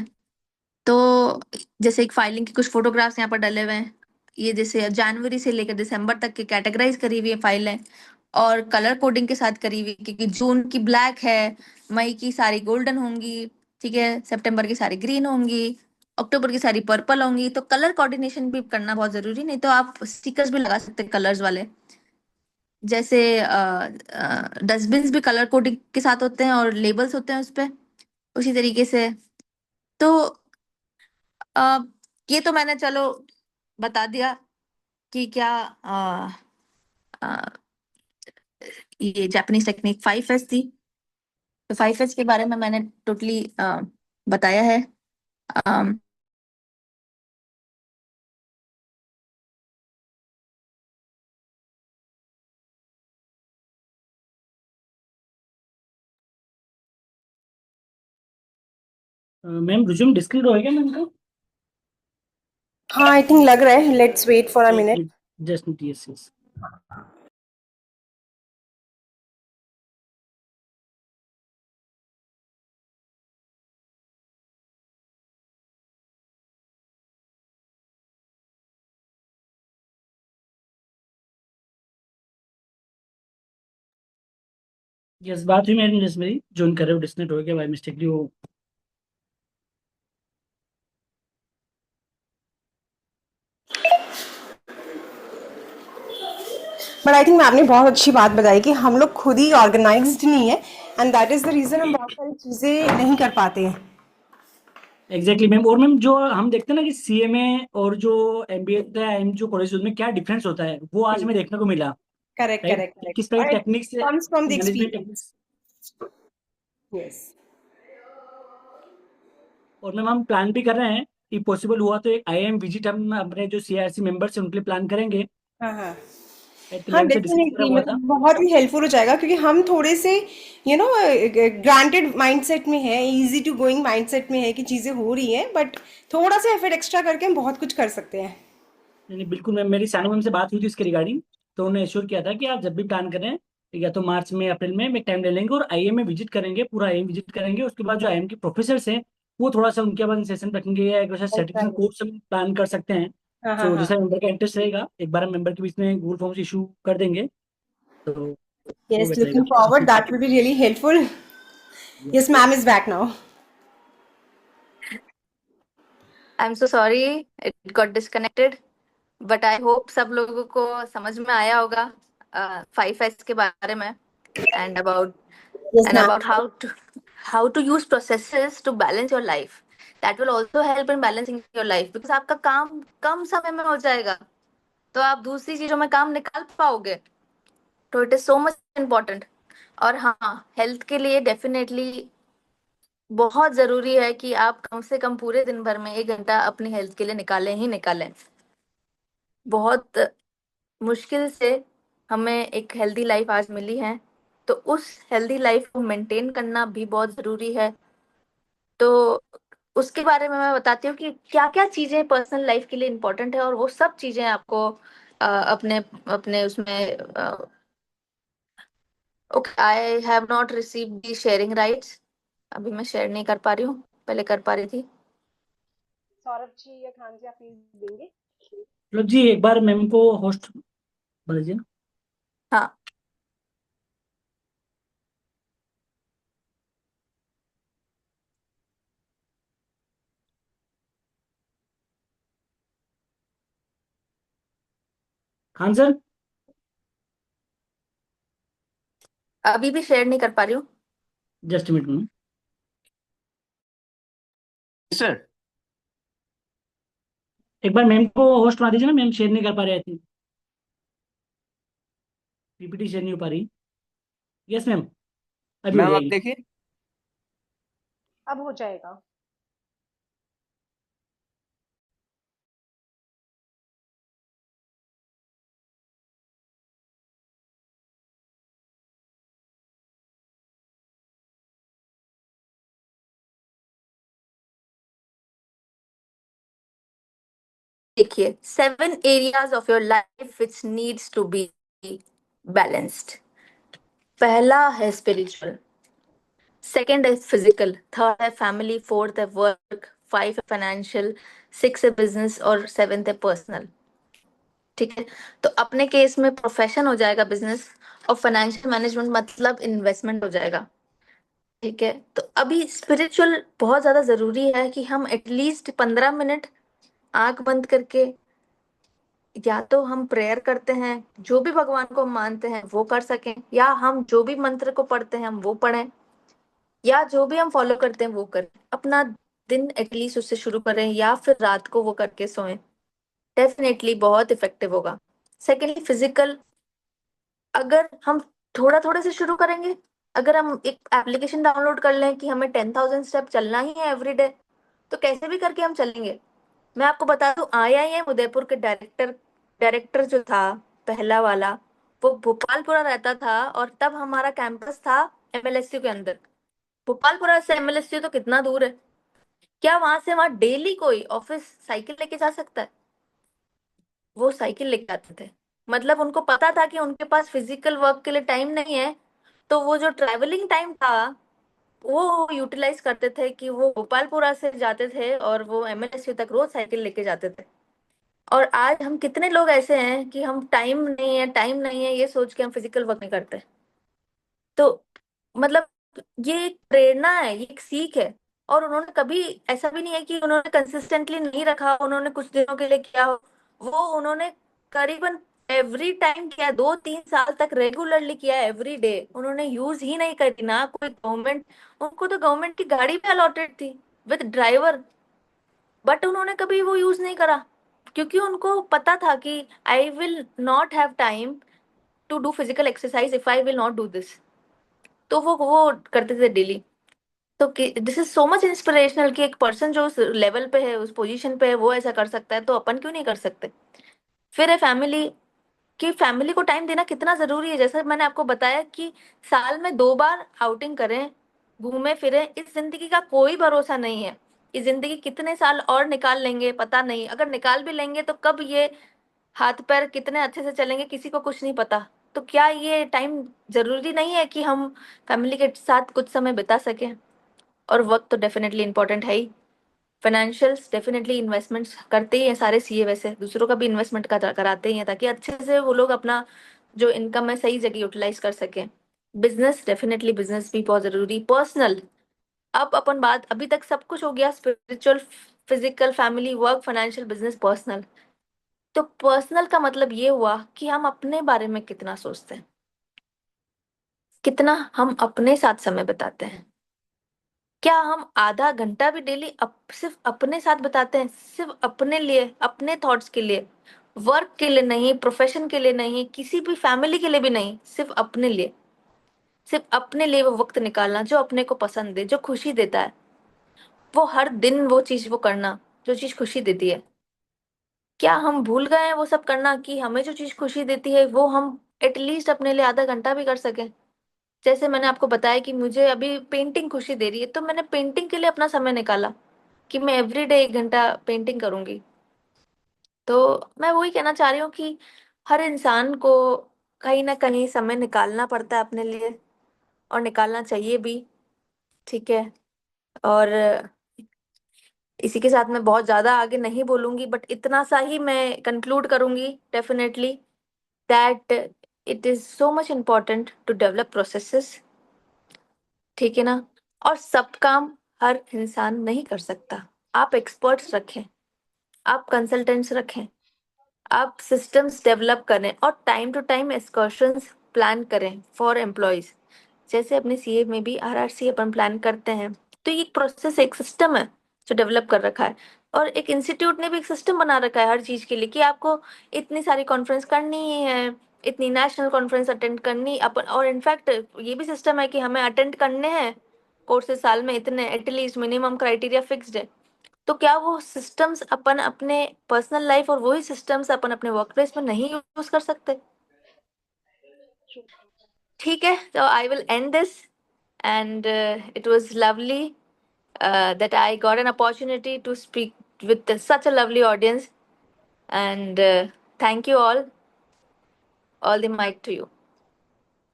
तो जैसे एक फाइलिंग की कुछ फोटोग्राफ्स यहाँ पर डले हुए हैं। ये जैसे जनवरी से लेकर दिसंबर तक की कैटेगराइज करी हुई फाइलें और कलर कोडिंग के साथ करी हुई, क्योंकि जून की ब्लैक है, मई की सारी गोल्डन होंगी, ठीक है, सितंबर की सारी ग्रीन होंगी, अक्टूबर की सारी पर्पल होंगी। तो कलर कोऑर्डिनेशन भी करना बहुत जरूरी, नहीं तो आप स्टिकर्स भी लगा सकते हैं कलर्स वाले। जैसे डस्टबिन भी कलर कोडिंग के साथ होते हैं और लेबल्स होते हैं उस पे, उसी तरीके से। तो अ, ये तो मैंने चलो बता दिया कि क्या अ, ये जापानीज टेक्निक 5S थी। तो 5S के बारे में मैंने टोटली बताया है। अम, मैम रिज्यूम डिस्क्रीट हो गया मैम का? हाँ, आई थिंक लग रहा है, let's wait for a minute. Just yes yes. Yes, बात हुई मेरी मेरी ज्वाइन कर रहे हो, डिस्कनेक्ट हो गया बाय मिस्टेकली वो। बट आई थिंक मैम ने बहुत अच्छी बात बताई कि हम लोग खुद ही ऑर्गेनाइज्ड नहीं है, and that is the reason हम बहुत सारी चीजें नहीं कर पाते हैं। Exactly ma'am. और मैम जो हम देखते हैं ना कि सीएमए और जो एमबीए जो कॉलेज में क्या डिफरेंस होता है, वो आज हमें देखने को मिला। करेक्ट राइट, करेक्ट किस करेक्ट, तरह और की it techniques, comes from the management experience. Techniques. Yes. और मैम हम प्लान भी कर रहे हैं कि पॉसिबल हुआ तो एक आईएम विजिट हम अपने जो सीआरसी मेंबर्स हैं उनके लिए प्लान करेंगे। हाँ हाँ तो हाँ, मैम से डिस्कस करा डेफिनेटली, हुआ था। मतलब बहुत ही हेल्पफुल हो जाएगा, क्योंकि हम थोड़े से ग्रांटेड माइंडसेट में है, इजी टू गोइंग माइंडसेट में है कि चीजें हो रही हैं, बट थोड़ा सा एफर्ट एक्स्ट्रा करके हम बहुत कुछ कर सकते हैं। नहीं नहीं, बिल्कुल मैम। मेरी सानू मैम से बात हुई थी इसके रिगार्डिंग, तो उन्होंने एश्योर किया था कि आप जब भी प्लान करें या तो मार्च में अप्रैल में एक टाइम ले लेंगे और आईएम में विजिट करेंगे, पूरा आईएम विजिट करेंगे। उसके बाद जो आईएम के प्रोफेसर्स हैं वो थोड़ा सा उनके बाद सेशन रखेंगे या एक सर्टिफिकेशन Exactly. कोर्स हम प्लान कर सकते हैं। हाँ हाँ तो हाँ। जैसा मेंबर का इंटरेस्ट रहेगा, एक बार हम मेंबर के बीच में गूगल फॉर्म्स इशू कर देंगे, तो वो Yes, बेटर looking रहेगा। forward. That will be really helpful. Yes, ma'am is back now. I am so sorry it got disconnected, but I hope सब लोगों को समझ में आया होगा 5S के बारे में and about Yes, and ma'am. about how to use processes to balance your life. That will also help in balancing your life because आपका काम कम समय में हो जाएगा, तो आप दूसरी चीजों में काम निकाल पाओगे। तो it is so much important. और हाँ, हेल्थ के लिए डेफिनेटली बहुत जरूरी है कि आप कम से कम पूरे दिन भर में 1 घंटा अपनी हेल्थ के लिए निकालें ही निकालें। बहुत मुश्किल से हमें एक हेल्दी लाइफ आज मिली है, तो उस हेल्दी लाइफ को मेंटेन करना भी बहुत जरूरी है। तो उसके बारे में मैं बताती हूँ कि क्या क्या चीजें पर्सनल लाइफ के लिए इम्पोर्टेंट है, और वो सब चीजें आपको अपने अपने उसमें okay. I have not received the sharing rights. अभी मैं शेयर नहीं कर पा रही हूँ, पहले कर पा रही थी। सौरभ जी या खान जी, आप प्लीज देंगे? मतलब जी एक बार मैम को होस्ट बता दीजिए। हाँ, खान सर। अभी भी शेयर नहीं कर पा रही हूँ। जस्ट मिनट में सर। एक बार मैम को होस्ट बना दीजिए ना, मैम शेयर नहीं कर पा रहे थे, पीपीटी शेयर नहीं हो पा रही। यस मैम, अभी हो मैम आप जाएगी। देखिए। अब हो जाएगा। देखिए, 7 areas of your life which needs to be balanced. पहला है स्पिरिचुअल, सेकंड है फिजिकल, थर्ड है फैमिली, फोर्थ है वर्क, फाइव है फाइनेंशियल, सिक्स है बिजनेस और सेवेंथ है पर्सनल। ठीक है, तो अपने केस में प्रोफेशन हो जाएगा बिजनेस और फाइनेंशियल मैनेजमेंट मतलब इन्वेस्टमेंट हो जाएगा। ठीक है, तो अभी स्पिरिचुअल बहुत ज्यादा जरूरी है कि हम एटलीस्ट 15 मिनट आंख बंद करके या तो हम प्रेयर करते हैं, जो भी भगवान को हम मानते हैं वो कर सकें, या हम जो भी मंत्र को पढ़ते हैं हम वो पढ़ें, या जो भी हम फॉलो करते हैं वो करें। अपना दिन एटलीस्ट उससे शुरू करें या फिर रात को वो करके सोएं, डेफिनेटली बहुत इफेक्टिव होगा। सेकेंडली फिजिकल, अगर हम थोड़ा थोड़े से शुरू करेंगे, अगर हम एक एप्लीकेशन डाउनलोड कर लें कि हमें 10,000 स्टेप चलना ही है एवरी डे, तो कैसे भी करके हम चलेंगे। मैं आपको बता दूं, IIM उदयपुर के डायरेक्टर जो था पहला वाला, वो भोपालपुरा रहता था और तब हमारा कैंपस था MLSU के अंदर। भोपालपुरा से MLSU तो कितना दूर है, क्या वहां से वहां डेली कोई ऑफिस साइकिल लेके जा सकता है? वो साइकिल लेके आते थे, मतलब उनको पता था कि उनके पास फिजिकल वर्क के लिए टाइम नहीं है, तो वो जो ट्रैवलिंग टाइम था वो यूटिलाइज करते थे कि वो गोपालपुरा से जाते थे और वो MLSU तक रोज साइकिल लेके जाते थे। और आज हम कितने लोग ऐसे हैं कि हम टाइम नहीं है ये सोच के हम फिजिकल वर्क नहीं करते। तो मतलब ये एक प्रेरणा है, ये एक सीख है। और उन्होंने कभी ऐसा भी नहीं है कि उन्होंने कंसिस्टेंटली नहीं रखा, उन्होंने कुछ दिनों के लिए किया हो, वो उन्होंने करीबन एवरी टाइम किया, 2-3 साल तक रेगुलरली किया, एवरी डे। उन्होंने यूज ही नहीं करी ना कोई गवर्नमेंट, उनको तो गवर्नमेंट की गाड़ी भी अलॉटेड थी विद ड्राइवर, बट उन्होंने कभी वो यूज नहीं करा, क्योंकि उनको पता था कि I will not have time to do physical exercise if I will not do this. तो वो करते थे डेली। तो this is so much inspirational कि एक पर्सन जो उस लेवल पे है, उस पोजीशन पे है, वो ऐसा कर सकता है, तो अपन क्यों नहीं कर सकते। फिर है फैमिली, कि फैमिली को टाइम देना कितना जरूरी है। जैसे मैंने आपको बताया कि साल में 2 बार आउटिंग करें, घूमे फिरे, इस जिंदगी का कोई भरोसा नहीं है। इस जिंदगी कितने साल और निकाल लेंगे पता नहीं, अगर निकाल भी लेंगे तो कब ये हाथ पैर कितने अच्छे से चलेंगे किसी को कुछ नहीं पता। तो क्या ये टाइम जरूरी नहीं है कि हम फैमिली के साथ कुछ समय बिता सकें। और वक्त तो डेफिनेटली इंपॉर्टेंट है ही। फाइनेंशियल्स डेफिनेटली इन्वेस्टमेंट्स करते ही हैं सारे सीए, वैसे दूसरों का भी इन्वेस्टमेंट कराते ही हैं ताकि अच्छे से वो लोग अपना जो इनकम है सही जगह यूटिलाइज कर सकें। बिजनेस, डेफिनेटली बिजनेस भी बहुत जरूरी। पर्सनल, अब अपन बात, अभी तक सब कुछ हो गया, spiritual, physical, family, work, financial, business, personal. तो पर्सनल का मतलब ये हुआ कि हम अपने बारे में कितना सोचते हैं, कितना हम अपने साथ समय बिताते हैं। क्या हम आधा घंटा भी डेली सिर्फ अपने साथ बिताते हैं, सिर्फ अपने लिए, अपने थॉट्स के लिए, वर्क के लिए नहीं, प्रोफेशन के लिए नहीं, किसी भी फैमिली के लिए भी नहीं, सिर्फ अपने लिए। सिर्फ अपने लिए वो वक्त निकालना जो अपने को पसंद है, जो खुशी देता है, वो हर दिन वो चीज वो करना जो चीज खुशी देती है। क्या हम भूल गए हैं वो सब करना कि हमें जो चीज खुशी देती है वो हम एटलीस्ट अपने लिए आधा घंटा भी कर सकें। जैसे मैंने आपको बताया कि मुझे अभी पेंटिंग खुशी दे रही है, तो मैंने पेंटिंग के लिए अपना समय निकाला कि मैं एवरीडे 1 घंटा पेंटिंग करूंगी। तो मैं वही कहना चाह रही हूँ कि हर इंसान को कहीं ना कहीं समय निकालना पड़ता है अपने लिए, और निकालना चाहिए भी। ठीक है, और इसी के साथ मैं बहुत ज्यादा आगे नहीं बोलूंगी, बट इतना सा ही मैं कंक्लूड करूंगी definitely that it is so much important to develop processes. ठीक है ना, और सब काम हर इंसान नहीं कर सकता। आप एक्सपर्ट्स रखें, आप कंसल्टेंट्स रखें, आप सिस्टम्स डेवलप करें और टाइम टू टाइम एक्सकर्शंस प्लान करें फॉर एम्प्लॉयज। जैसे अपने सीए में भी RRC अपन प्लान करते हैं, तो ये एक प्रोसेस, एक सिस्टम है जो डेवलप कर रखा है। और एक इंस्टीट्यूट ने भी एक सिस्टम बना रखा है हर चीज के लिए कि आपको इतनी सारी कॉन्फ्रेंस करनी ही है, इतनी नेशनल कॉन्फ्रेंस अटेंड करनी अपन। और इनफैक्ट ये भी सिस्टम है कि हमें अटेंड करने हैं कोर्सेज साल में इतने, एटलीस्ट मिनिमम क्राइटेरिया फिक्स्ड है। तो क्या वो सिस्टम्स अपन अपने पर्सनल लाइफ और वही सिस्टम्स अपन अपने वर्क प्लेस में नहीं यूज कर सकते? ठीक है, तो I will and this, and it was lovely that I got an opportunity to speak with such a lovely audience, and thank you all the mic to you.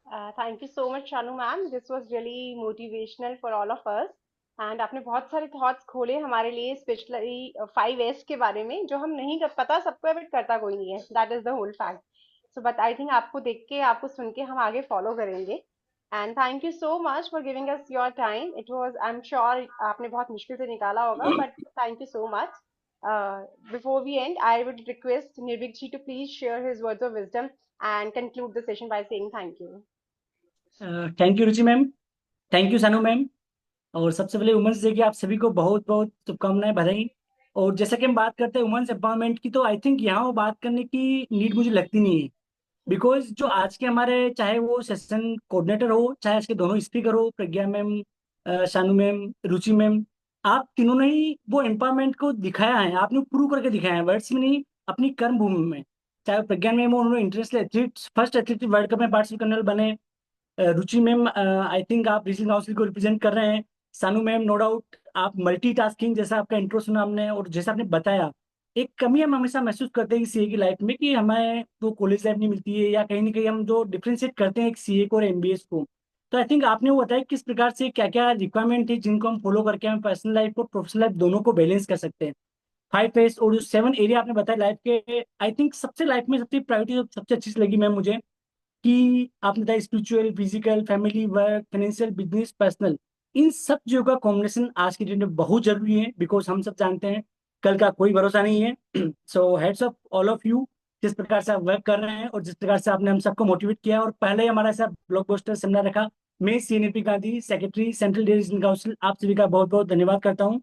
Thank you so much, Shanu ma'am. This was really motivational for all of us. And आपने बहुत सारे thoughts खोले हमारे लिए, specially 5S के बारे में, जो हम नहीं कर पता सबको, बट करता कोई नहीं है, that is the whole fact. So but I think आपको देख के, आपको सुन के हम आगे फॉलो करेंगे. And thank you so much for giving us your time. It was, I am sure आपने बहुत मुश्किल से निकाला होगा, but thank you so much. Before we end, I would request Nirvik ji to please share his words of wisdom and conclude the session by saying thank you. Thank you Ruchi ma'am, thank you सानू ma'am, और सबसे पहले women's day की आप सभी को बहुत बहुत शुभकामनाएं, बधाई. और जैसा कि हम बात करते हैं वुमेन्स एम्पावरमेंट की, तो आई थिंक यहाँ वो बात करने की नीड मुझे लगती नहीं है. बिकॉज जो आज के हमारे, चाहे वो सेशन कोऑर्डिनेटर हो, चाहे आज के दोनों स्पीकर हो, प्रज्ञा मैम, शानू मैम, रुचि मैम, आप तीनों ने ही वो एम्पावरमेंट को दिखाया है. आपने प्रूव करके दिखाया है, वर्ड्स में नहीं, अपनी कर्म भूमि में. चाहे प्रज्ञा मैम हो, उन्होंने international athletes, first athlete world cup में पार्टिसिपेट करने वाले बने. रुचि मैम, आई थिंक आप रीजनल काउंसिल को रिप्रेजेंट कर रहे हैं. सानू मैम, नो डाउट आप मल्टीटास्किंग, जैसा आपका इंट्रो सुना हमने और जैसा आपने बताया, एक कमी हम हमेशा महसूस करते हैं सीए की लाइफ में, कि हमें वो कॉलेज लाइफ नहीं मिलती है, या कहीं ना कहीं हम जो डिफ्रेंशिएट करते हैं एक सीए को और एमबीएस को. तो आई थिंक आपने वो बताया किस प्रकार से क्या क्या रिक्वायरमेंट है जिनको हम फॉलो करके हम पर्सनल लाइफ और प्रोफेशनल लाइफ दोनों को बैलेंस कर सकते हैं. 5 फेस और जो 7 एरिया आपने बताया लाइफ के, आई थिंक सबसे लाइफ में सबसे प्रायोरिटी सबसे अच्छी चीज लगी मैम मुझे, कि आपने बताया spiritual, physical, family, work, financial, business, personal, इन सब चीजों का कॉम्बिनेशन आज के डेट में बहुत जरूरी है. बिकॉज हम सब जानते हैं कल का कोई भरोसा नहीं है. So heads of all of you, जिस प्रकार से आप वर्क कर रहे हैं और जिस प्रकार से आपने हम सबको मोटिवेट किया, और पहले ही हमारा ऐसा ब्लॉकबस्टर सेमिनार रखा. मैं C Nitin Gandhi, secretary central regional council, आप सभी का बहुत बहुत धन्यवाद करता हूँ.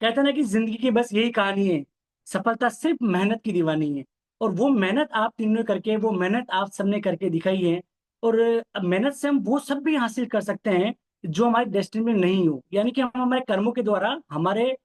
कहते हैं ना कि जिंदगी की बस यही कहानी है, सफलता सिर्फ मेहनत की दीवानी है. और वो मेहनत आप तीनों ने करके, वो मेहनत आप सबने करके दिखाई है. और मेहनत से हम वो सब भी हासिल कर सकते हैं जो हमारे डेस्टिनी में नहीं हो. यानी कि हम हमारे कर्मों के द्वारा हमारे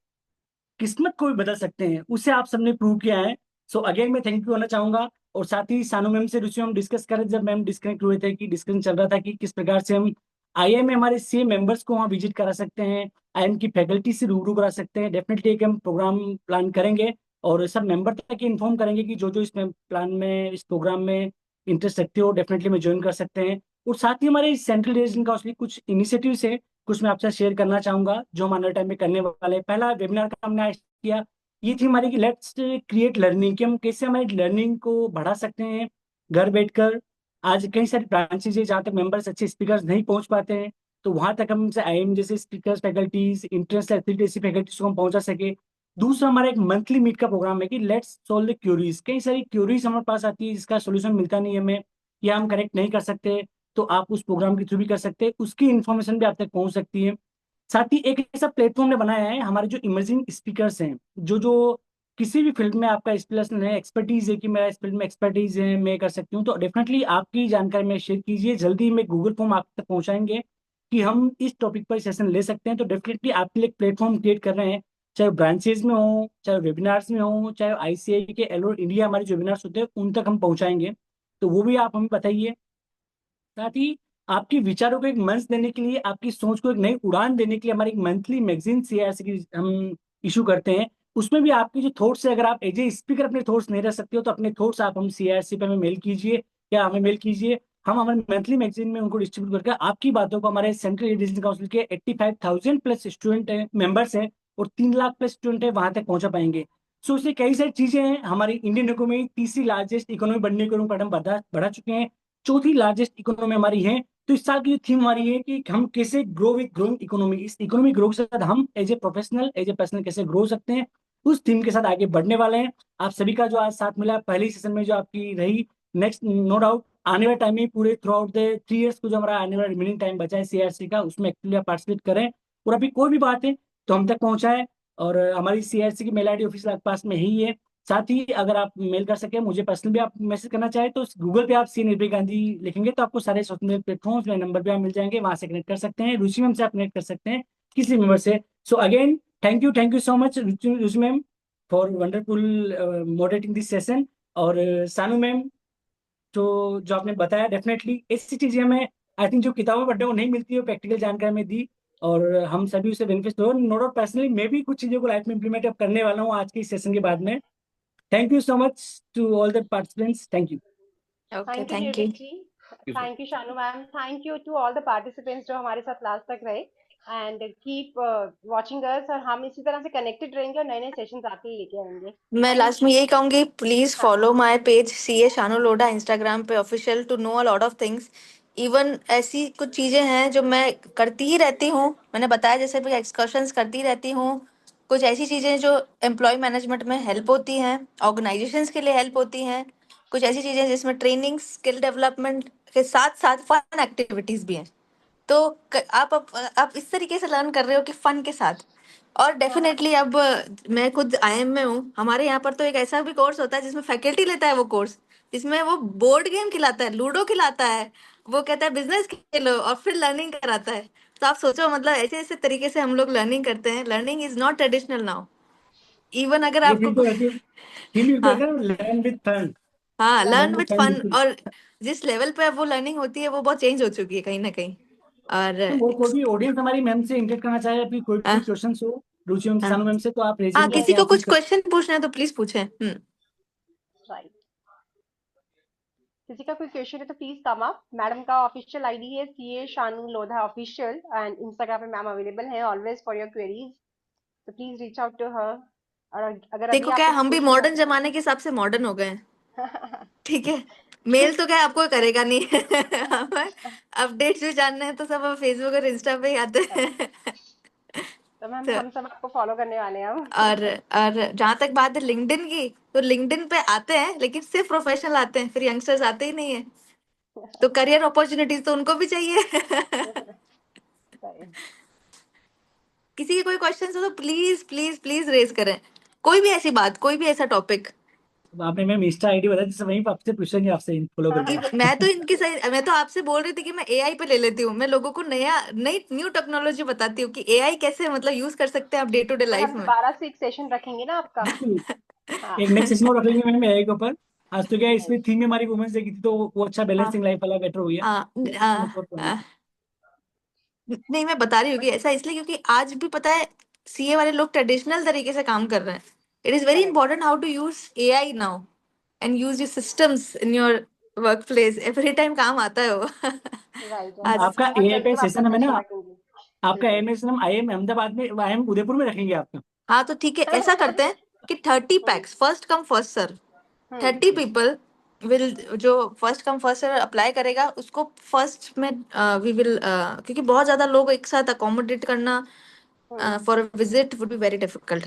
किस्मत को भी बदल सकते हैं, उसे आप सबने प्रूव किया है. सो अगेन मैं थैंक यू कहना चाहूंगा. और साथ ही सानू मैम से रुचि हम डिस्कस करें, जब मैम डिस्कनेक्ट हुए थे, कि डिस्कशन चल रहा था कि किस प्रकार से हम आईआई में हमारे सी मेंबर्स को वहाँ विजिट करा सकते हैं, आईएम की फैकल्टी से रूबरू करा सकते हैं. डेफिनेटली एक हम प्रोग्राम प्लान करेंगे और सब मेंबर तक इन्फॉर्म करेंगे कि जो जो इस प्लान में, इस प्रोग्राम में इंटरेस्ट रखते हो, डेफिनेटली में ज्वाइन कर सकते हैं. और साथ ही हमारे सेंट्रल रीजन काउंसिल कुछ इनिशिएटिव्स है, कुछ मैं आपसे शेयर करना चाहूंगा जो हम आने वाले टाइम में करने वाले हैं. पहला वेबिनार का हमने आज किया, ये थी हमारी कि लेट्स क्रिएट लर्निंग, कि हम कैसे हमारी लर्निंग को बढ़ा सकते हैं घर बैठकर. आज कई सारी ब्रांचेज है जहाँ तक मेंबर्स, अच्छे स्पीकर्स नहीं पहुंच पाते हैं, तो वहां तक हम आईएम जैसे स्पीकर्स, फैकल्टीज, इंटरनेशनल एथलीट ऐसी फैकल्टीज को हम पहुंचा सके. दूसरा हमारा एक मंथली मीट का प्रोग्राम है कि लेट्स सॉल्व द क्यूरीज. कई सारी क्यूरीज हमारे पास आती है जिसका सोल्यूशन मिलता नहीं है हमें, या हम करेक्ट नहीं कर सकते, तो आप उस प्रोग्राम के थ्रू भी कर सकते हैं, उसकी इन्फॉर्मेशन भी आप तक पहुंच सकती है. साथ ही एक ऐसा प्लेटफॉर्म ने बनाया है, हमारे जो इमर्जिंग स्पीकर्स हैं, जो जो किसी भी फील्ड में आपका स्किल्स है, एक्सपर्टीज है, कि मेरा इस फील्ड में एक्सपर्टीज है, मैं कर सकती हूँ, तो डेफिनेटली आपकी जानकारी में शेयर कीजिए. जल्दी में गूगल फॉर्म आप तक पहुंचाएंगे कि हम इस टॉपिक पर सेशन ले सकते हैं. तो डेफिनेटली आपके लिए एक प्लेटफॉर्म क्रिएट कर रहे हैं, चाहे ब्रांचेज में हो, चाहे वेबिनार्स में हो, चाहे आईसीआई के एलो इंडिया हमारे जो वेबिनार्स होते हैं उन तक हम पहुंचाएंगे. तो वो भी आप हमें बताइए. साथ ही आपके विचारों को एक मंच देने के लिए, आपकी सोच को एक नई उड़ान देने के लिए हमारी एक मंथली मैगजीन सीआरसी की हम इशू करते हैं. उसमें भी आपके जो थॉट्स है, अगर आप एज ए स्पीकर अपने थॉट्स नहीं रख सकते हो, तो अपने थॉट्स आप हम सीआरसी पे हमें मेल कीजिए, या हमें मेल कीजिए. हम हमारे मंथली मैगजीन में उनको डिस्ट्रीब्यूट करके आपकी बातों को, हमारे सेंट्रल एजुकेशन काउंसिल के 85,000 प्लस स्टूडेंट मेंबर्स हैं और 3 लाख प्लस स्टूडेंट है, वहां तक पहुंचा पाएंगे. सो इससे कई सारी चीजें हैं. हमारी इंडियन इकोनॉमी तीसरी लार्जेस्ट इकोनॉमी बनने के ऊपर हम बढ़ा चुके हैं, चौथी लार्जेस्ट इकोनॉमी हमारी है. तो इस साल की थीम हमारी है कि हम कैसे ग्रो विद ग्रोइंग इकोनॉमी. इस इकोनॉमी ग्रो के साथ हम as a professional, as a personal कैसे ग्रो सकते हैं, उस थीम के साथ आगे बढ़ने वाले हैं. आप सभी का जो आज साथ मिला पहले ही सेशन में जो आपकी रही, नेक्स्ट नो डाउट आने वाले टाइम में पूरे थ्रू आउट द 3 इयर्स को जो हमारा आने वाला रिमेनिंग टाइम बचा है सीआरसी का, उसमें एक्चुअली आप पार्टिसिपेट करें. और अभी कोई भी बात है तो हम तक पहुंचाएं. और हमारी सीआरसी की मेल आईडी ऑफिस आपके पास में ही है. साथ ही अगर आप मेल कर सके, मुझे पर्सनल भी आप मैसेज करना चाहे, तो गूगल पे आप सी निर्भय गांधी लिखेंगे तो आपको सारे सोशल मीडिया प्लेटफॉर्म्स में नंबर पे आप मिल जाएंगे, वहां से कनेक्ट कर सकते हैं. रुचि मैम से आप कनेक्ट कर सकते हैं किसी मेंबर से. So again thank you so much Ruchi ma'am for wonderful moderating this session. और सानू मैम, तो जो आपने बताया, डेफिनेटली ऐसी चीजें हमें आई थिंक जो किताबों पढ़ने को नहीं मिलती है, प्रैक्टिकल जानकारी में दी, और हम सभी उसे बेनिफिट हो. नो डाउट पर्सनली मैं भी कुछ चीजों को लाइफ में इंप्लीमेंट अब करने वाला हूँ आज के सेशन के बाद में. Thank you so much to all the participants. Thank you. Okay, Thank you, thank you. Nirvik ji. Thank you Shanu ma'am, thank you to all the participants जो हमारे साथ लास्ट तक रहे, एंड कीप वॉचिंग अस, और हम इसी तरह से कनेक्टेड रहेंगे और नए नए सेशंस आके ही लेके आएंगे। मैं लास्ट में यही कहूंगी, please follow my page CA Shanu Lodha Instagram पे official to know a lot of things. Even ऐसी कुछ चीजें हैं जो मैं करती ही रहती हूँ, मैंने बताया जैसे भी एक्सकर्शंस करती रहती हूँ, कुछ ऐसी चीजें जो एम्प्लॉय मैनेजमेंट में हेल्प होती हैं, ऑर्गेनाइजेशंस के लिए हेल्प होती हैं, कुछ ऐसी चीजें जिसमें ट्रेनिंग स्किल डेवलपमेंट के साथ साथ फन एक्टिविटीज भी हैं। तो आप इस तरीके से लर्न कर रहे हो कि फन के साथ। और डेफिनेटली अब मैं खुद IIM में हूँ, हमारे यहाँ पर तो एक ऐसा भी कोर्स होता है जिसमें फैकल्टी लेता है वो कोर्स, जिसमें वो बोर्ड गेम खिलाता है, लूडो खिलाता है, वो कहता है बिजनेस खेलो और फिर लर्निंग कराता है। तो आप सोचो, मतलब ऐसे ऐसे तरीके से हम लोग लर्निंग करते हैं। Learning is not traditional now. Even अगर ये आपको फील तो रहती है, फील भी हाँ कहते हैं लर्न विद फन। हाँ, learn learn with with fun fun. बिल्कुल। और जिस लेवल पे अब वो लर्निंग होती है वो बहुत चेंज हो चुकी है कहीं ना कहीं। और तो वो कोई भी ऑडियंस हमारी मैम से इंटरेक्ट करना चाहे, फिर कोई हाँ कोई क्वेश्चन हो रुचि मैम से, हाँ सानू मैम से, तो आप हाँ, रेजिंग किसी करके को आप कुछ पूछ सकते क्वेश्चन पूछना है तो प्लीज पूछें। राइट, किसी का कोई क्वेश्चन है तो प्लीज कम अप। मैडम का ऑफिशियल आईडी है CA Shanu Lodha official, and Instagram पे मैम अवेलेबल है ऑलवेज फॉर योर क्वेरीज, तो please reach out to her. और अगर अभी देखो क्या है, आपको हम भी क्वेश्चन मॉडर्न जमाने के हिसाब से मॉडर्न हो गए हैं, है ठीक है। मेल तो क्या है, आपको करेगा नहीं हमें अपडेट्स जो जानने हैं तो सब फेसबुक और इंस्टा पे ही आते हैं तो मैम तो हम सब आपको फॉलो करने वाले हैं हम। और जहां तक बात है लिंक्डइन की, तो लिंक्डइन पे आते हैं लेकिन सिर्फ प्रोफेशनल आते हैं, फिर यंगस्टर्स आते ही नहीं है। तो करियर अपॉर्चुनिटीज तो उनको भी चाहिए किसी के कोई क्वेश्चन हो तो प्लीज प्लीज प्लीज रेज करें, कोई भी ऐसी बात, कोई भी ऐसा टॉपिक। हैं। आपने मैम इंस्टा आईडी बताया, जिससे वहीं पे आपसे पूछेंगे, आपसे फॉलो करके। मैं तो आपसे बोल रही थी कि मैं AI पे ले लेती हूँ, मैं लोगों को नई न्यू टेक्नोलॉजी बताती हूँ कि AI कैसे मतलब यूज कर सकते हैं आप डे टू डे और लाइफ हम में। दोबारा से एक सेशन रखेंगे ना आपका। बिल्कुल, हाँ एक नेक्स्ट सेशन और रख लेंगे मैम AI के ऊपर। आज तो क्या है, right. इसमें थीम में हमारी वुमेन्स डे की थी, तो वो अच्छा हाँ बैलेंसिंग लाइफ वाला बेटर हो गया। हाँ नेक्स्ट सेशन और करेंगे। नहीं, मैं बता रही हूँ कि ऐसा इसलिए क्योंकि आज भी पता है CA वाले लोग ट्रेडिशनल तरीके से काम कर रहे हैं। It is very Correct. Important how to use AI now and use your systems in your work place, every time काम आता है वो राइट, और आज आपका बहुत AI जल्दी पे हम आपका सेशन हमें सेशन ना, रखेंगे। आपका बिल्कुल। AI सेशन हम IIM अहमदाबाद में, IIM उदयपुर में रखेंगे आपका। हाँ तो ठीक है, ऐसा करते हैं कि 30 packs, first come first serve, 30 people will, जो first come first serve apply करेगा उसको फर्स्ट में वी विल, क्योंकि बहुत ज्यादा लोग एक साथ अकोमोडेट करना for visit would be very difficult.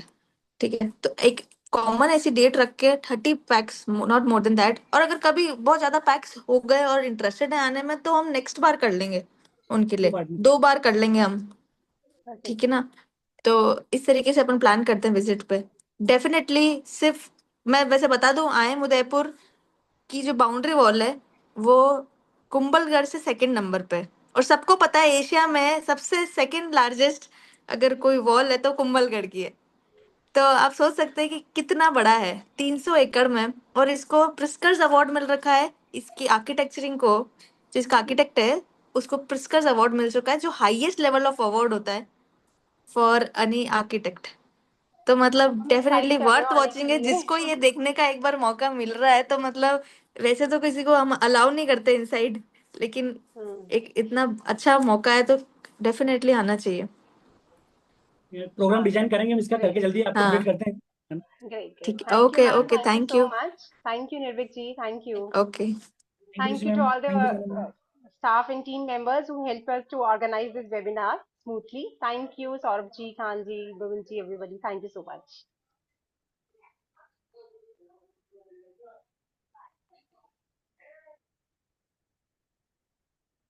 ठीक है, तो एक कॉमन ऐसी डेट रख के 30 PACS, not more than that. और अगर कभी बहुत ज्यादा पैक्स हो गए और इंटरेस्टेड है आने में तो हम नेक्स्ट बार कर लेंगे उनके दो लिए, पार्ट में। 2 बार कर लेंगे हम, ठीक है ना। तो इस तरीके से अपन प्लान करते हैं विजिट पे। डेफिनेटली सिर्फ मैं वैसे बता दूं, IIM उदयपुर की जो बाउंड्री वॉल है वो कुंभलगढ़ से 2nd नंबर पे है। और सबको पता है एशिया में सबसे 2nd लार्जेस्ट अगर कोई वॉल है तो कुंभलगढ़ की है। तो आप सोच सकते हैं कि कितना बड़ा है, 300 एकड़ में। और इसको प्रिस्कर्स अवार्ड मिल रखा है, इसकी आर्किटेक्चरिंग को, जिसका आर्किटेक्ट है उसको प्रिस्कर्स अवार्ड मिल चुका है, जो हाईएस्ट लेवल ऑफ अवार्ड होता है फॉर एनी आर्किटेक्ट। तो मतलब हम डेफिनेटली एक्साइट कर रहे वर्थ हो आने के वॉचिंग है, लिए। जिसको ये देखने का एक बार मौका मिल रहा है तो मतलब, वैसे तो किसी को हम अलाउ नहीं करते इनसाइड, लेकिन एक इतना अच्छा मौका है तो डेफिनेटली आना चाहिए। प्रोग्राम डिजाइन करेंगे हम इसका, करके जल्दी आपको अपडेट हाँ करते हैं, है ना? ग्रेट ग्रेट, ठीक है, thank you okay ma'am, okay, thank you thank so you. Much, thank you Nirvik ji, thank you, okay, thank you thank you to ma'am, all the thank you ma'am. staff and team members who helped us to organize this webinar smoothly. Thank you Saurabh ji, Khan ji, Govind ji, everybody, thank you so much.